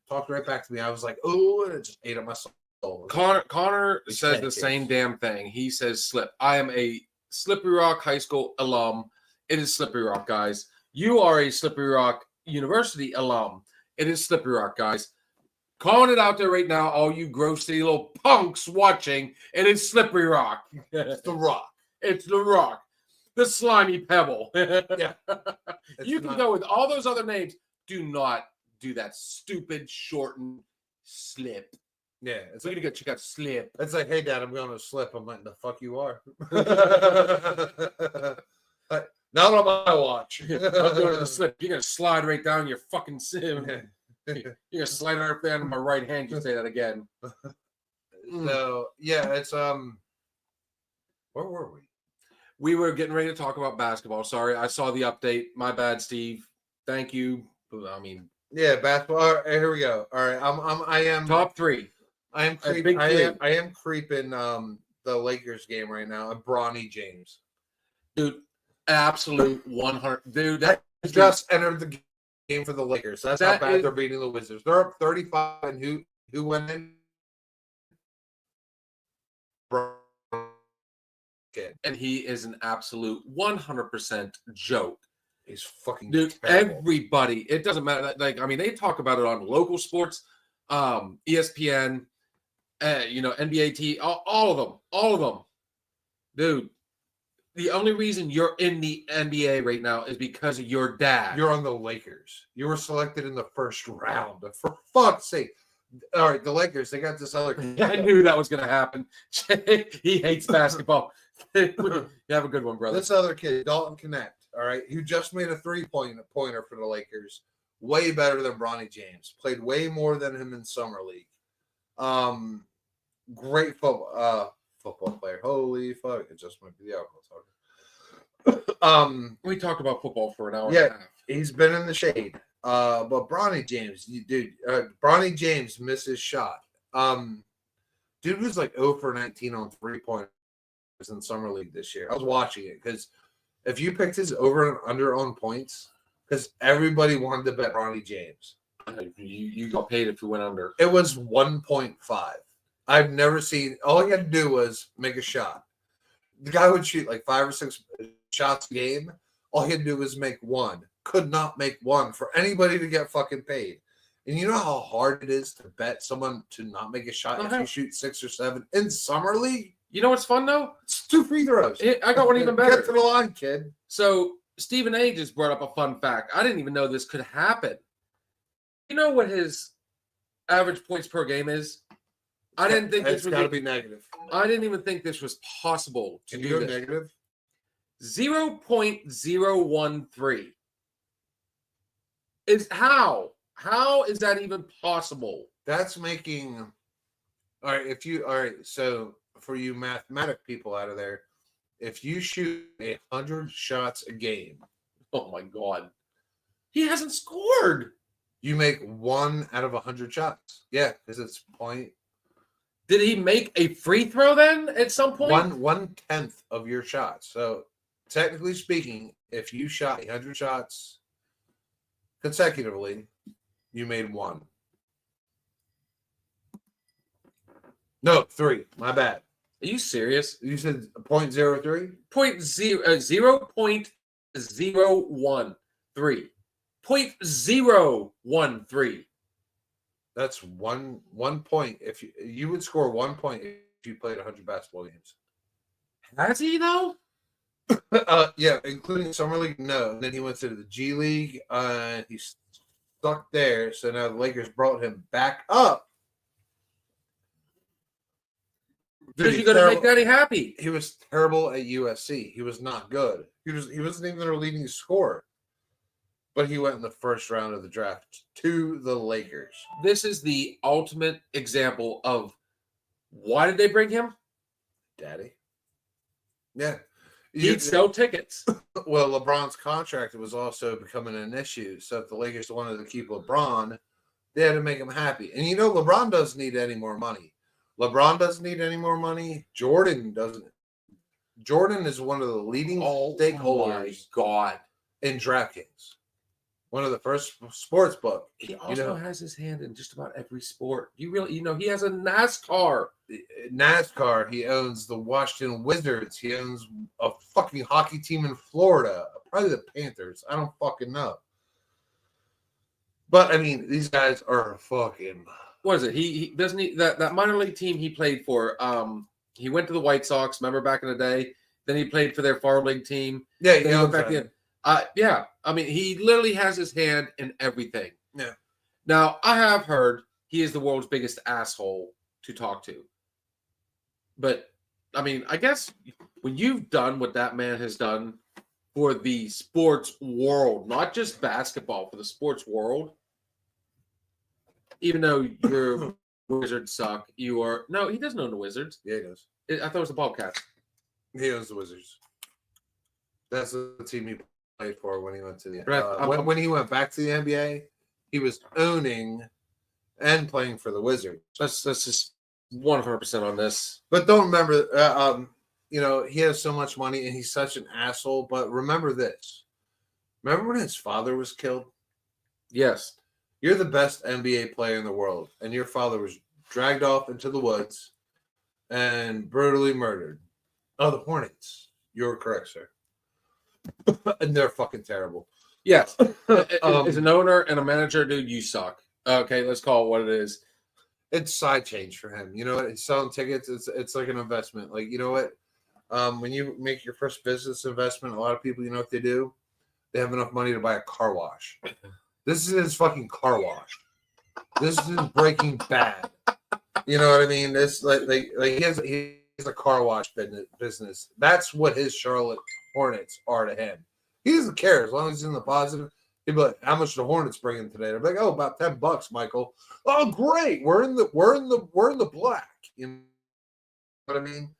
talked right back to me. I was like, "Oh," and it just ate up my soul. Connor We says can't the get- same damn thing. He says slip. I am a Slippery Rock High School alum. It is Slippery Rock, guys. You are a Slippery Rock University alum. It is Slippery Rock, guys. Calling it out there right now, all you grossy little punks watching. It is Slippery Rock. It's the Rock. It's the Rock. The slimy pebble. Yeah. You can go with all those other names. Do not do that stupid shortened slip. Yeah, We're gonna go check out slip. it's like, hey, Dad, I'm going to slip. I'm like, the fuck you are. Not on my watch. I'm going to the slip. You're gonna slide right down your fucking sim. You're gonna slide right down to my right hand. You say that again. So yeah, it's where were we? We were getting ready to talk about basketball. Sorry, I saw the update. My bad, Steve. Thank you. I mean, Yeah, basketball. All right, here we go. All right, I am top three. I am big creeping. three. I am creeping the Lakers game right now. And Bronny James Dude, absolute 100. Dude, that just entered the game for the Lakers. That's how That bad is- they're beating the Wizards. They're up 35, and who went in? Kid. and he is an absolute 100% joke. He's fucking Dude, terrible. everybody, it doesn't matter. Like, I mean, they talk about it on local sports, ESPN, NBA, all of them. Dude, the only reason you're in the NBA right now is because of your dad. You're on the Lakers. You were selected in the first round. For fuck's sake. All right, the Lakers, they got this other I knew that was going to happen. He hates basketball. You have a good one, brother. This other kid, Dalton Connect, all right, who just made a three-pointer for the Lakers, way better than Bronny James. Played way more than him in summer league. Great football player. Holy fuck! It just might be the alcohol talking. We talked about football for an hour Yeah. and a half. He's been in the shade. But Bronny James, Bronny James missed his shot. Dude was like 0 for 19 on 3-pointers in summer league this year. I was watching it because if you picked his over and under on points, because everybody wanted to bet Bronny James, You got paid if you went under. it was 1.5. I've never seen. All he had to do was make a shot. The guy would shoot like 5 or 6 shots a game. All he had to do was make one. Could not make one for anybody to get fucking paid. And you know how hard it is to bet someone to not make a shot if you shoot 6 or 7 in summer league? You know what's fun though? It's 2 free throws. I got one even better. Get to the line, kid. So Stephen A just brought up a fun fact. I didn't even know this could happen. You know what his average points per game is? I didn't think It's this got to was. be negative. I didn't even think this was possible to Can you do go this. negative? 0.013. Is how? How is that even possible? That's making. All right. So for you mathematic people out of there, if you shoot 100 shots a game, Oh my god. He hasn't scored. you make 1 out of 100 shots. Yeah, because it's point Did he make a free throw then at some point? 1/10 of your shots. So technically speaking, if you shot 100 shots consecutively, you made 1. No, 3. My bad. Are you serious? You said 0.03? 0.013. 0.013. That's one point. If you would score 1 point if you played 100 basketball games. Has he though? Yeah, including summer league. No, and then he went to the G League. He's stuck there. So now the Lakers brought him back up. Because you're gonna make Daddy happy. He was terrible at USC. He was not good. He wasn't even their leading scorer. But he went in the first round of the draft to the Lakers. This is the ultimate example of why did they bring him? Daddy. Yeah. He'd sell tickets. Well, LeBron's contract was also becoming an issue. So if the Lakers wanted to keep LeBron, they had to make him happy. And you know, LeBron doesn't need any more money. LeBron doesn't need any more money. Jordan doesn't. Jordan is one of the leading stakeholders God. in DraftKings. One of the first sports book. He also has his hand in just about every sport. You really, he has a NASCAR. NASCAR. He owns the Washington Wizards. He owns a fucking hockey team in Florida. Probably the Panthers. I don't fucking know. But I mean, these guys are fucking. What is it? He doesn't he that minor league team he played for. He went to the White Sox. Remember back in the day. Then he played for their farm league team. Yeah, Then he went back in. Yeah. I mean, he literally has his hand in everything. Yeah. Now, I have heard he is the world's biggest asshole to talk to. But, I mean, I guess when you've done what that man has done for the sports world, not just basketball, for the sports world, even though your Wizards suck, you are... No, he doesn't own the Wizards. Yeah, he does. I thought it was the Bobcats. He owns the Wizards. That's the team he played for when he went to the Right. when he went back to the NBA, he was owning and playing for the Wizards. Let's just 100% on this. But don't remember, he has so much money and he's such an asshole. But remember this: remember when his father was killed? Yes. You're the best NBA player in the world, and your father was dragged off into the woods and brutally murdered. Oh, the Hornets. You're correct, sir. And they're fucking terrible. Yes. As an owner and a manager, dude, you suck. Okay, let's call it what it is. It's side change for him. You know what? He's selling tickets. It's like an investment. Like, you know what? When you make your first business investment, a lot of people, you know what they do? They have enough money to buy a car wash. This is his fucking car wash. This is Breaking Bad. You know what I mean? This like he has a car wash business. That's what his Charlotte Hornets are to him. He doesn't care as long as he's in the positive. He'd be like, "How much the Hornets bringing today?" They're like, "Oh, about $10, Michael." Oh, great. We're in the black. You know what I mean?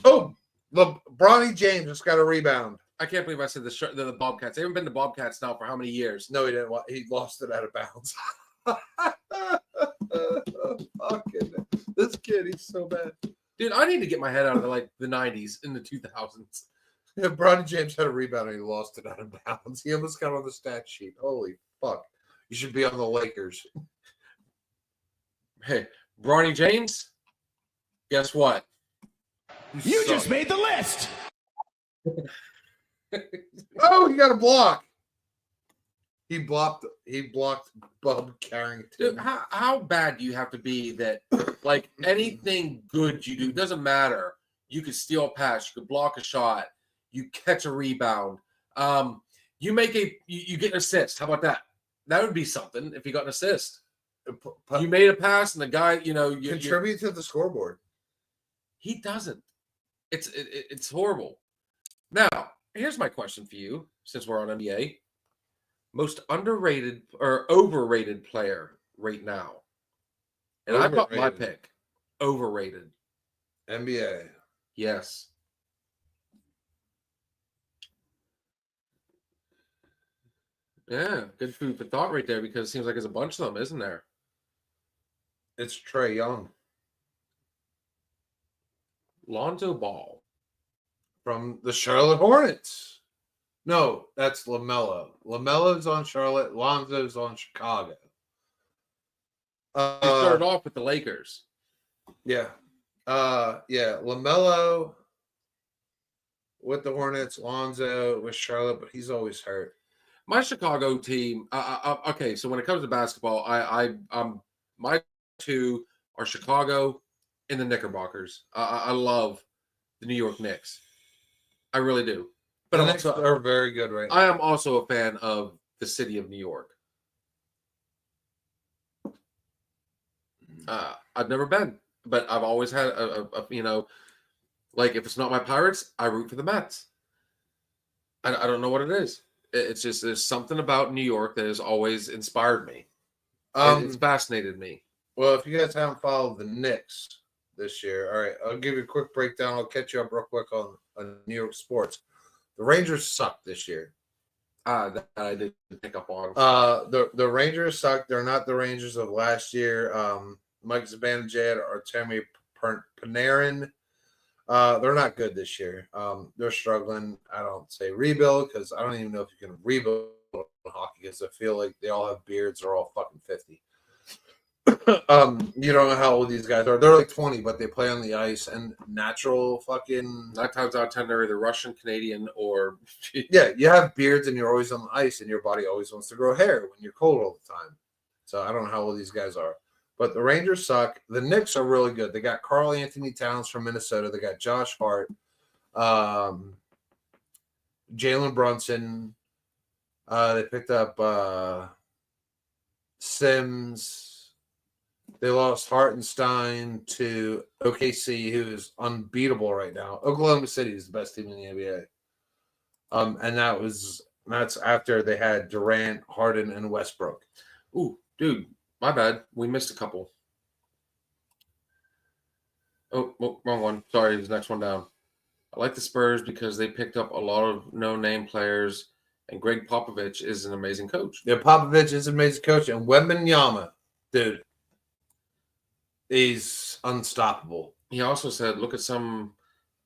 Oh, Bronny James just got a rebound. I can't believe I said the Bobcats. They haven't been the Bobcats now for how many years? No, he didn't. He lost it out of bounds. Fucking this kid, he's so bad. Dude, I need to get my head out of the 90s in the 2000s. Yeah, Bronny James had a rebound and he lost it out of bounds. He almost got on the stat sheet. Holy fuck. You should be on the Lakers. Hey, Bronny James, guess what? You just made the list. Oh, he got a block. He blocked Bub Carrington. Dude, how bad do you have to be that anything good you do, doesn't matter. You could steal a pass, you could block a shot, you catch a rebound. You get an assist. How about that? That would be something if you got an assist. You made a pass and the guy, Contribute to the scoreboard. He doesn't. It's horrible. Now, here's my question for you, since we're on NBA. Most underrated or overrated player right now. And I got my pick. Overrated. NBA. Yes. Yeah, good food for thought right there because it seems like there's a bunch of them, isn't there? It's Trey Young Lonzo Ball. from the Charlotte Hornets. No, that's LaMelo. LaMelo's on Charlotte. Lonzo's on Chicago. He started off with the Lakers. Yeah. Yeah. LaMelo with the Hornets, Lonzo with Charlotte, but he's always hurt. My Chicago team. Okay, so when it comes to basketball, my two are Chicago and the Knickerbockers. I love the New York Knicks. I really do. But The I'm Knicks also, are very good right now. I am also a fan of the city of New York. I've never been, but I've always had a like if it's not my Pirates, I root for the Mets. I don't know what it is. It's just there's something about New York that has always inspired me. It's fascinated me. Well, if you guys haven't followed the Knicks this year, all right, I'll give you a quick breakdown. I'll catch you up real quick on New York sports. The Rangers suck this year. That I did pick up on. The Rangers suck. They're not the Rangers of last year. Mike Zibanejad or Tammy Panarin. They're not good this year. They're struggling. I don't say rebuild because I don't even know if you can rebuild hockey because I feel like they all have beards. They're all fucking 50. You don't know how old these guys are. They're like 20, but they play on the ice and natural fucking. 9 times out of 10, they're either Russian, Canadian, or Yeah, you have beards and you're always on the ice and your body always wants to grow hair when you're cold all the time. So I don't know how old these guys are. But the Rangers suck. The Knicks are really good. They got Karl Anthony Towns from Minnesota. They got Josh Hart, Jalen Brunson. They picked up Sims. They lost Hartenstein to OKC, who is unbeatable right now. Oklahoma City is the best team in the NBA. And that's after they had Durant, Harden, and Westbrook. ooh, dude, my bad. We missed a couple. Oh, wrong one. Sorry, the next one down. I like the Spurs because they picked up a lot of no-name players, and Greg Popovich is an amazing coach. Yeah, Popovich is an amazing coach, and Wembanyama, dude, he's unstoppable. He also said, look at some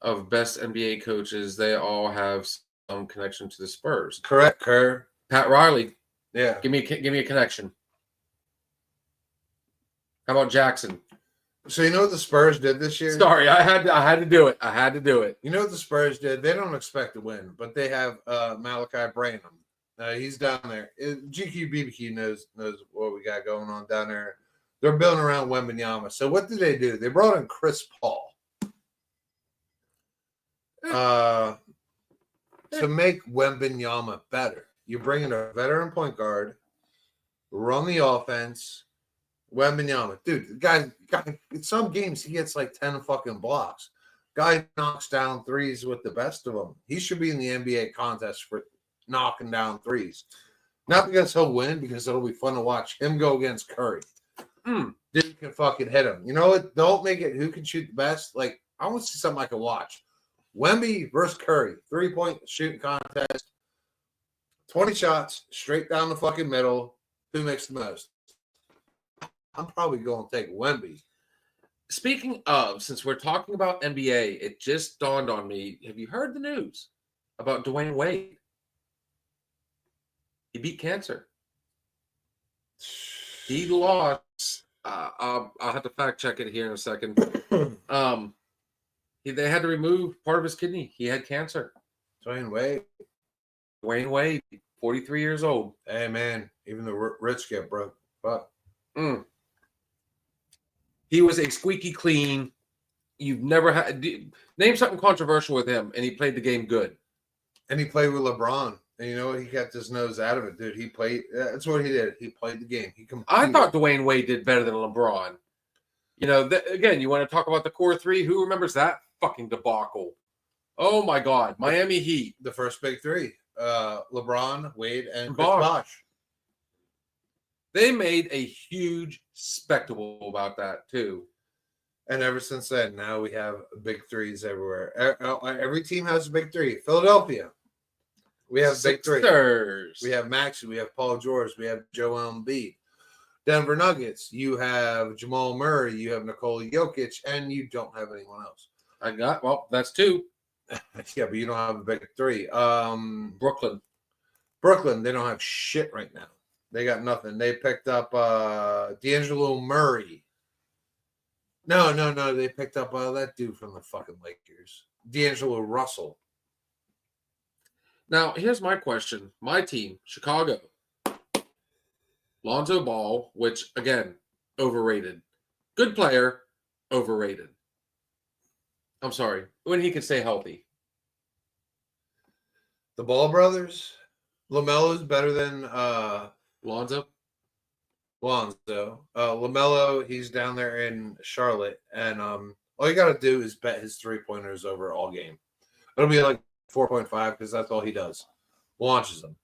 of best NBA coaches. They all have some connection to the Spurs. Correct, Kerr. Pat Riley, Yeah. give me a connection. How about Jackson? So you know what the Spurs did this year? Sorry, I had to do it. I had to do it. You know what the Spurs did? They don't expect to win, but they have Malachi Branham. He's down there. GQ BBQ knows what we got going on down there. They're building around Wembanyama. So what did they do? They brought in Chris Paul to make Wembanyama better. You bring in a veteran point guard, run the offense. Wembanyama, dude, the guy in some games he gets like 10 fucking blocks. Guy knocks down threes with the best of them. He should be in the NBA contest for knocking down threes. Not because he'll win, because it'll be fun to watch him go against Curry. Dude can fucking hit him. You know what? Don't make it who can shoot the best. Like, I want to see something I can watch. Wemby versus Curry, 3-point shooting contest. 20 shots straight down the fucking middle. Who makes the most? I'm probably going to take Wemby. Speaking of, since we're talking about NBA, it just dawned on me. Have you heard the news about Dwayne Wade? He beat cancer. He lost. I'll have to fact check it here in a second. They had to remove part of his kidney. He had cancer. Dwayne Wade. Dwayne Wade, 43 years old. Hey, man. Even the rich get broke. Fuck. He was a squeaky clean. You've never had. Name something controversial with him, and he played the game good. And he played with LeBron. And you know what? He kept his nose out of it, dude. He played. That's what he did. He played the game. I thought Dwayne Wade did better than LeBron. You know, again, you want to talk about the core three? Who remembers that fucking debacle? Oh my God, Miami Heat. The first big three: LeBron, Wade, and Chris Bosh. Bosh. They made a huge spectacle about that too. And ever since then, now we have big threes everywhere. Every team has a big three. Philadelphia, we have big three. Sixers. We have Maxey, we have Paul George, we have Joel Embiid. Denver Nuggets, you have Jamal Murray, you have Nikola Jokic, and you don't have anyone else. That's two. Yeah, but you don't have a big three. Brooklyn. They don't have shit right now. They got nothing. They picked up D'Angelo Murray. No. They picked up that dude from the fucking Lakers, D'Angelo Russell. Now, here's my question. My team, Chicago. Lonzo Ball, which, again, overrated. Good player, overrated. I'm sorry. When he can stay healthy. The Ball brothers. LaMelo is better than Lonzo? LaMelo, he's down there in Charlotte, and all you got to do is bet his 3-pointers over all game. It'll be like 4.5 because that's all he does. Launches them.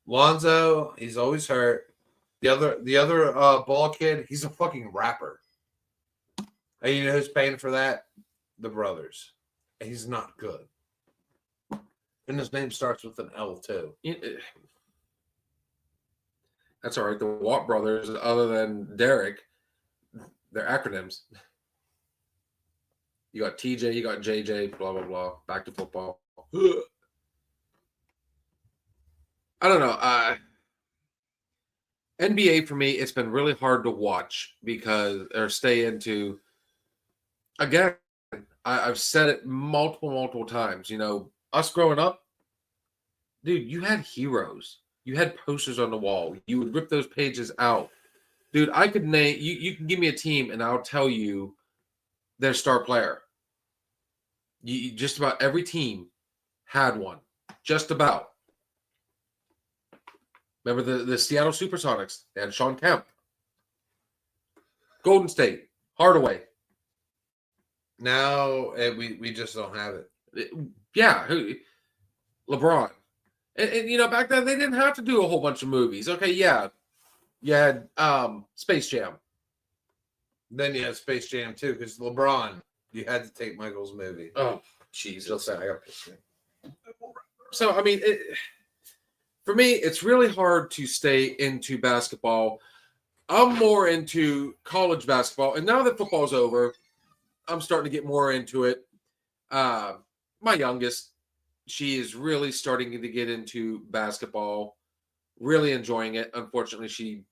Lonzo, he's always hurt. The other Ball kid, he's a fucking rapper. And you know who's paying for that? The brothers. He's not good. And his name starts with an L too. That's all right. The Watt brothers, other than Derek, they're acronyms. You got TJ, you got JJ, blah, blah, blah. Back to football. I don't know. NBA for me, it's been really hard to watch or stay into. Again, I've said it multiple times. You know, us growing up, dude, you had heroes. You had posters on the wall. You would rip those pages out. Dude, I could name you can give me a team and I'll tell you their star player. Just about every team had one. Just about. Remember the Seattle Supersonics? They had Sean Kemp. Golden State, Hardaway. Now we just don't have it. Yeah, LeBron. And you know, back then they didn't have to do a whole bunch of movies. Okay, yeah. You had Space Jam. Then you have Space Jam too, because LeBron, you had to take Michael's movie. Oh, Jesus. Just say I got pissed. So, I mean, for me, it's really hard to stay into basketball. I'm more into college basketball. And now that football's over, I'm starting to get more into it. My youngest, she is really starting to get into basketball, really enjoying it. Unfortunately, she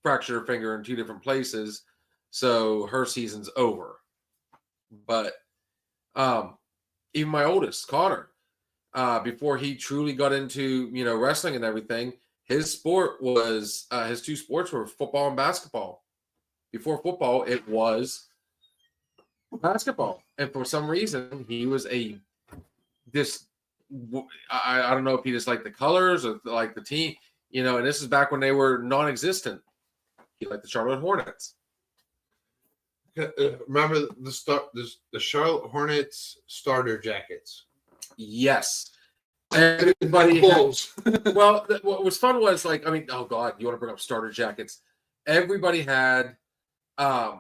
fractured her finger in 2 different places, so her season's over. But even my oldest, Connor, before he truly got into, you know, wrestling and everything, his sport was his 2 sports were football and basketball. Before football, it was basketball, and for some reason, he was I don't know if he just liked the colors or like the team, you know. And this is back when they were non-existent. He liked the Charlotte Hornets. Remember the Charlotte Hornets starter jackets? Yes. Everybody well, what was fun was, like, I mean, oh God, you want to bring up starter jackets? Everybody had the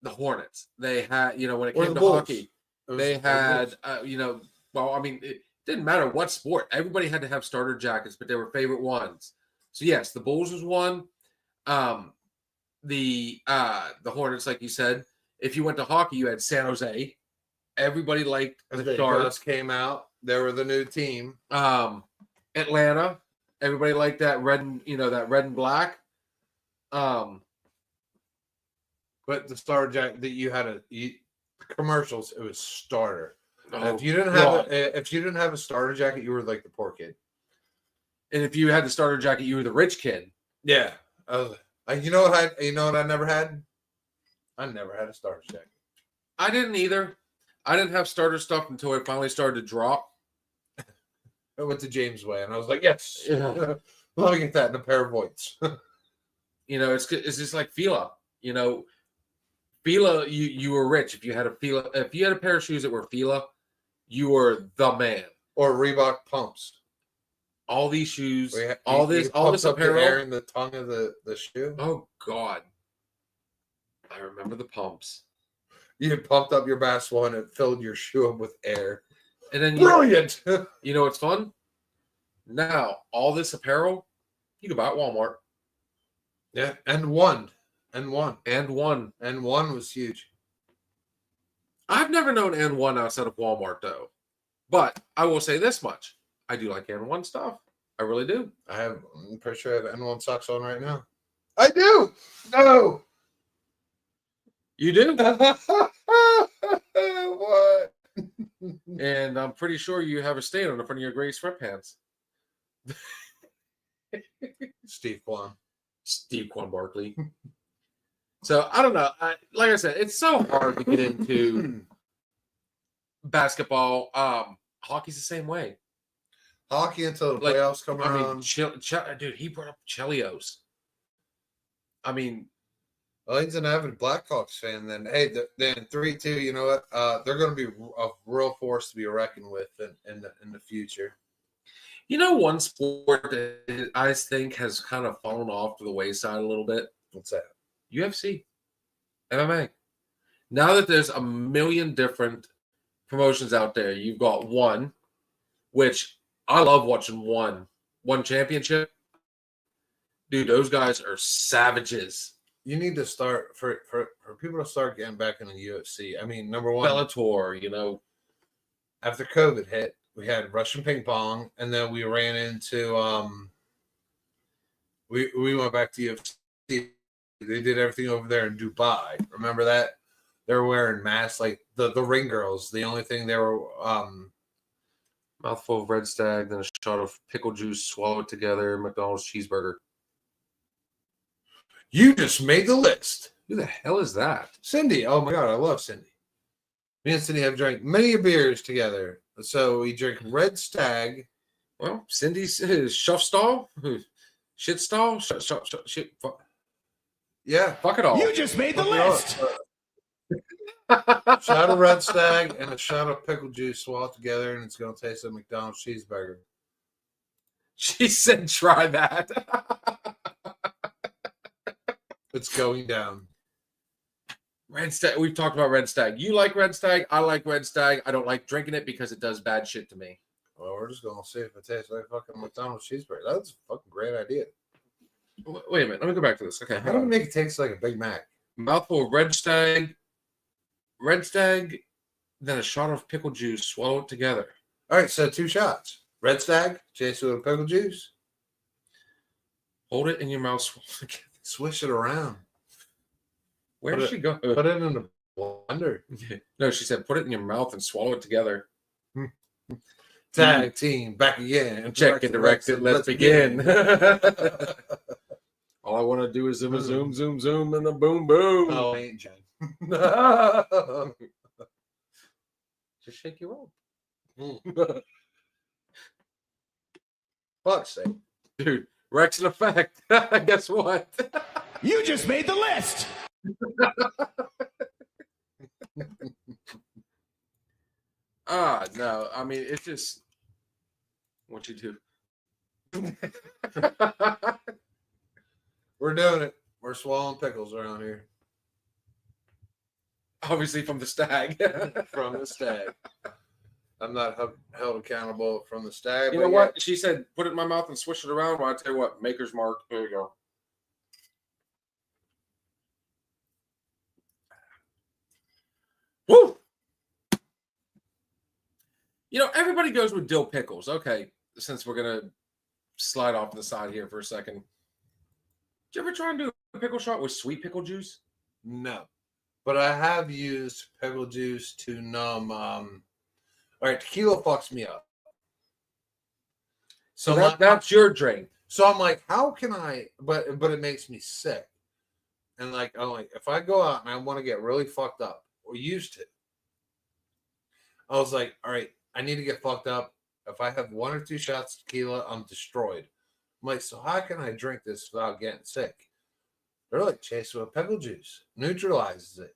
Hornets. They had, you know, when it came to hockey, they had, you know, well, I mean, it didn't matter what sport. Everybody had to have starter jackets, but they were favorite ones. So yes, the Bulls was one. The Hornets, like you said. If you went to hockey, you had San Jose. Everybody liked the Sharks. Came out. They were the new team. Atlanta. Everybody liked that red and black. But the starter jacket that you had commercials, it was starter. Oh, if you didn't have a starter jacket, you were like the poor kid. And if you had the starter jacket, you were the rich kid. Yeah. You know what I never had? I never had a starter jacket. I didn't either. I didn't have starter stuff until it finally started to drop. I went to James Way and I was like, yes. Yeah. Let me get that in a pair of voids. You know, it's just like Fila. You know, Fila, you were rich if you had a Fila. If you had a pair of shoes that were Fila, you were the man. Or Reebok pumps. All these shoes, all this apparel. air in the tongue of the shoe. Oh God! I remember the pumps. You pumped up your Bass One and filled your shoe up with air. And then Brilliant. you know what's fun? Now, all this apparel, you can buy at Walmart. Yeah, and one And one. was huge. I've never known and one outside of Walmart, though. But I will say this much. I do like and one stuff. I really do. I'm pretty sure I have N1 socks on right now. I do. No. You do? What? And I'm pretty sure you have a stain on the front of your gray sweatpants. Steve Kwan. Steve Quan Barkley. So I don't know. Like I said, it's so hard to get into basketball. Hockey's the same way. Hockey until the Like, playoffs come I mean, around. dude, he brought up Chelios. I mean, Well, he's an avid Blackhawks fan. Then, hey, then 3-2. You know what? They're going to be a real force to be reckoned with in the future. you know, one sport that I think has kind of fallen off to the wayside a little bit. What's that? UFC, MMA. Now that there's a million different promotions out there, you've got one, which I love watching one championship. Dude, those guys are savages. You need to start for people to start getting back in the UFC. I mean, number one, Bellator, you know. after COVID hit, we had Russian ping pong, and then we ran into we went back to UFC. They did everything over there in Dubai. Remember that? They're wearing masks, like the ring girls. The only thing they were Mouthful of Red Stag, then a shot of pickle juice, swallowed together, McDonald's cheeseburger. you just made the list. Who the hell is that? Cindy. Oh my god, I love Cindy. Me and Cindy have drank many beers together. So we drink Red Stag. Well, Cindy's Shuff Stall? Shit Stall? Shit. Yeah. Fuck it all. You just made the list. Shot of Red Stag and a shot of pickle juice swallowed together, and it's going to taste like McDonald's cheeseburger. She said, try that. It's going down. Red Stag. We've talked about Red Stag. You like Red Stag. I like Red Stag. I don't like drinking it because it does bad shit to me. Well, we're just going to see if it tastes like fucking McDonald's cheeseburger. That's a fucking great idea. Wait a minute. Let me go back to this. Okay. How do we make it taste like a Big Mac? Mouthful of Red Stag, then a shot of pickle juice, swallow it together. All right, so 2 shots. Red Stag, chase it with pickle juice. Hold it in your mouth. Swallow it together. Swish it around. Where did she go? Put it in the blender. No, she said put it in your mouth and swallow it together. Tag team back again. Check and directed. Let's begin. All I want to do is zoom, and a boom, boom. Oh, ain't Jen. Just shake your rope. Fuck's sake. Dude, Rex in effect. Guess what? You just made the list. No. I mean, it's just what you do. We're doing it. We're swallowing pickles around here. Obviously from the stag. From the stag. I'm not held accountable from the stag. You know what? She said, put it in my mouth and swish it around. Well, I tell you what, Maker's Mark. There you go. Woo! You know, everybody goes with dill pickles. Okay, since we're going to slide off to the side here for a second. Did you ever try and do a pickle shot with sweet pickle juice? No. But I have used pickle juice to numb. All right, tequila fucks me up. So that's your drink. So I'm like, how can I? But it makes me sick. And like, I'm like, if I go out and I want to get really fucked up, or used to, I was like, all right, I need to get fucked up. If I have 1 or 2 shots of tequila, I'm destroyed. I'm like, so how can I drink this without getting sick? They're like, chase it with pickle juice, neutralizes it.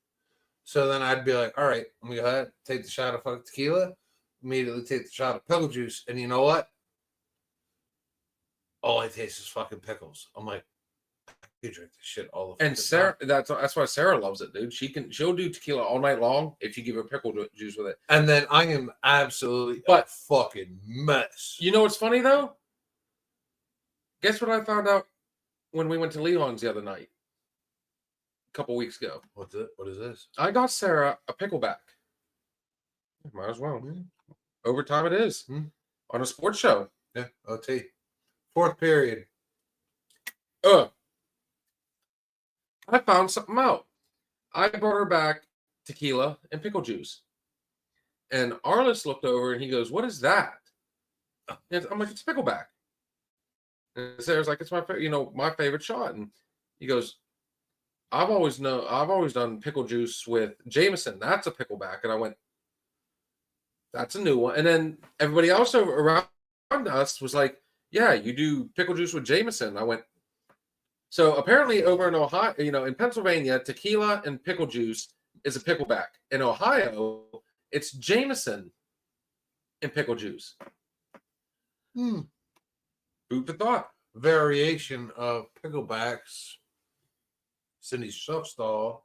So then I'd be like, all right, I'm gonna go ahead, take the shot of fucking tequila, immediately take the shot of pickle juice, and you know what? All I taste is fucking pickles. I'm like, You drink the shit all the And fucking Sarah, time. that's why Sarah loves it, dude. She'll do tequila all night long if you give her pickle juice with it. And then I am absolutely But- a fucking mess. You know what's funny though? Guess what I found out when we went to Leon's the other night, a couple weeks ago. What's it? What is this? I got Sarah a pickleback. Might as well. Overtime it is Hmm. on a sports show. Yeah, OT. Fourth period. I found something out. I brought her back tequila and pickle juice. And Arliss looked over and he goes, "What is that?" And I'm like, "It's pickleback." And Sarah's like, "It's my my favorite shot." And he goes, I've always done pickle juice with Jameson. That's a pickleback." And I went, "That's a new one." And then everybody else around us was like, "Yeah, you do pickle juice with Jameson." I went, so apparently over in Ohio, in Pennsylvania, tequila and pickle juice is a pickleback. In Ohio, it's Jameson and pickle juice. Food for thought. Variation of picklebacks. Cindy Shuckstall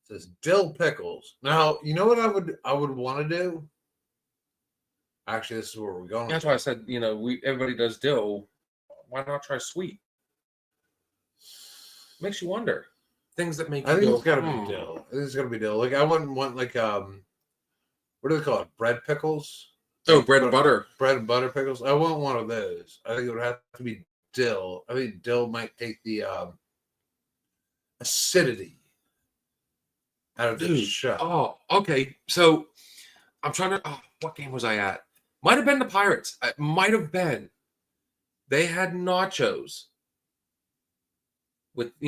says dill pickles. Now, you know what I would want to do? Actually, this is where we're going. That's why I said, everybody does dill. Why not try sweet? Makes you wonder. Things that make I you think go, it's gotta "Hmm." be dill. I think it's gotta be dill. Like I wouldn't want what do they call it? Bread pickles? Oh, bread and butter. Bread and butter pickles. I want one of those. I think it would have to be dill. I think dill might take the acidity out of the Dude, shot. Oh, okay. So I'm trying to. Oh, what game was I at? Might have been the Pirates. It might have been. They had nachos. With they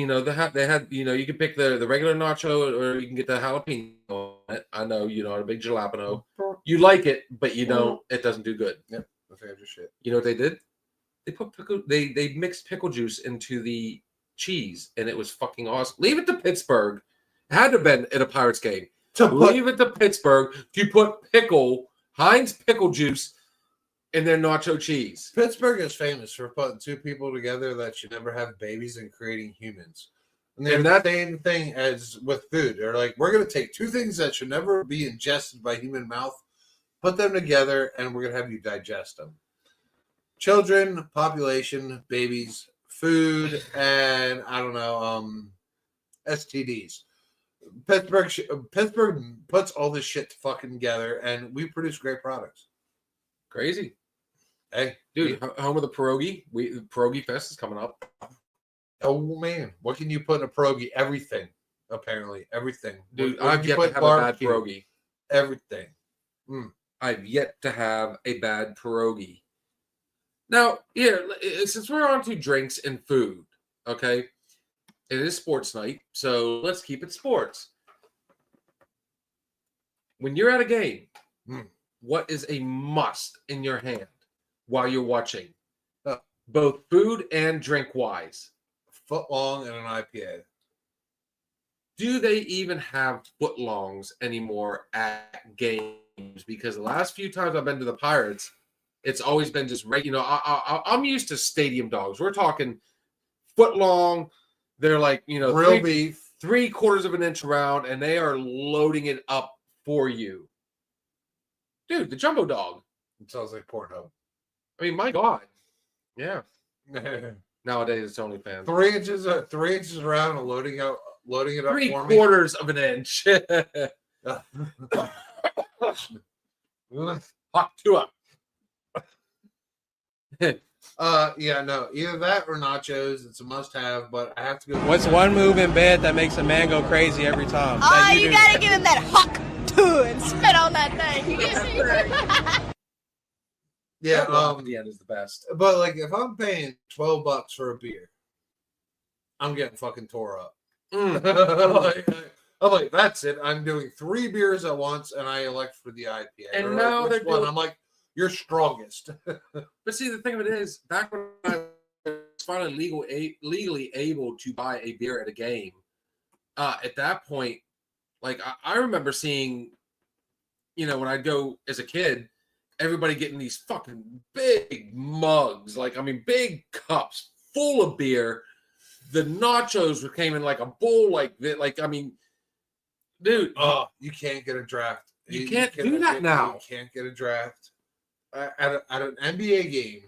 had you can pick the regular nacho or you can get the jalapeno on it. I know you're not a big jalapeno. You like it, but you don't. It doesn't do good. My favorite shit. You know what they did? They put they mixed pickle juice into the cheese, and it was fucking awesome. Leave it to Pittsburgh. It had to have been at a Pirates game. Leave it to Pittsburgh to put Heinz pickle juice in their nacho cheese. Pittsburgh is famous for putting two people together that should never have babies and creating humans. And they're And the that- same thing as with food. They're like, we're going to take two things that should never be ingested by human mouth, put them together, and we're going to have you digest them. Children, population, babies, food, and I don't know, STDs. Pittsburgh puts all this shit fucking together, and we produce great products. Crazy. Hey, Dude, home of the pierogi. The pierogi fest is coming up. oh man, what can you put in a pierogi? Everything, apparently, everything. Dude, What can I've you yet put to in have a bad barbecue? pierogi. Everything. I've yet to have a bad pierogi. Now, here, since we're on to drinks and food, okay, it is sports night, so let's keep it sports. When you're at a game, what is a must in your hand while you're watching? Both food and drink wise. Foot long and an IPA. Do they even have footlongs anymore at games? Because the last few times I've been to the Pirates, it's always been just regular. I'm used to stadium dogs. We're talking footlong. They're like Real beef. 3/4 of an inch round, and they are loading it up for you, dude. The jumbo dog. It sounds like Pornhub. I mean, my God. Yeah. Nowadays it's OnlyFans. 3 inches around and loading it up for me. 3/4 of an inch. Hot two up. Yeah, no, either that or nachos. It's a must-have, but I have to go. What's one move in bed that makes a man go crazy every time? Oh, That you do? gotta give him that huck to and spit on that thing. You get me? Yeah, At the end is the best. but like if I'm paying $12 for a beer, I'm getting fucking tore up. I'm like, that's it. I'm doing 3 beers at once, and I elect for the IPA. And They're now like, they're which one? doing- I'm like, you're strongest. But see, the thing of it is, back when I was finally legally able to buy a beer at a game, at that point, like I remember seeing, when I'd go as a kid, everybody getting these fucking big mugs, big cups full of beer, the nachos came in like a bowl, like that. Like, I mean, dude, Oh, you can't get a draft. You can't do that now. You can't get a draft. At an NBA game,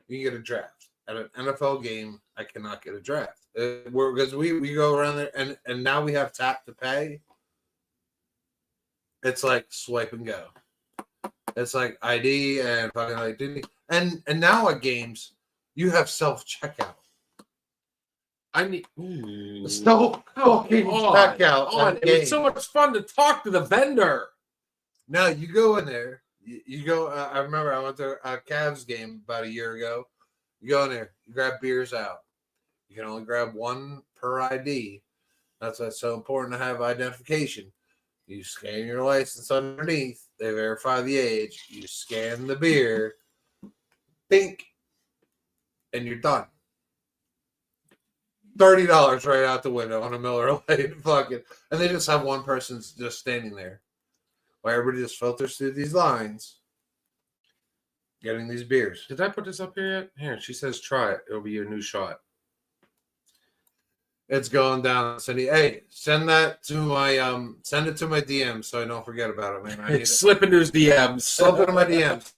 you can get a draft. At an NFL game, I cannot get a draft. Because we go around there, and now we have tap to pay. It's like swipe and go. It's like ID and fucking identity. And now at games, you have self checkout. I need Self fucking checkout. on. It's so much fun to talk to the vendor. Now you go in there. You go. I remember I went to a Cavs game about a year ago. You go in there. You grab beers out. You can only grab one per ID. That's why it's so important to have identification. You scan your license underneath. They verify the age. You scan the beer. Bink. And you're done. $30 right out the window on a Miller Lite. Fucking. And they just have one person just standing there. While everybody just filters through these lines. Getting these beers. Did I put this up here yet? Here, she says try it. It'll be your new shot. It's going down, Cindy. Hey, send that to my send it to my DM so I don't forget about it, man. I need it. Slip into his DMs. Slip into my DMs.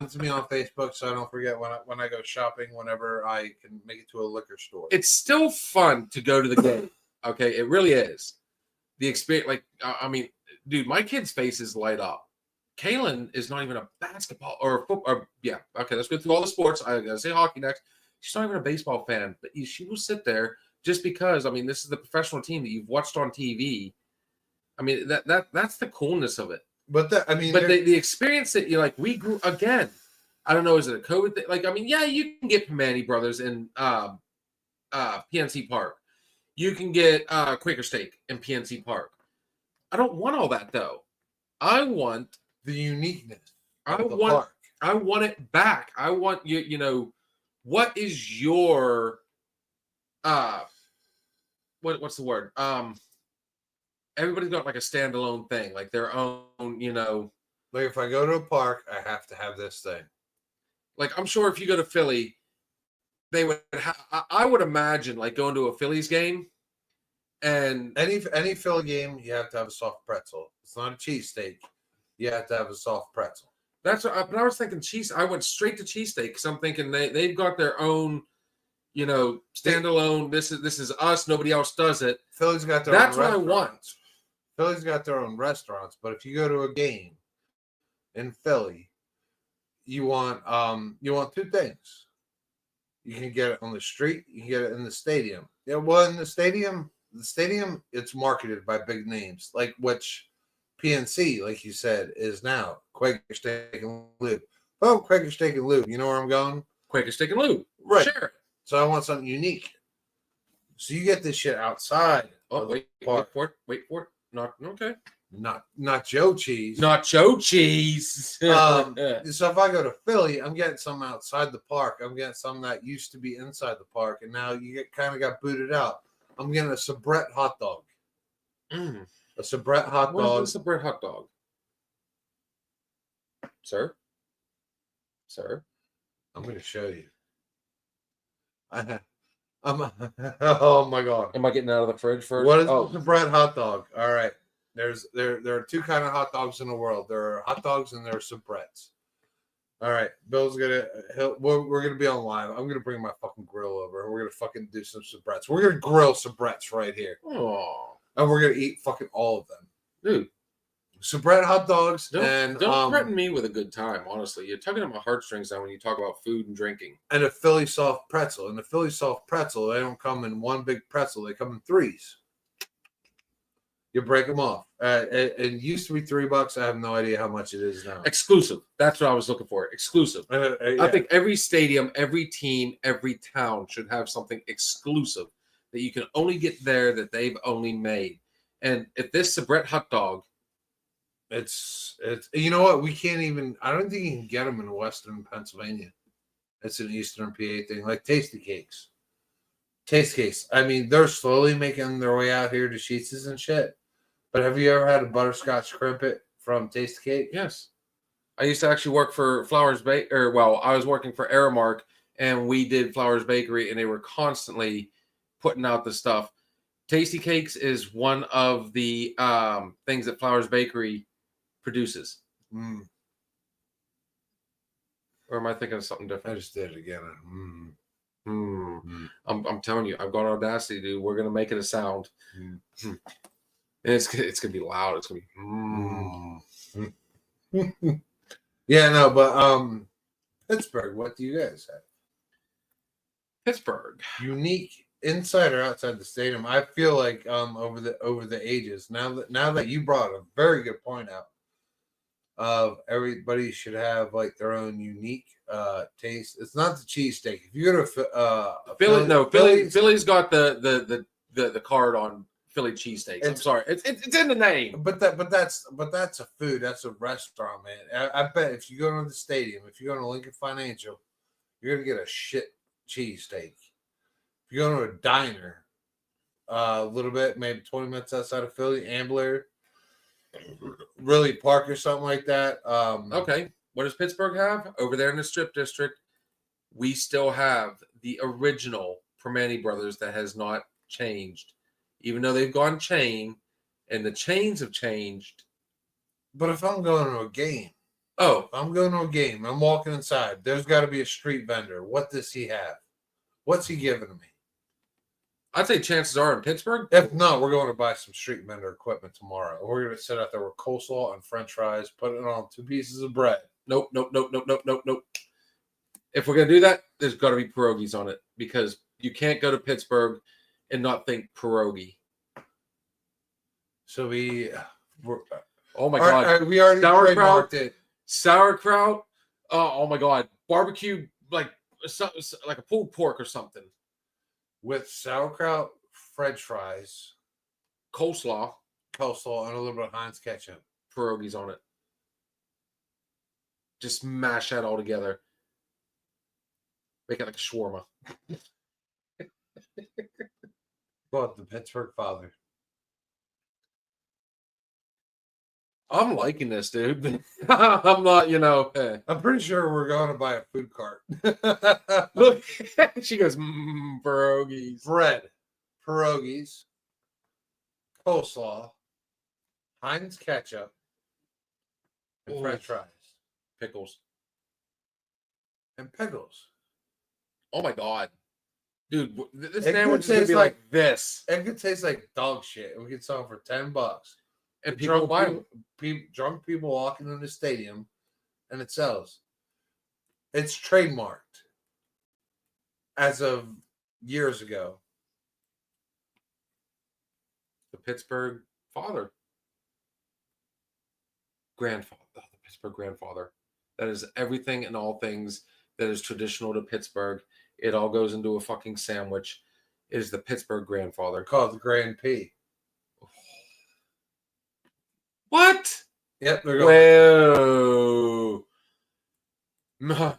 Send it to me on Facebook so I don't forget when I go shopping whenever I can make it to a liquor store. It's still fun to go to the game. Okay, it really is. The experience, like, I mean, dude, my kid's faces light up. Kaylin is not even a basketball or football. Yeah, okay, let's go through all the sports. I gotta say hockey next. She's not even a baseball fan, but she will sit there just because. I mean, this is the professional team that you've watched on TV. I mean, that's the coolness of it. But the experience that you like, we grew again. I don't know, is it a COVID thing? Like, I mean, yeah, you can get Primanti Brothers in PNC Park. You can get Quaker Steak in PNC Park. I don't want all that though. I want the uniqueness. I want it back. I want you. You know, what is your what's the word? Everybody's got like a standalone thing, like their own. You know, like if I go to a park, I have to have this thing. Like I'm sure if you go to Philly, they would. I would imagine like going to a Phillies game. And any Philly game, you have to have a soft pretzel. It's not a cheesesteak. You have to have a soft pretzel. That's what but I was thinking cheese. I went straight to cheesesteak because I'm thinking they've got their own, you know, standalone. This is us. Nobody else does it. Philly's got their That's own what I want. Philly's got their own restaurants, but if you go to a game in Philly, you want two things. You can get it on the street. You can get it in the stadium. Yeah, well, in the stadium, it's marketed by big names, like which PNC, like you said, is now Quaker Steak and Lube. Oh, Quaker Steak and Lube. You know where I'm going? Quaker Steak and Lube. Right. Sure. So I want something unique. So you get this shit outside. Oh, wait for it. Not okay. Not Joe cheese. Not Joe cheese. So if I go to Philly, I'm getting some outside the park. I'm getting some that used to be inside the park, and now you kind of got booted out. I'm getting a Sabrett hot dog. A Sabrett hot dog. What is a Sabrett hot dog? Sir? I'm going to show you. Oh my God. Am I getting out of the fridge first? What is a Sabrett hot dog? All right. There are two kind of hot dogs in the world. There are hot dogs and there are Sabretts. All right, Bill's we're gonna be on live. I'm gonna bring my fucking grill over. We're gonna fucking do some Sabretts. We're gonna grill Sabretts right here. Oh, and we're gonna eat fucking all of them, dude. Sabrett hot dogs. Don't threaten me with a good time. Honestly, you're tugging at my heartstrings now when you talk about food and drinking. And a Philly soft pretzel. And the Philly soft pretzel, they don't come in one big pretzel. They come in threes. You break them off. It used to be $3. I have no idea how much it is now. Exclusive. That's what I was looking for. Exclusive. Yeah. I think every stadium, every team, every town should have something exclusive that you can only get there that they've only made. And if this Sabrett hot dog, it's you know what, we can't even. I don't think you can get them in Western Pennsylvania. It's an Eastern PA thing, like Tasty Cakes. Tasty Cakes. I mean, they're slowly making their way out here to Sheetz and shit. But have you ever had a butterscotch crimpet from Tasty Cake? Yes. I used to actually work for Flowers Bay, I was working for Aramark and we did Flowers Bakery, and they were constantly putting out the stuff. Tasty Cakes is one of the things that Flowers Bakery produces. Mm, Or am I thinking of something I different? just did it again. I'm telling you, I've got Audacity, dude. We're gonna make it a sound, Mm. and it's gonna be loud. It's gonna be. Yeah, no, but Pittsburgh. What do you guys have? Pittsburgh. Unique inside or outside the stadium? I feel like over the ages. Now that you brought a very good point out of everybody should have like their own unique taste. It's not the cheesesteak. If you go to Philly's got the card on Philly cheesesteaks. I'm sorry, it's in the name. But that's a food. That's a restaurant, man. I bet if you go to the stadium, if you go to Lincoln Financial, you're gonna get a shit cheesesteak. If you go to a diner, a little bit, maybe 20 minutes outside of Philly, Ambler, Ridley Park or something like that. Okay, what does Pittsburgh have over there in the Strip District? We still have the original Permane Brothers that has not changed, even though they've gone chain, and the chains have changed. But if I'm going to a game, Oh, I'm walking inside. There's got to be a street vendor. What does he have? What's he giving to me? I'd say chances are in Pittsburgh. If not, we're going to buy some street vendor equipment tomorrow. We're going to sit out there with coleslaw and French fries, put it on 2 pieces of bread. Nope. If we're gonna do that, there's got to be pierogies on it, because you can't go to Pittsburgh and not think pierogi. So Oh my god, we already Sauerkraut. trademarked it. Sauerkraut. Oh my god, barbecue like a pulled pork or something. With sauerkraut, French fries, Coleslaw, and a little bit of Heinz ketchup. pierogies on it. Just mash that all together. Make it like a shawarma. But the Pittsburgh Father. I'm liking this, dude. I'm not, I'm pretty sure we're going to buy a food cart. Look, she goes, pierogies. Bread, pierogies, coleslaw, Heinz ketchup, and Ooh. French fries, Pickles. and pickles. Oh my god. Dude, this It sandwich is could going to be taste like this. It could taste like dog shit, and we could sell them for $10. And people buy them. Drunk people walking in the stadium, and it sells. It's trademarked as of years ago. The Pittsburgh grandfather. The Pittsburgh grandfather. That is everything and all things that is traditional to Pittsburgh. It all goes into a fucking sandwich. It is the Pittsburgh grandfather. They're called the Grand P. What? Yep, they're going. Whoa.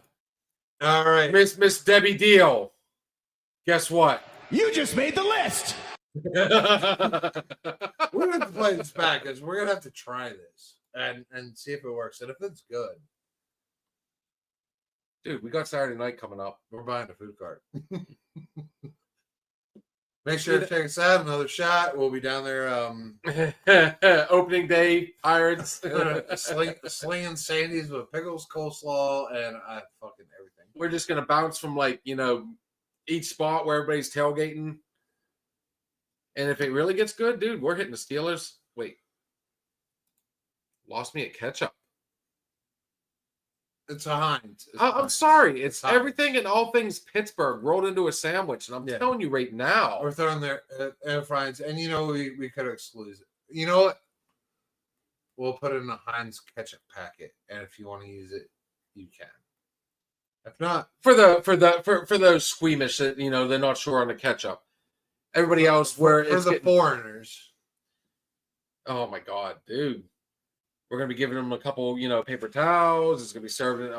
All right. Miss Debbie Deal. Guess what? You just made the list. We're gonna have to play this back because we're gonna have to try this and see if it works. And if it's good, Dude, we got Saturday night coming up. we're buying a food cart. Make sure to check us out. Another shot. We'll be down there Opening day, Pirates. slinging Sandy's with pickles, coleslaw, and fucking everything. We're just gonna bounce from each spot where everybody's tailgating. And if it really gets good, dude, we're hitting the Steelers. Wait. Lost me at ketchup. It's a Heinz. I'm sorry. It's Heinz. everything and all things Pittsburgh rolled into a sandwich. And I'm telling you right now. We're throwing their air fries, and we could exclude it. You know what? We'll put it in a Heinz ketchup packet, and if you want to use it, you can. If not, For those squeamish that they're not sure on the ketchup. Everybody else for the foreigners. Oh my god, dude. We're gonna be giving them a couple, paper towels. It's gonna be serving.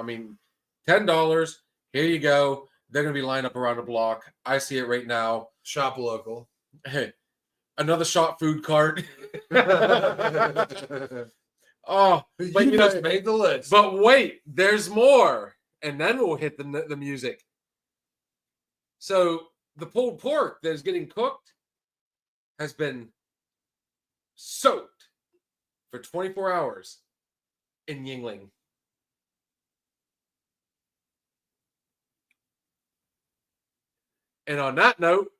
$10. Here you go. They're gonna be lined up around the block. I see it right now. Shop local. Hey, another shop food cart. Oh, but you just made the list. But wait, there's more, and then we'll hit the music. So the pulled pork that is getting cooked has been soaked for 24 hours in Yingling. And on that note,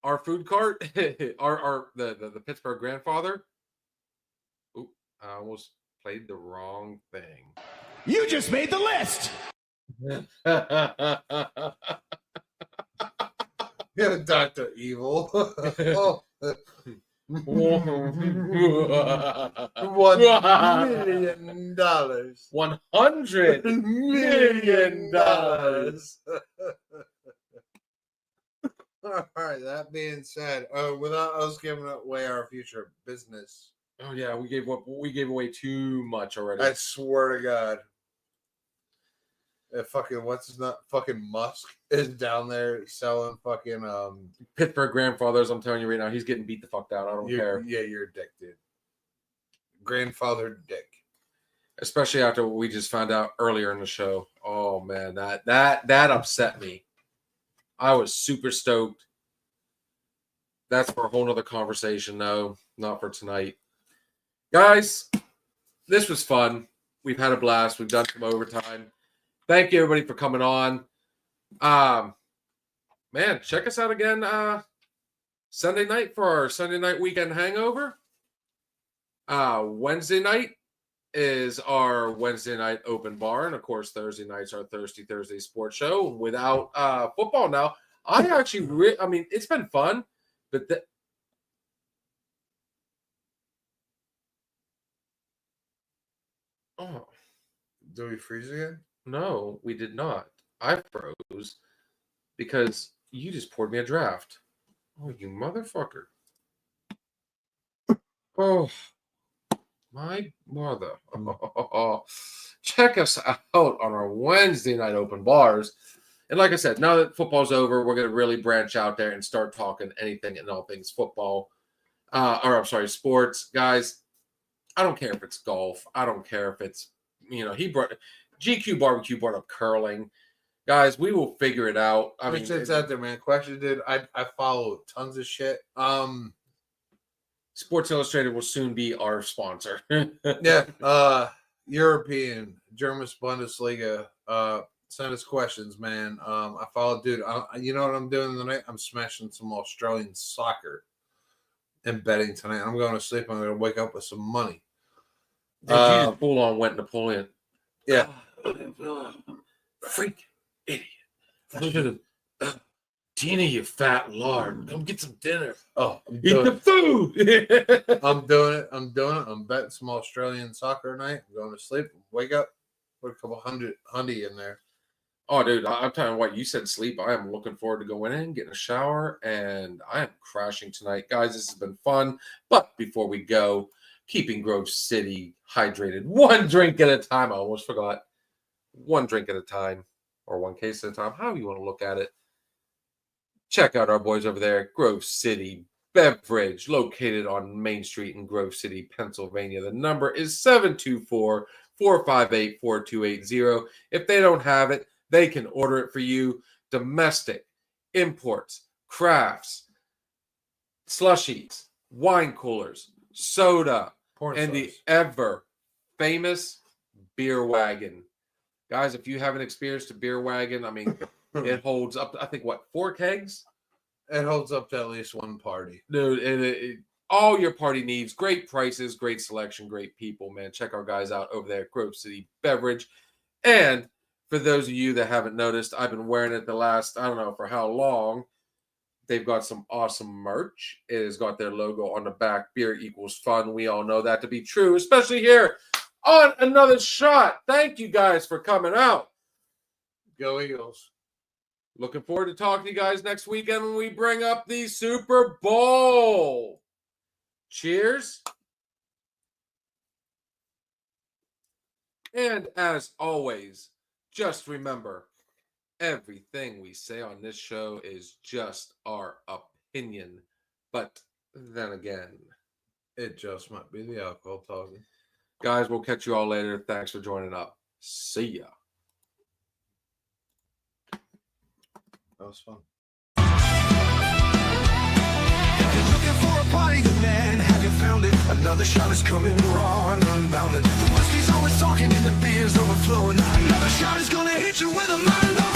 our food cart, the Pittsburgh Grandfather. Oop, I almost played the wrong thing. You just made the list. Yeah, Dr. Evil. Oh. $1 million. $100 million. All right. That being said, without us giving away our future business, Oh yeah, we gave away too much already. I swear to God, fucking Musk is down there selling fucking Pittsburgh Grandfathers. I'm telling you right now, he's getting beat the fuck down. I don't care. Yeah, you're a dick, dude. Grandfather dick. Especially after what we just found out earlier in the show. Oh man, that upset me. I was super stoked. That's for a whole nother conversation, though. Not for tonight. Guys, this was fun. We've had a blast. We've done some overtime. Thank you, everybody, for coming on. Man, check us out again Sunday night for our Sunday night weekend hangover. Wednesday night is our Wednesday night open bar. And, of course, Thursday nights our Thursday sports show. Without football now, I actually I mean, it's been fun. But oh, do we freeze again? No, we did not. I froze because you just poured me a draft. Oh, you motherfucker. Oh, my mother. Check us out on our Wednesday night open bars. And like I said, now that football's over, we're going to really branch out there and start talking anything and all things football. Sports. Guys, I don't care if it's golf. I don't care if it's, GQ Barbecue brought up curling. Guys, we will figure it out. I mean, it's out there, man. Question, dude. I follow tons of shit. Sports Illustrated will soon be our sponsor. Yeah. European, German Bundesliga. Send us questions, man. I follow, dude. You know what I'm doing tonight? I'm smashing some Australian soccer and betting tonight. I'm going to sleep. I'm going to wake up with some money. Did you just full on went Napoleon? Yeah. Freak idiot. Look at him. Tina, you fat lard. Come get some dinner. Oh, eat the food. I'm doing it. I'm betting some Australian soccer tonight. I'm going to sleep. Wake up. Put a couple hundy in there. Oh, dude, I'm telling you what, you said sleep. I am looking forward to going in, getting a shower, and I am crashing tonight. Guys, this has been fun. But before we go, keeping Grove City hydrated, one drink at a time. I almost forgot. One drink at a time, or one case at a time, however you want to look at it. Check out our boys over there, Grove City Beverage, located on Main Street in Grove City, Pennsylvania. The number is 724-458-4280. If they don't have it, they can order it for you. Domestic, imports, crafts, slushies, wine coolers, soda, and the ever famous beer wagon. Guys, if you haven't experienced a beer wagon, I mean, it holds up, I think, 4 kegs? It holds up to at least one party. Dude, and all your party needs, great prices, great selection, great people, man. Check our guys out over there at Grove City Beverage. And for those of you that haven't noticed, I've been wearing it the last, I don't know for how long. They've got some awesome merch. It has got their logo on the back. Beer equals fun. We all know that to be true, especially here on Another Shot. Thank you guys for coming out. Go Eagles. Looking forward to talking to you guys next weekend when we bring up the Super Bowl. Cheers. And as always, just remember, everything we say on this show is just our opinion. But then again, it just might be the alcohol talking. Guys, we'll catch you all later. Thanks for joining up. See ya. That was fun. If you're looking for a party, good man, have you found it? Another shot is coming, raw and unbounded. The whiskey's always talking and the beer's overflowing. Another shot is gonna hit you with a mind on